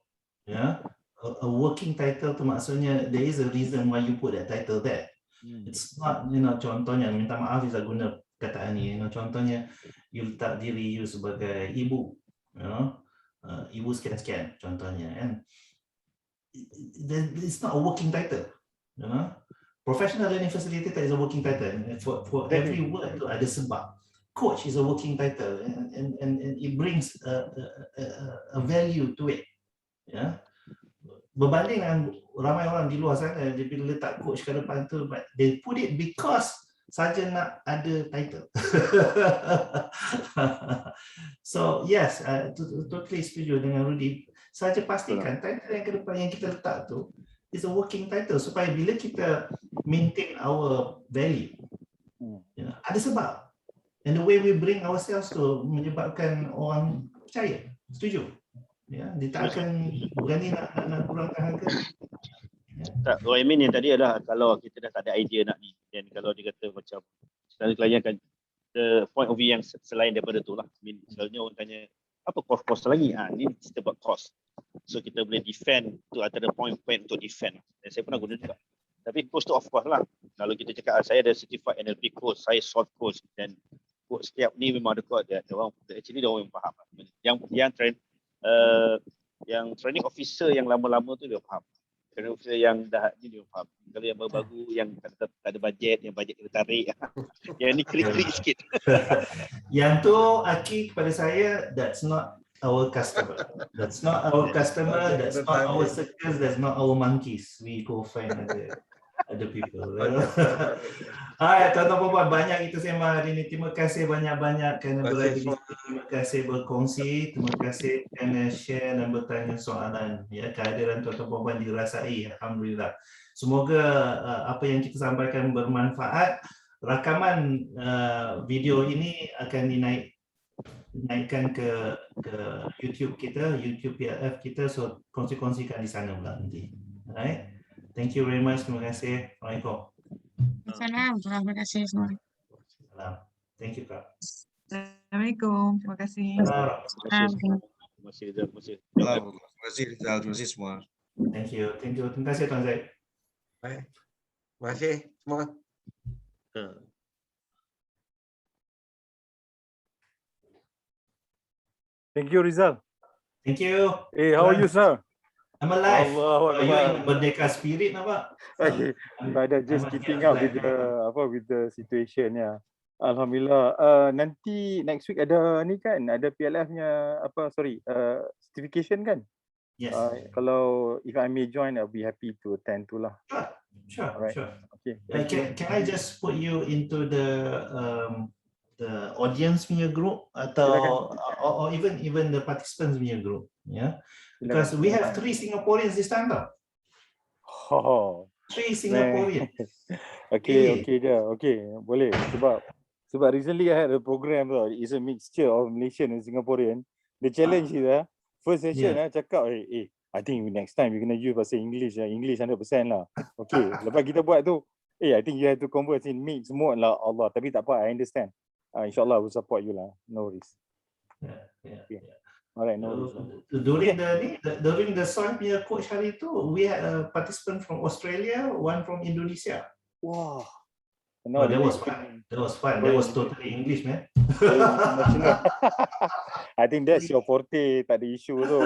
Yeah. A working title tu maksudnya there is a reason why you put that title there. It's not, contohnya, minta maaf Izzah guna kataan ni, contohnya you letak diri you sebagai ibu, ibu sekian-sekian contohnya kan. It's not a working title, Professional learning facilitator is a working title. For every word tu ada sebab. Coach is a working title and it brings a value to it. Yeah. Berbanding dengan ramai orang di luar sana, dia bila letak coach ke depan tu, but they put it because saja nak ada title. So yes, totally setuju dengan Rudy. Saja pastikan title yang ke depan yang kita letak tu is a working title supaya bila kita maintain our value, ada sebab. And the way we bring ourselves tu menyebabkan orang percaya, setuju. Ya, dia tak akan berani nak kurangkan harga. Tak, what I mean yang tadi adalah kalau kita dah tak ada idea nak ni, dan kalau dia kata macam klien akan the point of view yang selain daripada tu lah. Misalnya orang tanya apa cost lagi? Ni kita buat cost. So kita boleh defend tu antara point untuk defend. Dan saya pernah guna juga. Tapi cost tu of course lah. Kalau kita cakap saya ada certified NLP coach, saya soft coach, dan setiap ni memang ada coach dia orang actually dia orang yang faham. Yang training officer yang lama-lama tu dia faham. Training officer yang dah ni dia faham. Kalau yang baru-baru yang tak ada bajet, yang bajet kita tarik. Yang ni klik-klik sikit. Yang tu Aki kepada saya, that's not our customer. That's not our customer, that's not our circus, that's not our monkeys. We go find other people. Hai tuan-tuan dan puan, banyak kita sembang hari ini. Terima kasih banyak-banyak kerana berada di sini. Terima kasih berkongsi, terima kasih kerana share dan bertanya soalan. Ya, kehadiran tuan-tuan dan puan dirasai. Alhamdulillah. Semoga apa yang kita sampaikan bermanfaat. Rakaman video ini akan dinaikkan ke YouTube kita, YouTube PLF kita, so kongsi-kongsikan di sana pula nanti. Alright. Thank you very much. Terima kasih. Assalamualaikum. Terima kasih semua. Salam. Thank you, Kak. Assalamualaikum. Terima kasih. Terima kasih. Terima kasih Rizal, terima kasih semua. Thank you. Terima kasih Tuan Zaid. Baik. Terima kasih semua. Thank you Rizal. Thank you. Hey, how are you sir? I'm alive. Allah, You in Merdeka spirit nampak? Ada just keeping up with the situation ya. Alhamdulillah. Nanti next week ada ni kan, ada PLF-nya certification kan? Yes. Kalau if I may join, I'll be happy to attend tu lah. Sure. Alright. Sure. Okay. Can I just put you into the audience punya group atau or even the participants punya group, yeah? Because we have 3 Singaporeans this time tau. Oh. 3 Singaporeans. Okay je. Okay, boleh. Sebab recently I had a program tau. It's a mixture of Malaysian and Singaporean. The challenge is first session cakap I think next time we're gonna use bahasa English 100% lah. Okay, lepas kita buat tu, I think you have to convert in mix mode lah. Allah, tapi tak apa, I understand. InsyaAllah I will support you lah. No worries. Yeah. Alright, no worries. During the Son punya coach hari tu, we had a participant from Australia, one from Indonesia. Wah. Oh, that was fun. That was totally English, man. International. I think that's your forte, tak ada isu tu.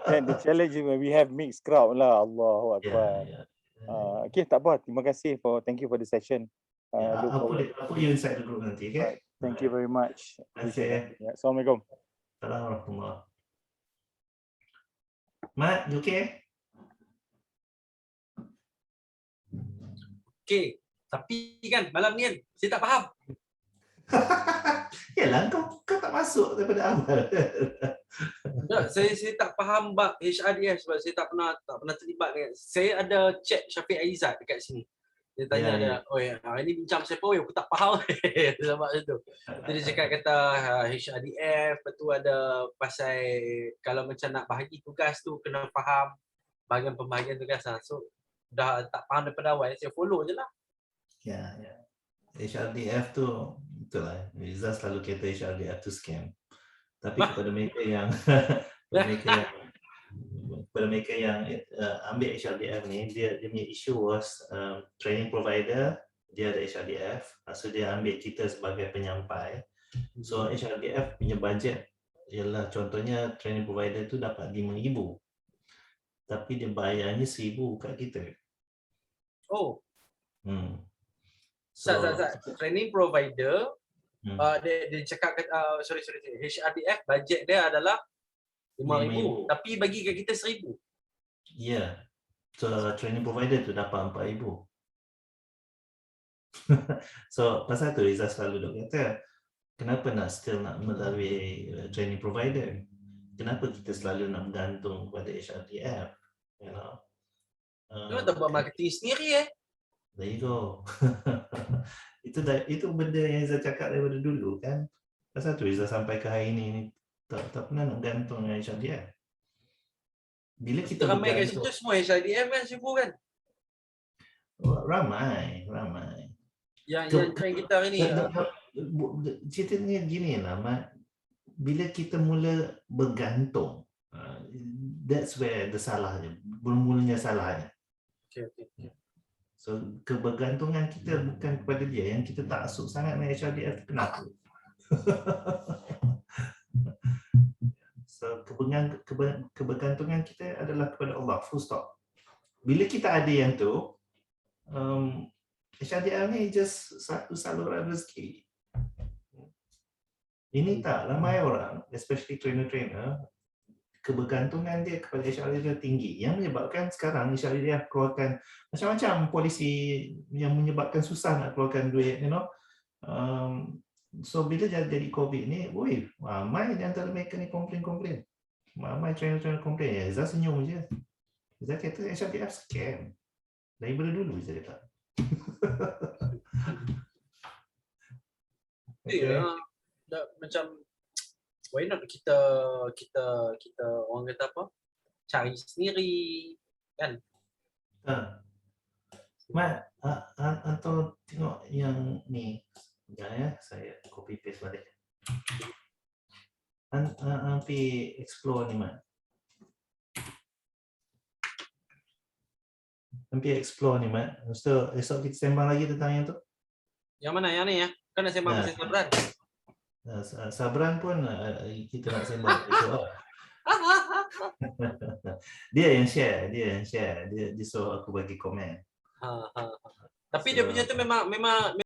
And the challenge is when we have mixed crowd lah. Allahu Akbar. Okay, tak apa. Thank you for the session. Look forward. I'll put you inside the group nanti, okay? Thank you very much. Terima kasih. Ya, Assalamualaikum. Assalamualaikum. Mat, you okay? Okay, tapi kan malam ni kan saya tak faham. Yalah, kau tak masuk daripada awal. Saya tak faham bab HRDF sebab saya tak pernah terlibat dengan. Saya ada chat Syafiq Aizat dekat sini. Dia tanya dia, ini bincang siapa? Aku tak faham. Sebab itu. Dia cakap kata HRDF, lepas tu ada pasal kalau macam nak bahagi tugas tu kena faham bahagian-pembahagian tugas lah. So dah tak faham daripada awal, saya follow je lah. Ya. HRDF tu, betul lah. Rizal selalu kata HRDF tu scam. Tapi kepada mereka yang ambil HRDF ni, dia punya issue was training provider, dia ada HRDF, so dia ambil kita sebagai penyampai. So HRDF punya budget ialah contohnya training provider tu dapat 5,000, tapi dia bayarnya 1,000 kat kita. Oh. So, training provider dia cakap sorry HRDF budget dia adalah 5,000 tapi bagi kat kita 1,000. Ya. So training provider tu dapat 4,000. So pasal tu Rizal selalu duk kata, kenapa nak melalui training provider? Kenapa kita selalu nak bergantung kepada HRDF? You know. Tak buat marketing sendiri There you go. Itu benda yang Rizal cakap daripada dulu kan. Pasal tu Rizal sampai ke hari ni tak pernah nak gantung dengan HRDF. Bila kita ramai kat situ semua HRDF kan sibuk kan? Ramai. Yang train kita hari ni. Ceritanya gini lah, Mat. Bila kita mula bergantung, that's where bermulanya salahnya. Okay. So kebergantungan kita bukan kepada dia, yang kita tak asuk sangat dengan HRDF kenapa? So kebergantungan kita adalah kepada Allah, full stop. Bila kita ada yang tu, HRDF ni just satu saluran rezeki. Ini tak, ramai orang, especially trainer-trainer, kebergantungan dia kepada HRDF tinggi, yang menyebabkan sekarang HRDF keluarkan macam-macam polisi yang menyebabkan susah nak keluarkan duit, you know. So bila jadi COVID ni, ramai di antara mereka ni komplain. Ramai trainer-trainer komplain. Ya, Zah senyum je. Zah kata HRDF scam. Daripada dulu Zah kata. Macam why not kita orang kata apa? Cari sendiri kan? Mat, atau tengok yang ni. Sekejap ya, saya copy paste balik. Ampi explore ni, Mat. Ampi explore ni, Mat. So, esok kita sembang lagi tentang yang tu. Yang mana? Yang ni ya? Kan nak sembang pasal Sabran. Sabran pun kita nak sembang esok. Dia yang share. Dia suruh aku bagi komen. Tapi dia punya tu memang